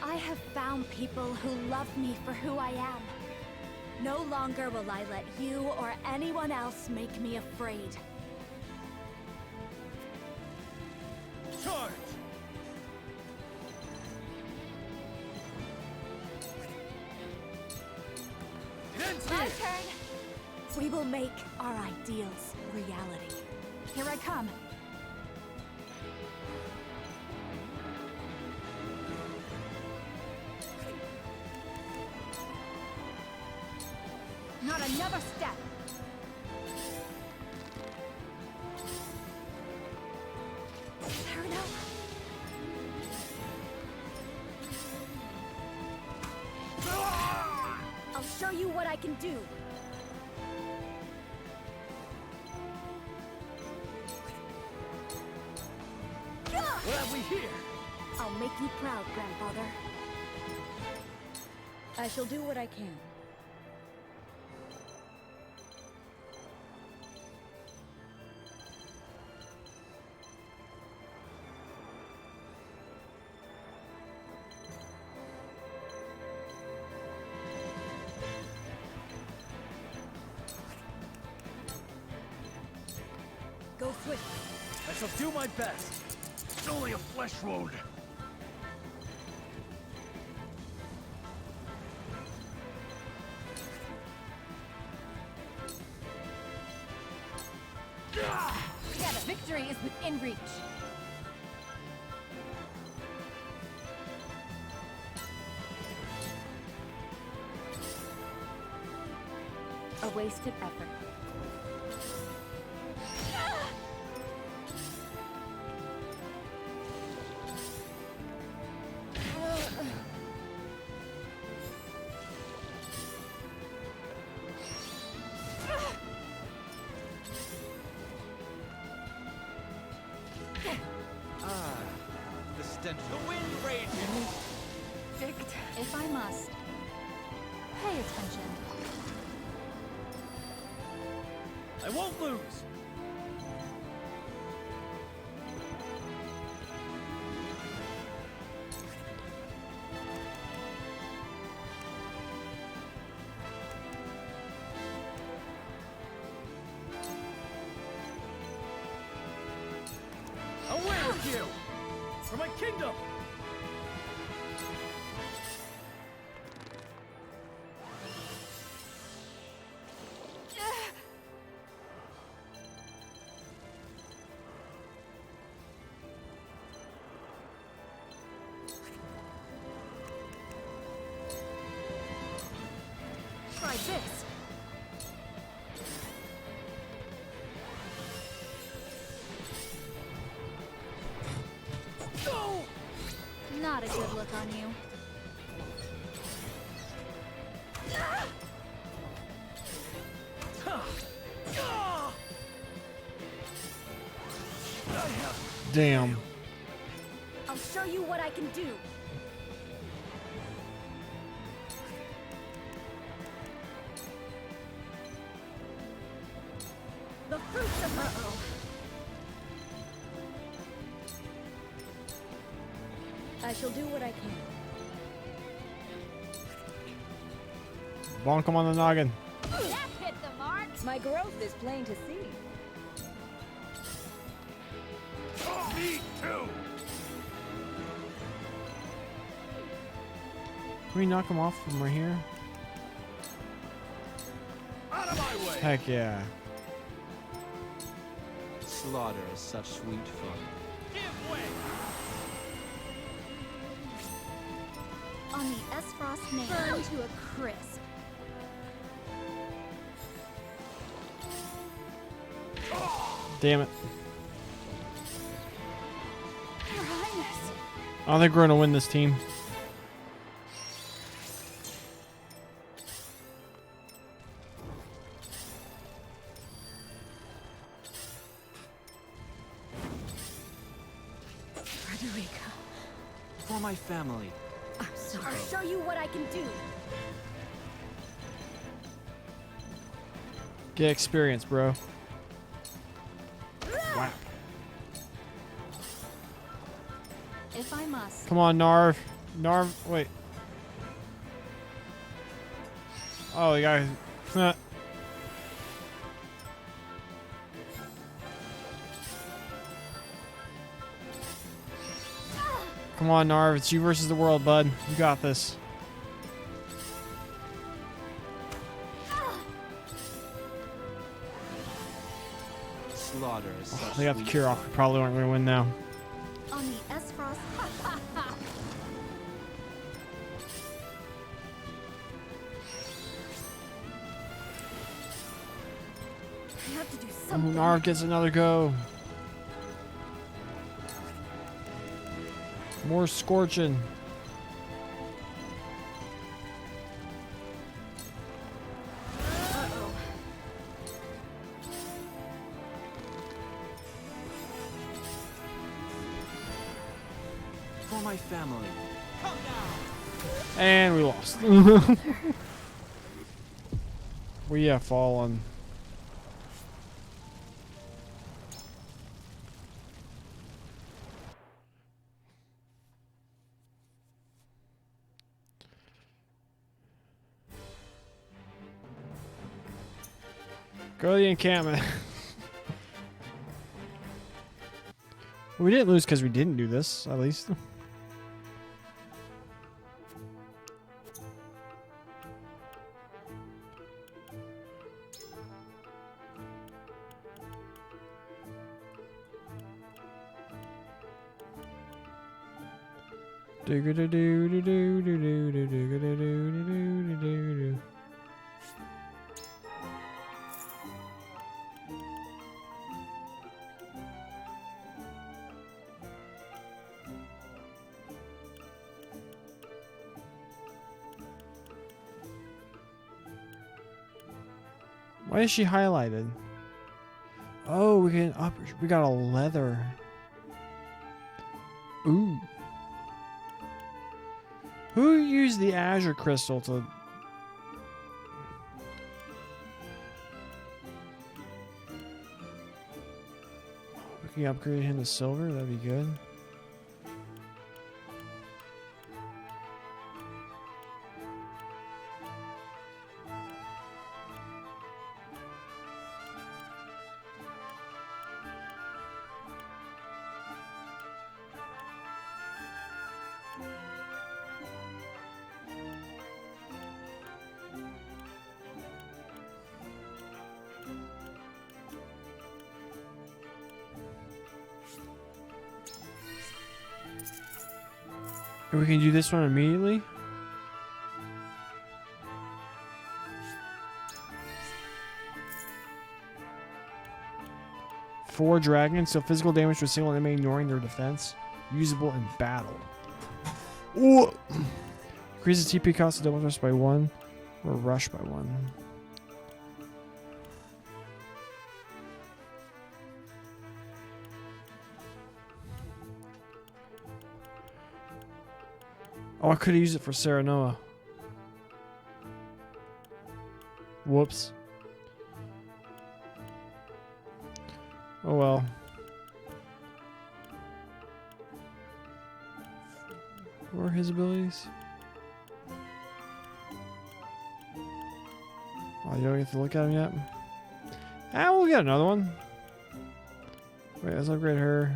I have found people who love me for who I am. No longer will I let you or anyone else make me afraid. Charge! It ends My here! turn! We will make our ideals reality. Here I come. Not another step! Cyrano? I'll show you what I can do. What have we here? I'll make you proud, Grandfather. I shall do what I can. Go swiftly. I shall do my best. It's only a flesh wound. Together, victory is within reach. A wasted effort. instant. The wind rages. Dict, if I must, pay attention. I won't lose. Away with you! For my kingdom! Try this. Not a good look on you. Damn. I'll show you what I can do. The fruits of my I shall do what I can. Bonk him on the noggin. That hit the mark. My growth is plain to see. Me too. Can we knock him off from right here? Out of my way. Heck yeah. Slaughter is such sweet fun. Give way. On the Esfrost name. Burn to a crisp. Damn it. Your Highness. I don't think we're gonna win this team. Frederica. For my family. I'm sorry. I'll show you what I can do. Get experience, bro. Wow. If I must. Come on, Narv. Narv, wait. Oh, the guy. Come on, Narv. It's you versus the world, bud. You got this. Slaughter is such They got the sweet cure off. We probably aren't going to win now. On the Esfrost. I have to do Oh, something. Narv gets another go. More scorching. Uh-oh. For my family. And we lost. We have fallen. Go to the encampment. We didn't lose because we didn't do this, at least. Why is she highlighted? Oh, we can up. We got a leather. Ooh. Who used the Azure Crystal to... We can upgrade him to silver, that'd be good. And we can do this one immediately. Four dragons, so physical damage to a single enemy ignoring their defense. Usable in battle. Ooh. Increases TP cost of double rush by 1 or rush by 1. Oh, I could have used it for Serenoa. Whoops. Oh well. What are his abilities? Oh, you don't get to look at him yet? Ah, we'll get another one. Wait, let's upgrade her.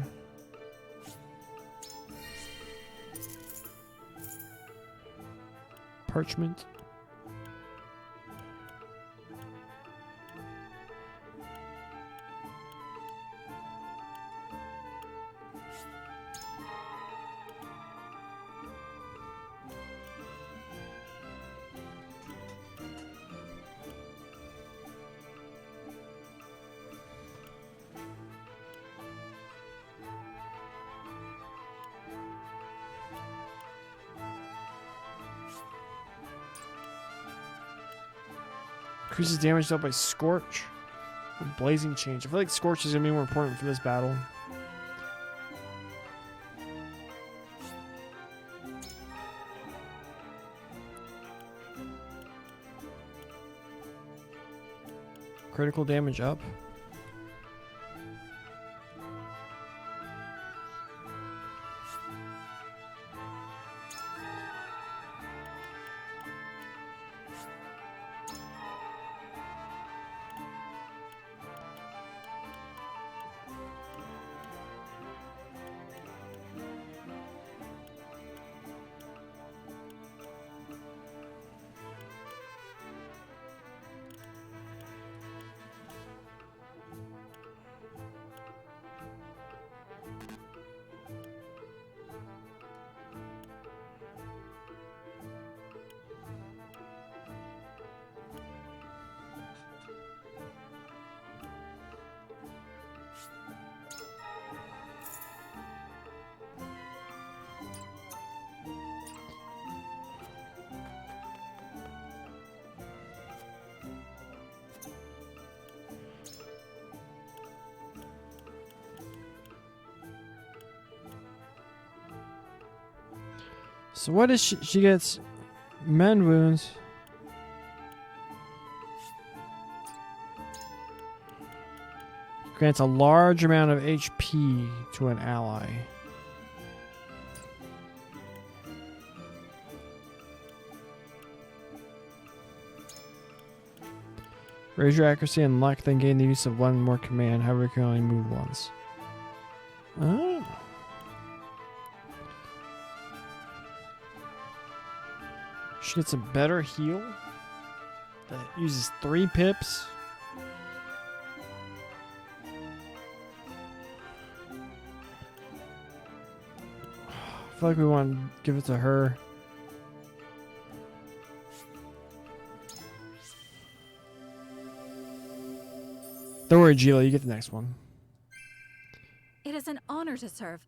Parchment. Increases damage dealt by Scorch. Or Blazing Change. I feel like Scorch is going to be more important for this battle. Critical damage up. So what is she gets mend wounds. Grants a large amount of HP to an ally. Raise your accuracy and luck, then gain the use of one more command. However, you can only move once. Oh. She gets a better heal that uses 3 pips. I feel like we want to give it to her. Don't worry, Gila, you get the next one. It is an honor to serve.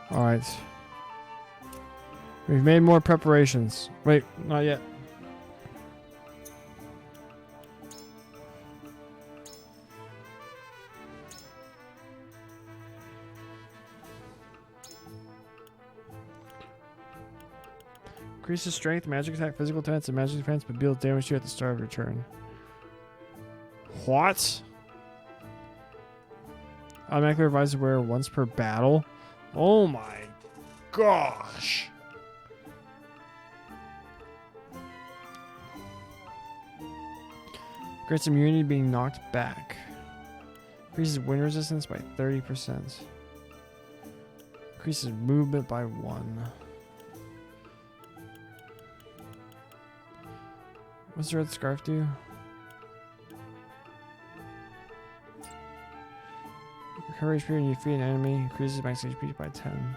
Alright. We've made more preparations. Wait, not yet. Increases strength, magic attack, physical defense, and magic defense, but deals damage to you at the start of your turn. What? Automatically revises wearer once per battle. Oh my gosh. Grants immunity to being knocked back. Increases wind resistance by 30%. Increases movement by 1. What's the red scarf do? Recover HP when you defeat an enemy. Increases max HP by 10.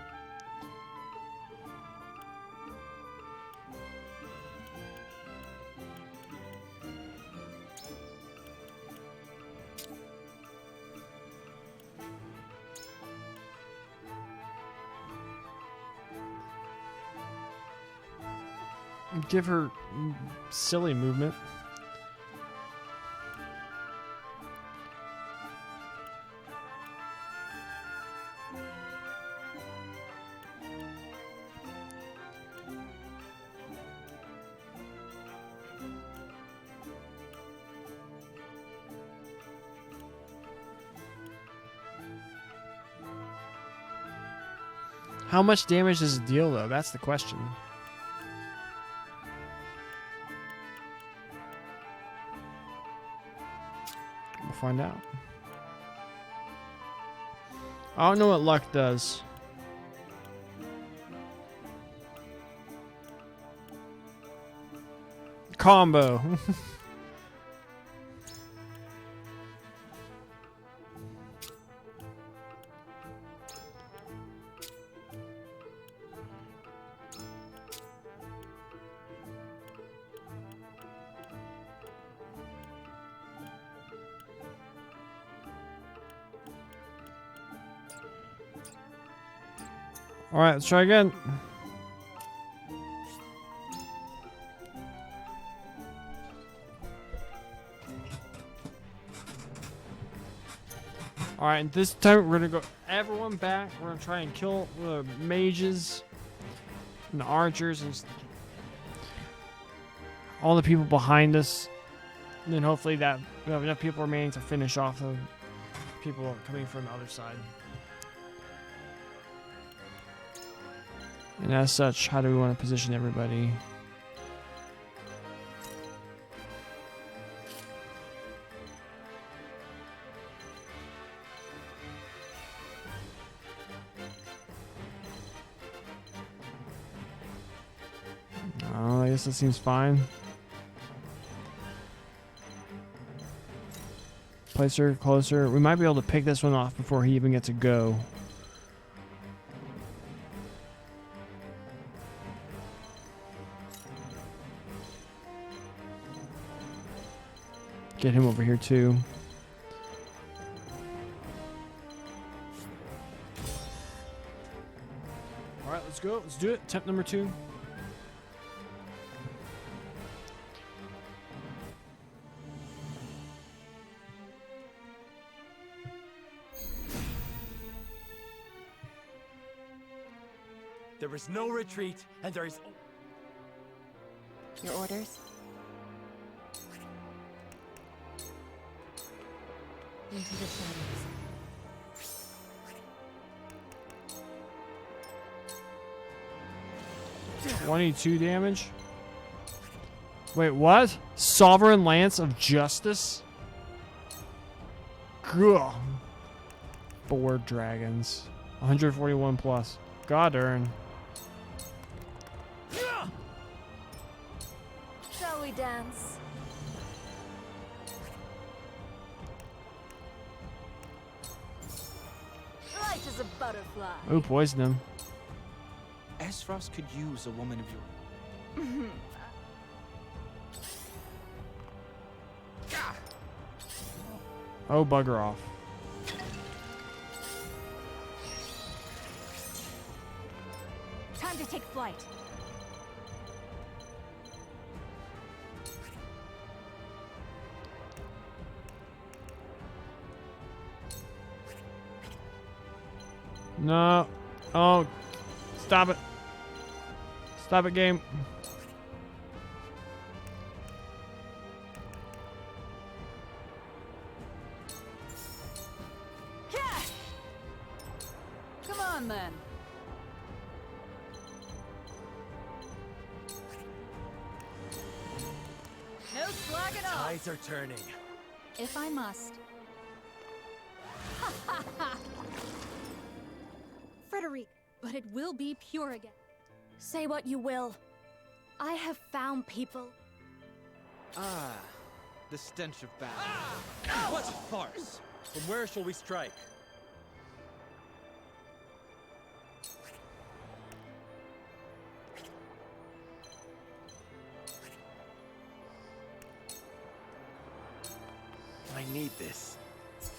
Give her silly movement. How much damage does it deal, though? That's the question. We'll find out. I don't know what luck does. Combo. All right, let's try again. All right, this time we're gonna go everyone back. We're gonna try and kill the mages and the archers and all the people behind us. And then hopefully that we have enough people remaining to finish off the people coming from the other side. And as such, how do we want to position everybody? Oh, I guess that seems fine. Place her closer. We might be able to pick this one off before he even gets a go. Get him over here too. All right, let's go. Let's do it. Attempt number 2. There is no retreat, and there is... Your orders? Into the shadows. 22 damage. Wait, what? Sovereign Lance of Justice? Gah. Board dragons. 141 plus. God earn. Shall we dance? Light as a butterfly. Oh, poison him. Esfrost could use a woman of your... Oh, bugger off. Time to take flight. No. Oh, stop it. Stop it, game. Come on, then. No slacking off. Tides are turning. If I must. Frederic, but it will be pure again. Say what you will. I have found people. Ah, the stench of battle. What farce! From where shall we strike? I need this.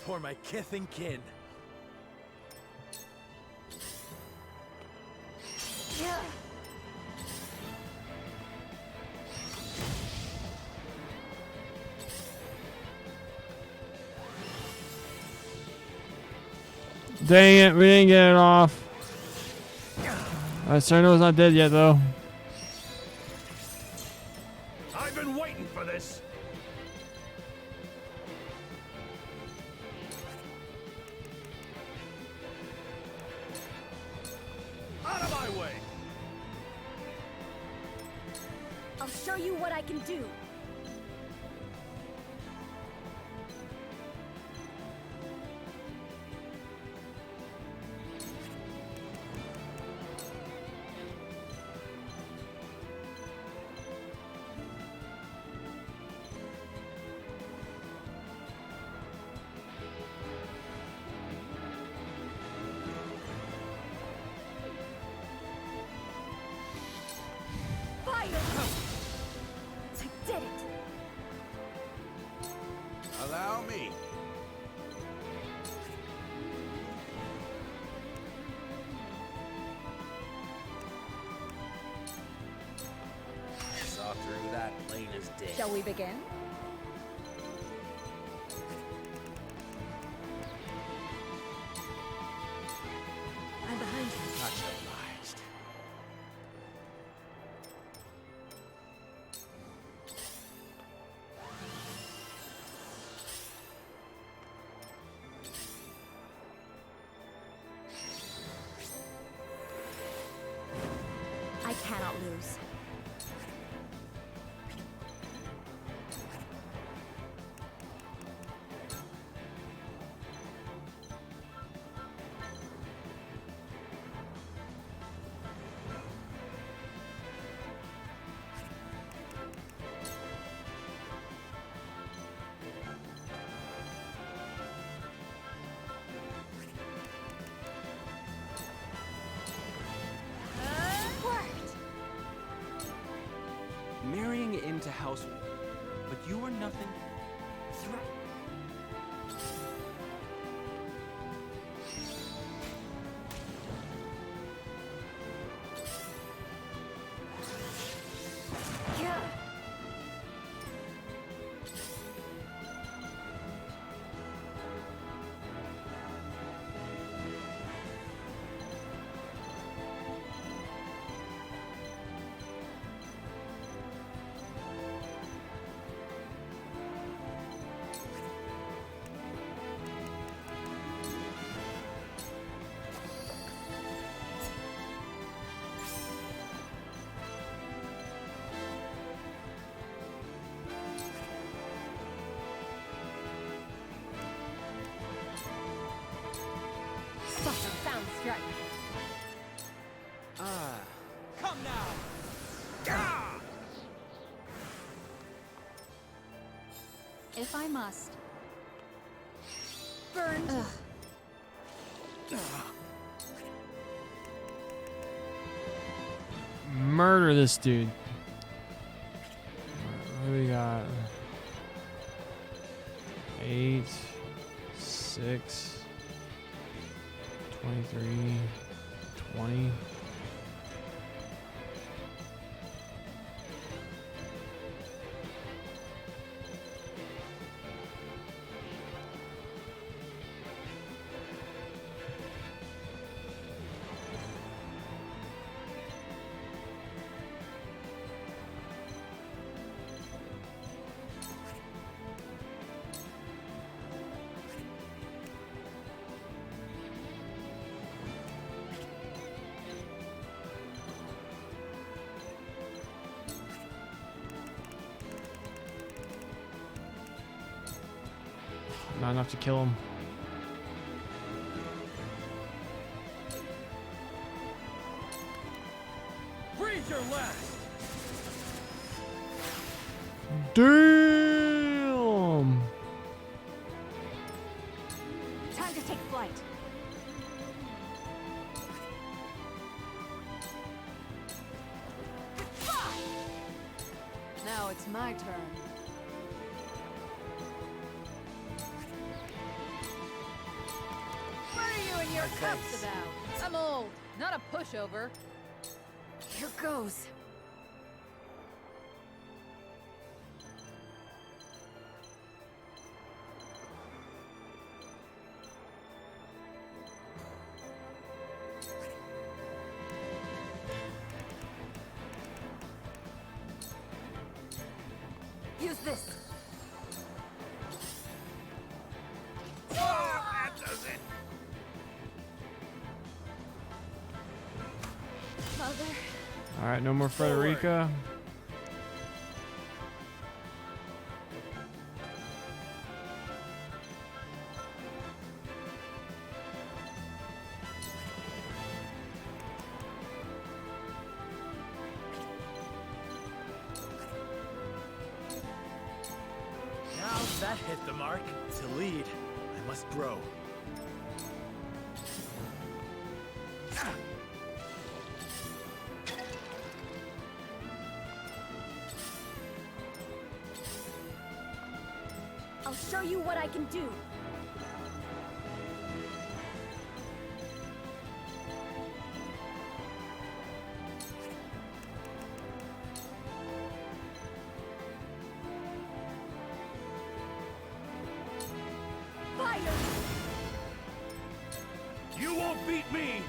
For my kith and kin. Dang it, we didn't get it off. Cerno's not dead yet, though. I've been waiting for this. Out of my way. I'll show you what I can do. Allow me. Saw through that plain as day. Shall we begin? I'm behind you. Much obliged. I cannot lose. Marrying into House, but you are nothing. Sound strike. Ah. Come now! If I must. Burned. Murder this dude. What do we got? 8, 6, 23, 20. Not enough to kill him. Breathe your last! Damn! Time to take flight. Now it's my turn. What are you and your cups about? I'm old, not a pushover. Here goes. Use this. That does it. Mother. All right, no more Frederica. Now that hit the mark. To lead, I must grow. I'll show you what I can do. Fire! You won't beat me!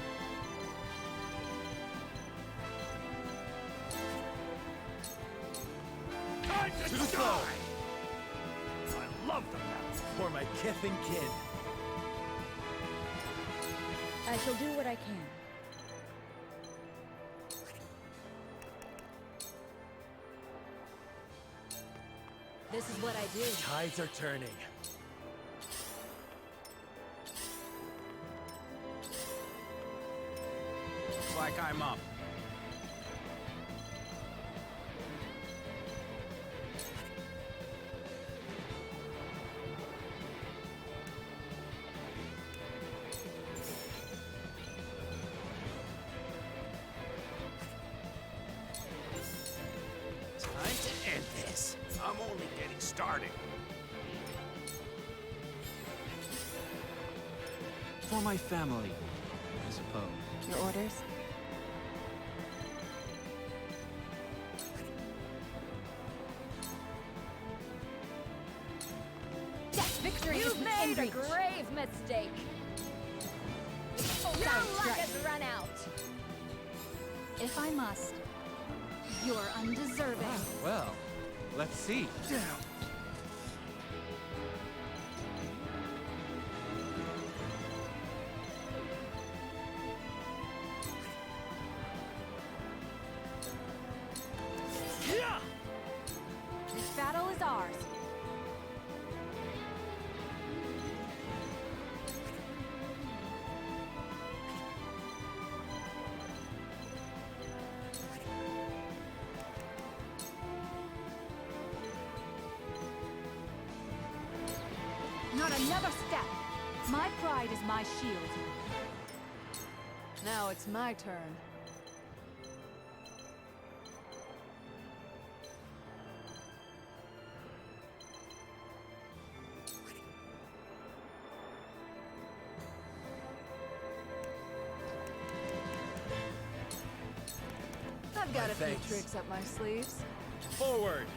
Time to the die! I love them now. For my kith and kin. I shall do what I can. This is what I do. Tides are turning. Looks like I'm up. Time to end this. I'm only getting started. For my family, I suppose. Your orders? Victory You've is made within a reach. grave mistake. Your luck has run out. If I must, you're undeserving. Well, let's see. This battle is ours. Not another step. My pride is my shield. Now it's my turn. I've got a few Thanks. tricks up my sleeves. Forward!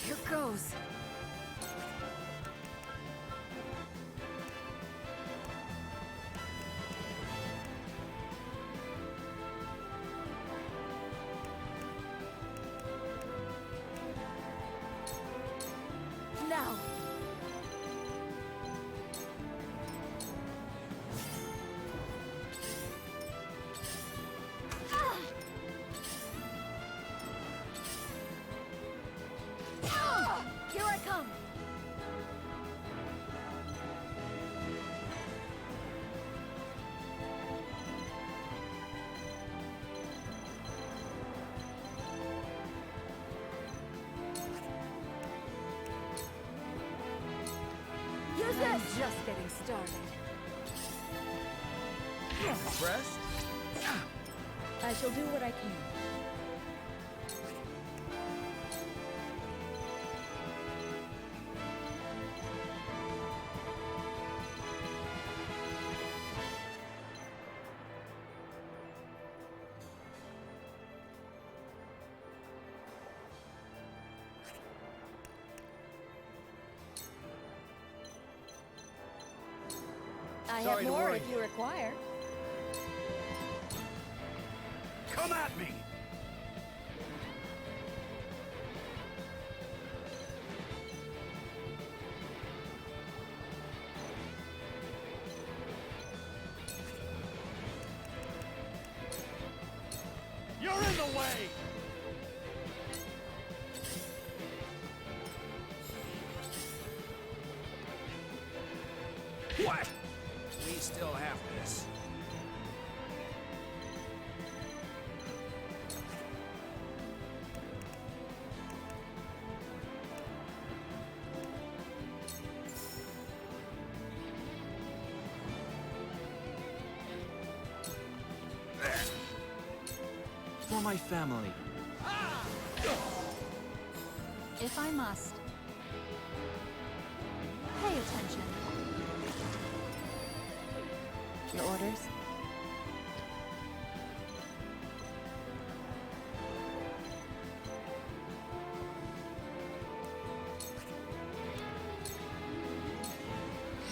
Here goes. Now. kingdom! Use I'm this! just getting started. Impressed? I shall do what I can. I have Sorry to more worry. if you require. Come at me! You're in the way! What? We still have this. For my family. If I must. Pay attention. Your orders?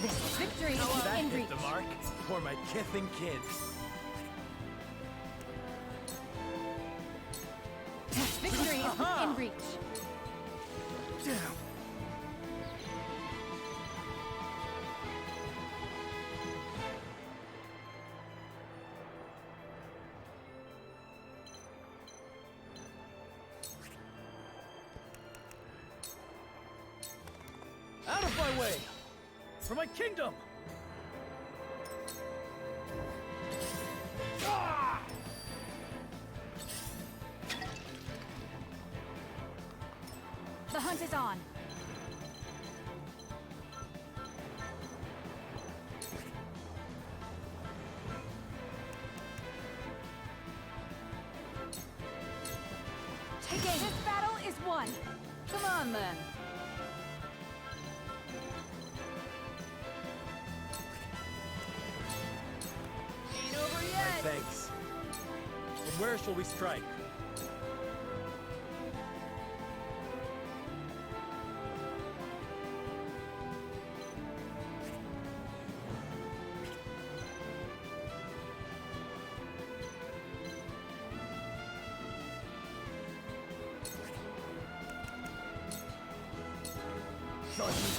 This victory is That in hit reach. the mark for my kith and kin. Victory is in reach. Damn. Out of my way! For my kingdom! Ah! The hunt is on. Taking this battle is won. Come on, then. Ain't over yet. Thanks. But where shall we strike?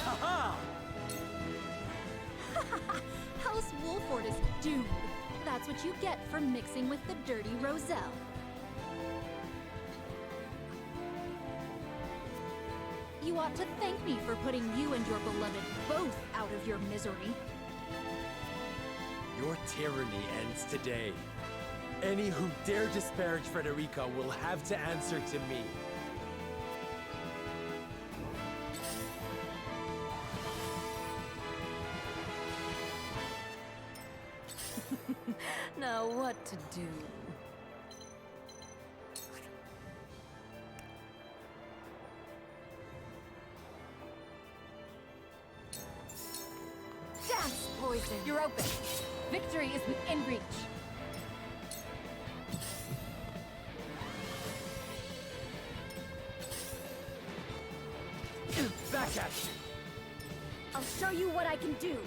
Ha House Wolford is doomed. That's what you get for mixing with the dirty Roselle. You ought to thank me for putting you and your beloved both out of your misery. Your tyranny ends today. Any who dare disparage Frederica will have to answer to me. Now what to do? Dance, poison. You're open. Victory is within reach. Back at you! I'll show you what I can do.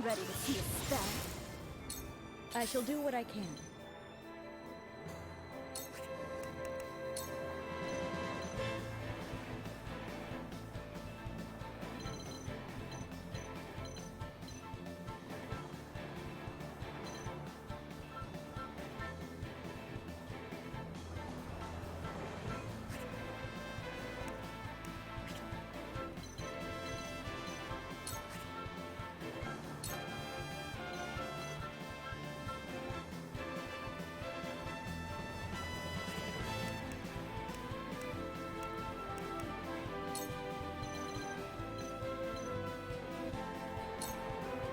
Ready to see a spell? I shall do what I can.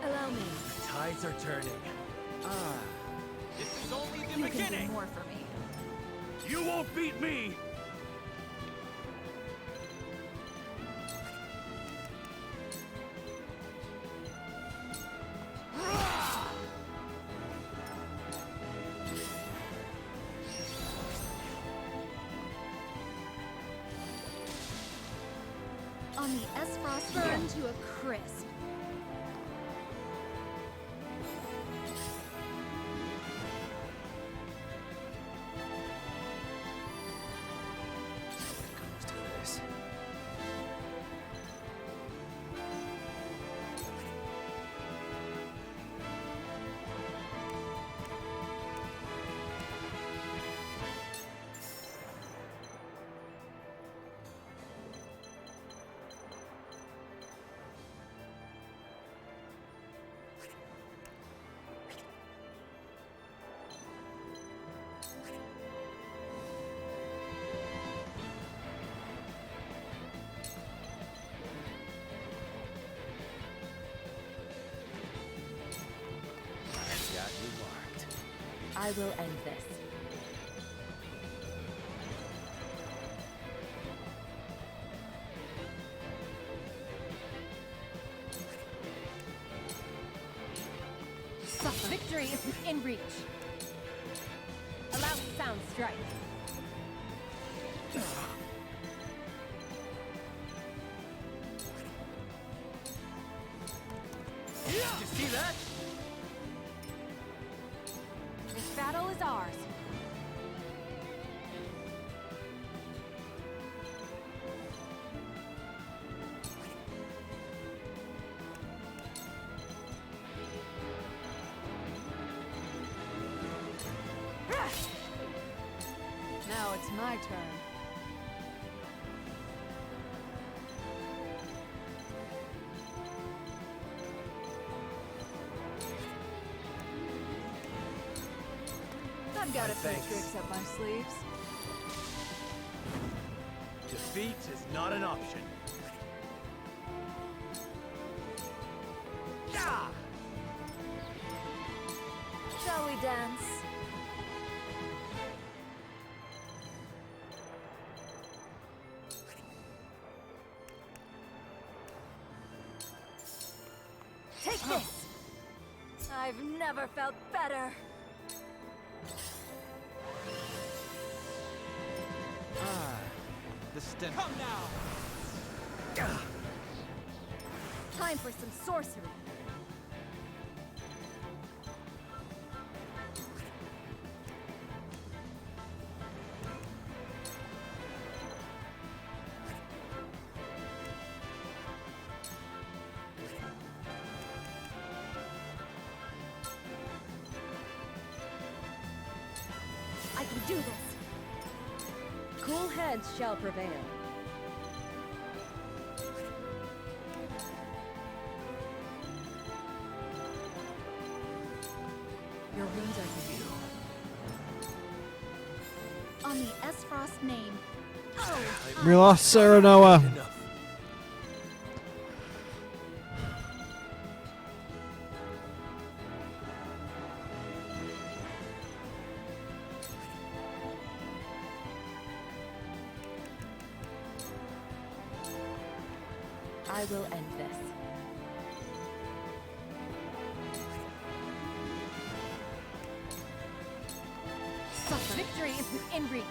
Allow me. The tides are turning. This is only the You can beginning. do more for me. You won't beat me. On the Esfrost burn to a crisp. Got you marked. I will end this. Victory is within reach. Allow sound strike. Did you see that? This battle is ours. Now it's my turn. I've got a few Thanks. tricks up my sleeves. Defeat is not an option. Ah! Shall we dance? Take this! I've never felt better. The stench. Come now! Time for some sorcery. I can do this. Cool heads shall prevail. Your wounds are healed. On the Esfrost name. Oh, We lost Sarah Noah. I will end this. Victory is within reach.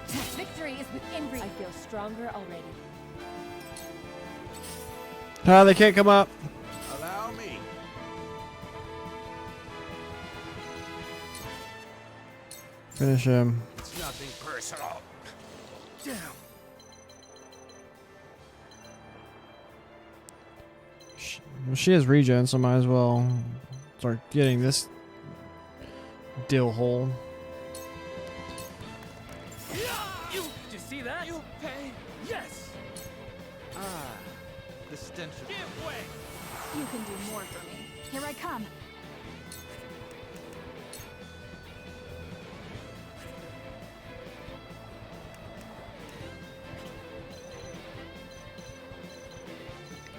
Victory is within reach. I feel stronger already. They can't come up. Allow Finish him. It's nothing personal. Damn. She has regen, so might as well start getting this dill hole. You see that? You pay. Yes. Ah, the stench of Give way. You can do more for me. Here I come.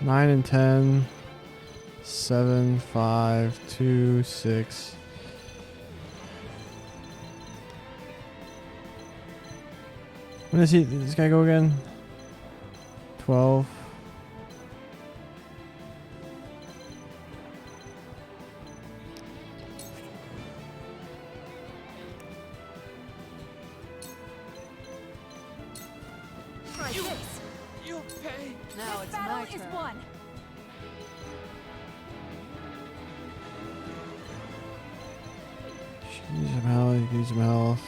Nine and 10. 7, 5, 2, 6. When does this guy go again? 12. You pay. Now This it's my battle turn. is won. Use some health. Use some health.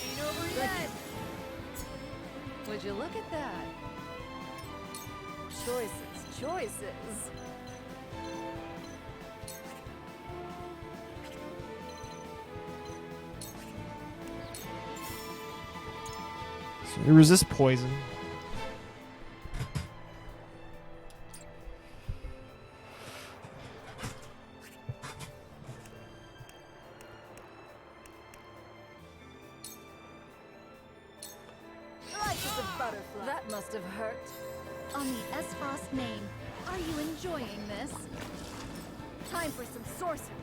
Ain't over yet. Would you look at that? Choices. So it resists poison. Life is a butterfly. That must have hurt. On the Esfrost name, are you enjoying this? Time for some sorcery.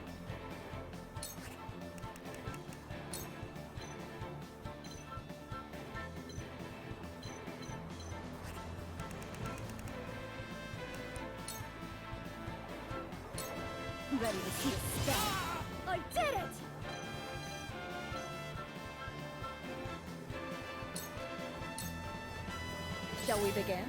Ready to see a stab? I did it! Shall we begin?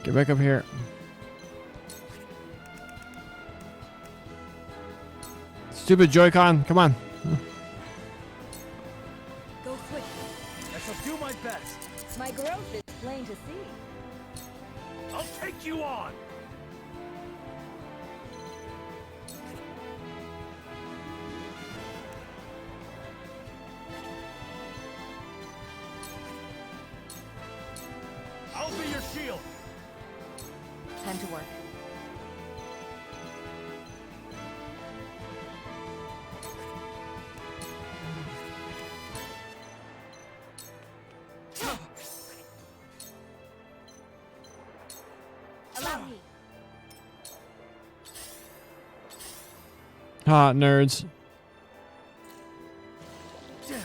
Get back up here. Stupid Joy-Con, come on. Go quick. I shall do my best. My growth is plain to see. I'll take you on. I'll be your shield. Time to work. Allow me. Ha, nerds. Damn.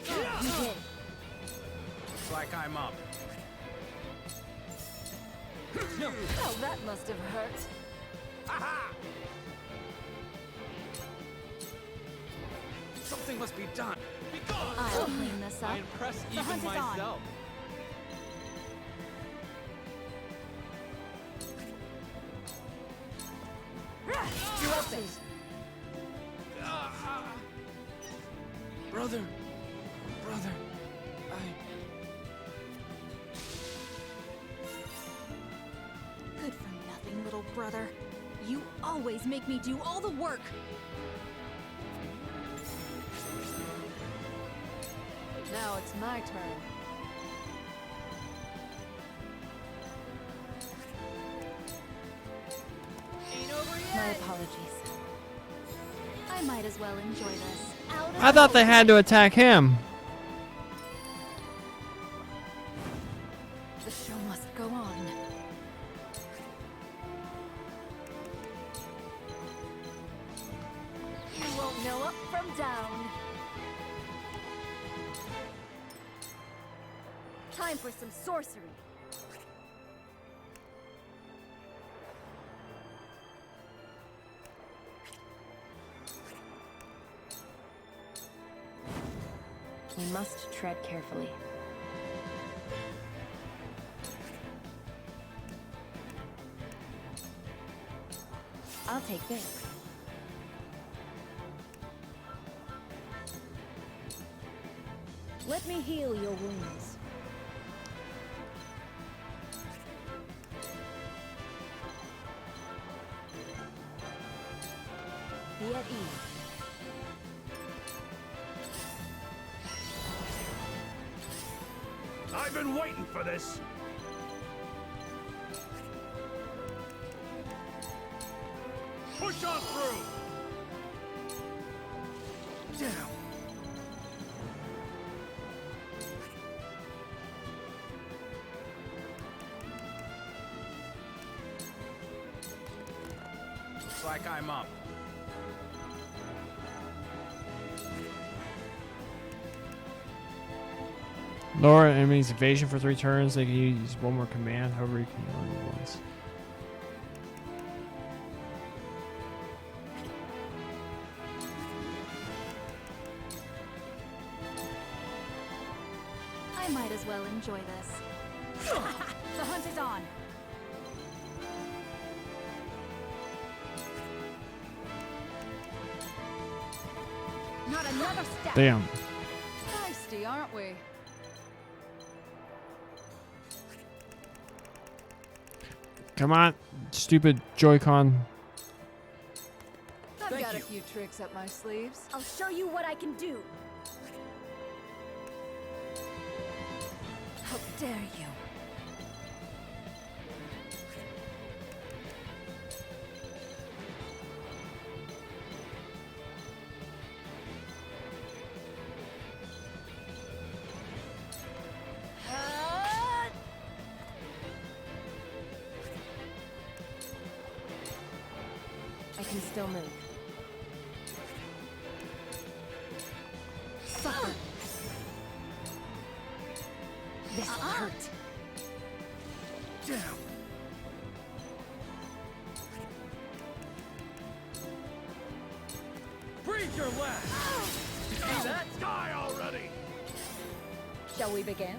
You did. Looks like I'm up. Oh, that must have hurt. Something must be done. Be gone. I'll clean this up. I impress The even hunt is on. myself. You're up there. Brother. Good for nothing, little brother. You always make me do all the work. Now it's my turn. Ain't over yet. My apologies. I might as well enjoy this. Out of I thought they had to attack him. show must go on. You won't know up from down. Time for some sorcery. We must tread carefully. I'll take this. Let me heal your wounds. Be at ease. I've been waiting for this! Push on through! Damn! Looks like I'm up. Lower enemy's evasion for 3 turns. They can use one more command. However, you can only once. I might as well enjoy this. The hunt is on. Not another step. Damn. Feisty, aren't we? Come on, stupid Joy-Con. I've got a few tricks up my sleeves. I'll show you what I can do. How dare you? I can still move. Suffer. This'll hurt. Damn! Breathe your last! See that? Die already! Shall we begin?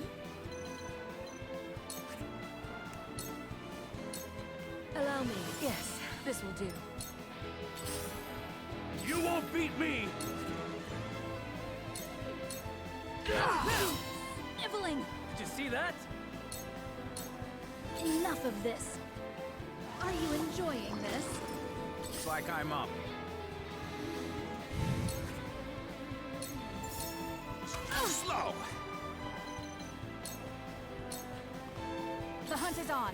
Allow me. Yes, this will do. You won't beat me! Nibbling! Did you see that? Enough of this. Are you enjoying this? Looks like I'm up. Slow! The hunt is on.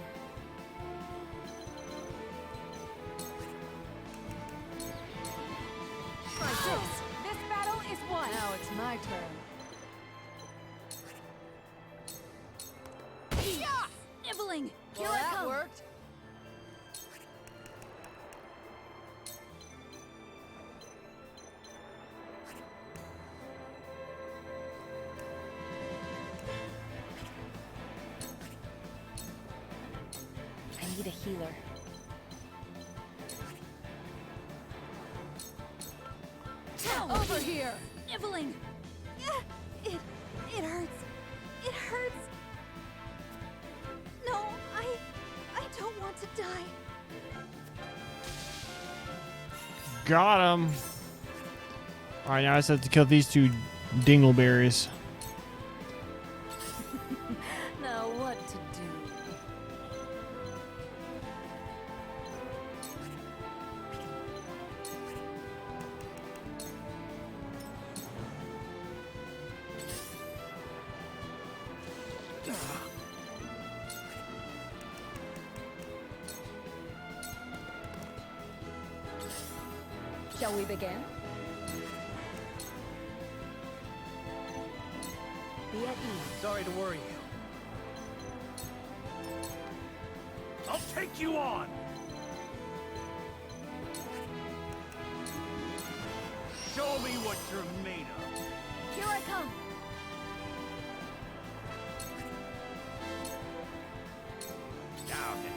Try this. This battle is won. Now it's my turn. Nibbling! Here Well, I that come! worked. I need a healer. Over here. Nibbling! It hurts. It hurts. No, I don't want to die. Got him. Alright, now I just have to kill these 2 dingleberries. Now what to do? Shall we begin? Be at ease. Sorry to worry you. I'll take you on! Show me what you're made of. Here I come! Down it.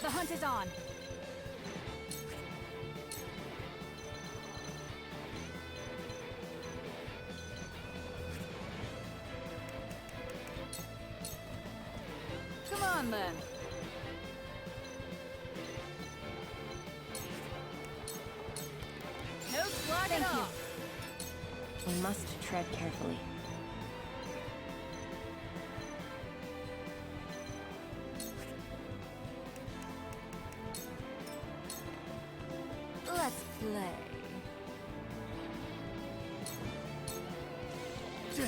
The hunt is on! Come on, then. No slacking off! We must tread carefully. Let's play. Damn!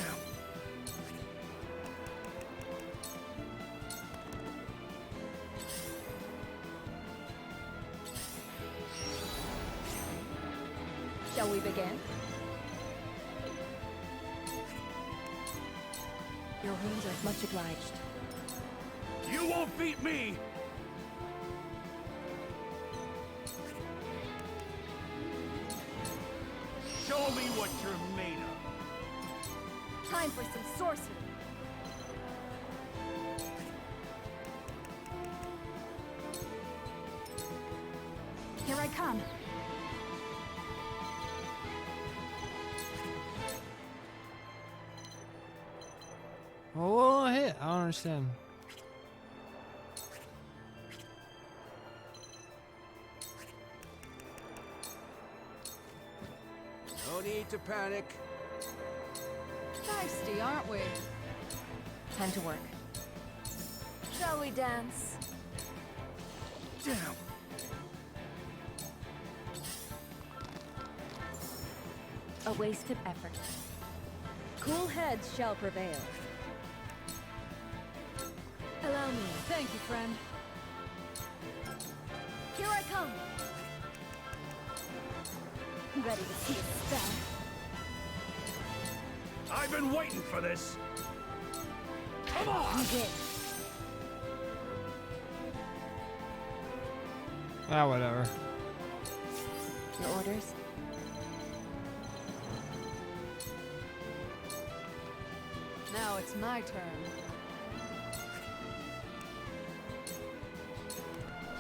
Shall we begin? Your wounds are much obliged. You won't beat me! Show me what you're made of. Time for some sorcery! Here I come! Oh, hit. I don't understand. No need to panic. Feisty, aren't we? Time to work. Shall we dance? Damn! A wasted effort. Cool heads shall prevail. Allow me. Thank you, friend. Here I come! Ready to see a spell. I've been waiting for this! Come on! You did. Ah, whatever. Your orders? Now it's my turn.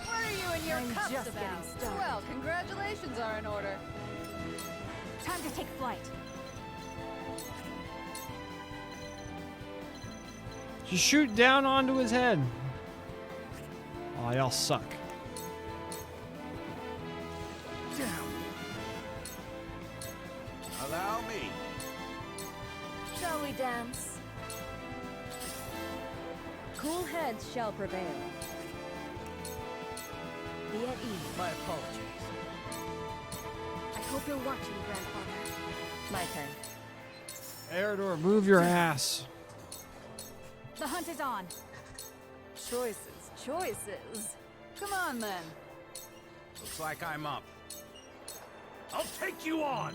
What are you and your I'm cups just about? getting started. Well, congratulations are in order. Time to take flight. Just shoot down onto his head. Oh, y'all suck. Damn! Allow me! Shall we dance? Cool heads shall prevail. Be at ease. My apologies. I hope you're watching, Grandfather. My turn. Eredor, move your ass. The hunt is on. Choices, choices. Come on, then. Looks like I'm up. I'll take you on!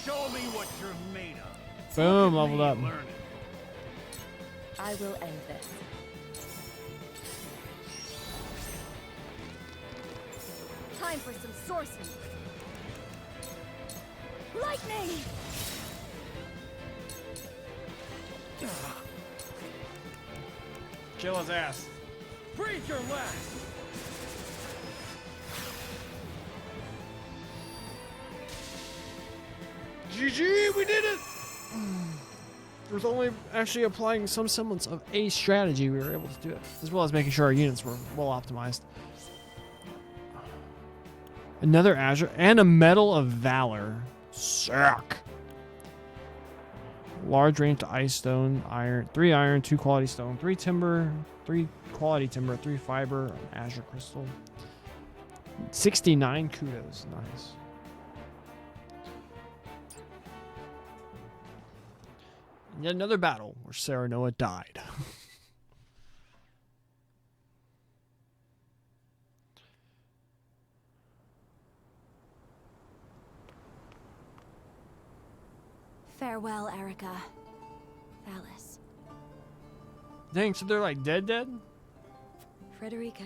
Show me what you're made of. Boom, leveled up. Learn it. I will end this. Time for some sorcery. Lightning! Kill his ass. Breathe your last! GG, we did it! With only actually applying some semblance of a strategy, we were able to do it, as well as making sure our units were well optimized. Another Azure and a Medal of Valor. Suck. Large range to ice stone, iron, 3 iron, 2 quality stone, 3 timber, 3 quality timber, 3 fiber, azure crystal. 69 kudos, nice. Yet another battle where Serenoa died. Farewell, Erica. Alice. Dang, so they're like dead? Frederica.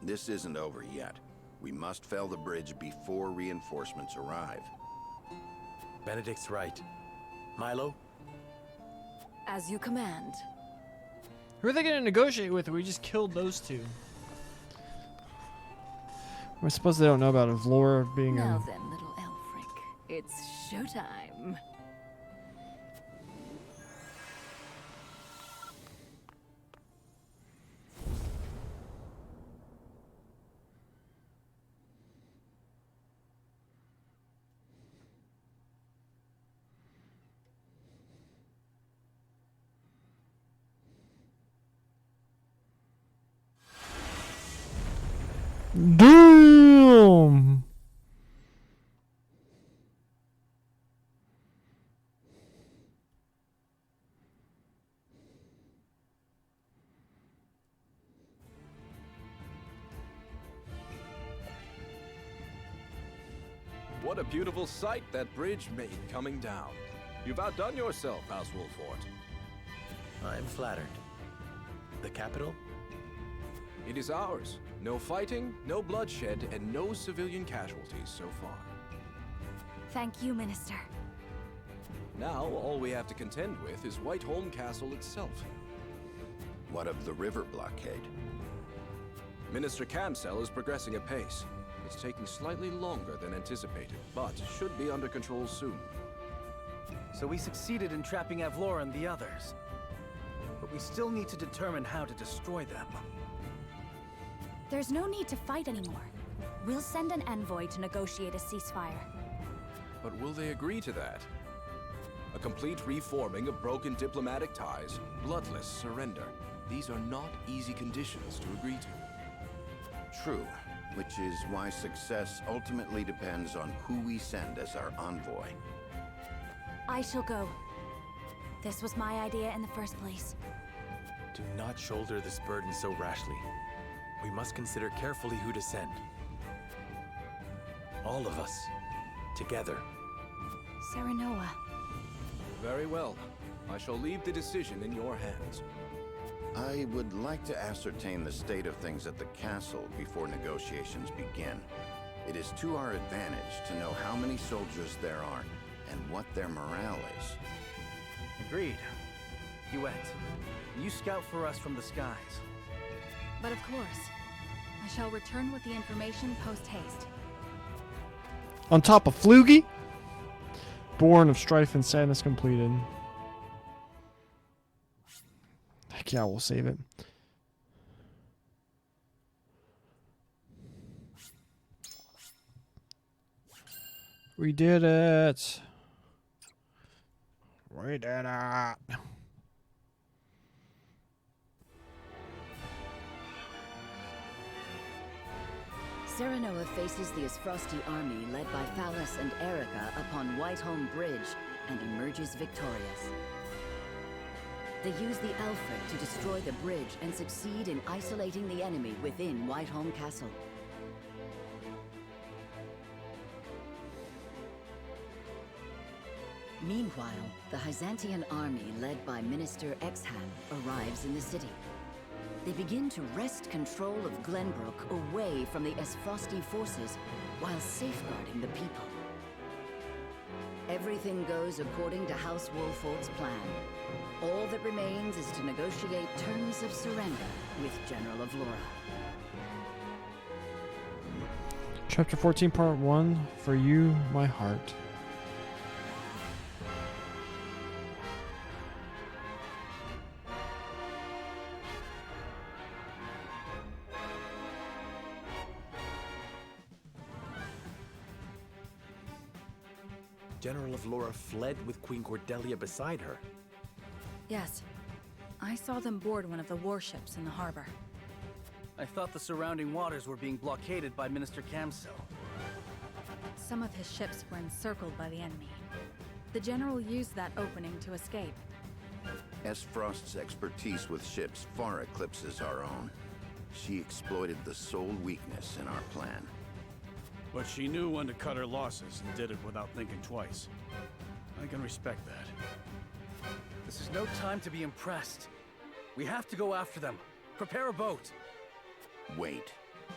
This isn't over yet. We must fell the bridge before reinforcements arrive. Benedict's right. Milo? As you command. Who are they going to negotiate with? We just killed those two. I suppose they don't know about Laura being Now a... then, little Elfric, it's showtime. Damn! What a beautiful sight that bridge made coming down. You've outdone yourself, House Wolfort. I'm flattered. The capital? It is ours. No fighting, no bloodshed, and no civilian casualties so far. Thank you, Minister. Now, all we have to contend with is Whiteholm Castle itself. What of the river blockade? Minister Camsell is progressing apace. It's taking slightly longer than anticipated, but should be under control soon. So we succeeded in trapping Avlora and the others. But we still need to determine how to destroy them. There's no need to fight anymore. We'll send an envoy to negotiate a ceasefire. But will they agree to that? A complete reforming of broken diplomatic ties, bloodless surrender. These are not easy conditions to agree to. True, which is why success ultimately depends on who we send as our envoy. I shall go. This was my idea in the first place. Do not shoulder this burden so rashly. We must consider carefully who to send. All of us. Together. Serenoa. Very well. I shall leave the decision in your hands. I would like to ascertain the state of things at the castle before negotiations begin. It is to our advantage to know how many soldiers there are and what their morale is. Agreed. Duet, you scout for us from the skies. But of course, I shall return with the information post-haste. On top of Flugy? Born of strife and sadness completed. Heck yeah, we'll save it. We did it. We did it. Serenoa faces the Asfrosti army led by Phallus and Erica upon Whiteholm Bridge and emerges victorious. They use the Elfric to destroy the bridge and succeed in isolating the enemy within Whiteholm Castle. Meanwhile, the Hyzantian army led by Minister Exham arrives in the city. They begin to wrest control of Glenbrook away from the Asfrosti forces while safeguarding the people. Everything goes according to House Wolfort's plan. All that remains is to negotiate terms of surrender with General Avlora. Chapter 14, Part 1. For you, my heart. General of Laura fled with Queen Cordelia beside her. Yes. I saw them board one of the warships in the harbor. I thought the surrounding waters were being blockaded by Minister Camsil. Some of his ships were encircled by the enemy. The general used that opening to escape. Frost's expertise with ships far eclipses our own. She exploited the sole weakness in our plan. But she knew when to cut her losses and did it without thinking twice. I can respect that. This is no time to be impressed. We have to go after them. Prepare a boat. Wait.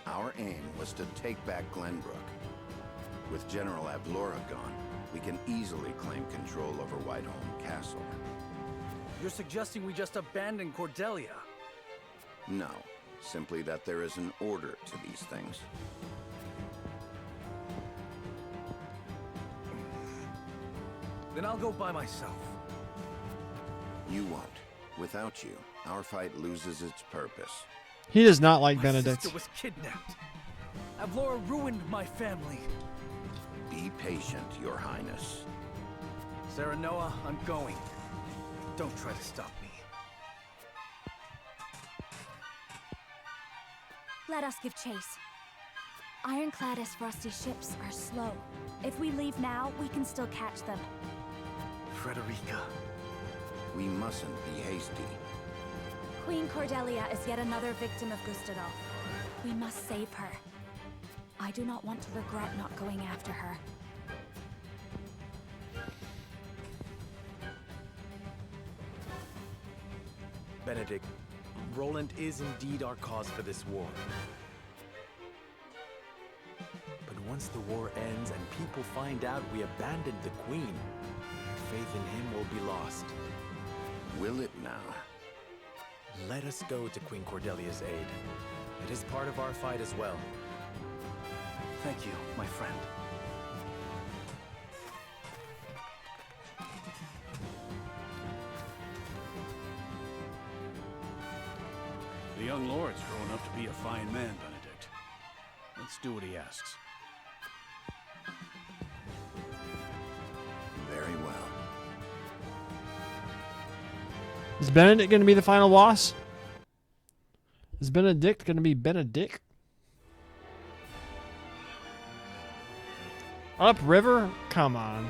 Our aim was to take back Glenbrook. With General Avlora gone, we can easily claim control over Whiteholm Castle. You're suggesting we just abandon Cordelia? No. Simply that there is an order to these things. Then I'll go by myself. You won't. Without you, our fight loses its purpose. He does not like My Benedict. sister was kidnapped. Avlora ruined my family. Be patient, Your Highness. Serenoa, I'm going. Don't try to stop me. Let us give chase. Ironclad Frosty ships are slow. If we leave now, we can still catch them. Frederica. We mustn't be hasty. Queen Cordelia is yet another victim of Gustadolf. We must save her. I do not want to regret not going after her. Benedict, Roland is indeed our cause for this war. But once the war ends and people find out we abandoned the Queen, faith in him will be lost. Will it now? Let us go to Queen Cordelia's aid. It is part of our fight as well. Thank you, my friend. The young lord's grown up to be a fine man, Benedict. Let's do what he asks. Very well. Is Benedict going to be the final boss? Is Benedict going to be Benedict? Upriver? Come on.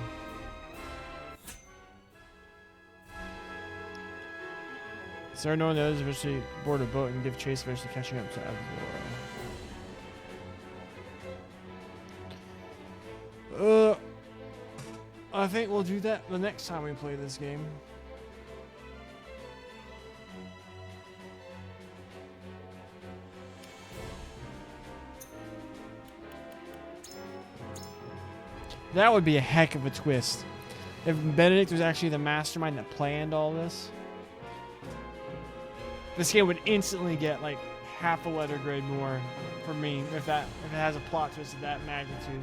Is there no one that is eventually board a boat and give chase eventually catching up to Avlora? I think we'll do that the next time we play this game. That would be a heck of a twist. If Benedict was actually the mastermind that planned all this. This game would instantly get like half a letter grade more for me if it has a plot twist of that magnitude.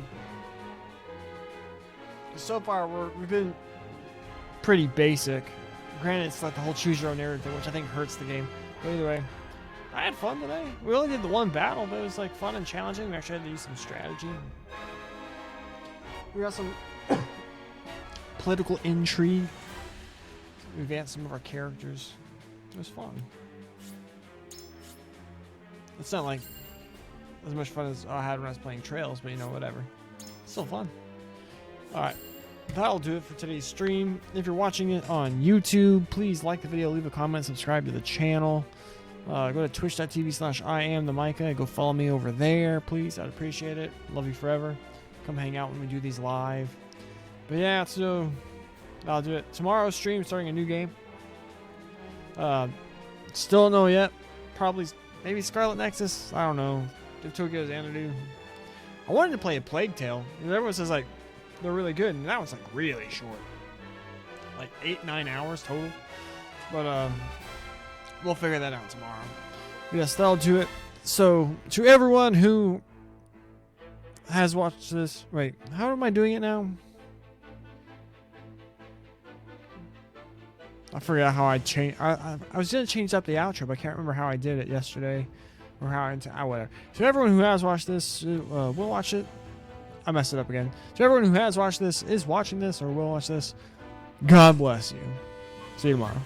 So far we've been pretty basic. Granted, it's like the whole choose your own narrative thing, which I think hurts the game. But either way, I had fun today. We only did the one battle, but it was like fun and challenging. We actually had to use some strategy. We got some political intrigue. We advanced some of our characters. It was fun. It's not like as much fun as I had when I was playing Trails, but you know, whatever. Still fun. Alright. That'll do it for today's stream. If you're watching it on YouTube, please like the video, leave a comment, subscribe to the channel. Go to twitch.tv/IamTheMicah. Go follow me over there, please. I'd appreciate it. Love you forever. Come hang out when we do these live. But yeah, so I'll do it. Tomorrow's stream, starting a new game. Still don't know yet. Probably, maybe Scarlet Nexus. I don't know. If Tokyo Xanadu. I wanted to play a Plague Tale. And everyone says like they're really good, and that one's like really short. Like 8-9 hours total. But we'll figure that out tomorrow. But yes, that'll do it. So to everyone who has watched this, wait, how am I doing it now? I forgot how I changed. I was gonna change up the outro, but I can't remember how I did it yesterday, or how whatever. So everyone who has watched this, will watch it. I messed it up again. To everyone who has watched this, is watching this, or will watch this, God bless you. See you tomorrow.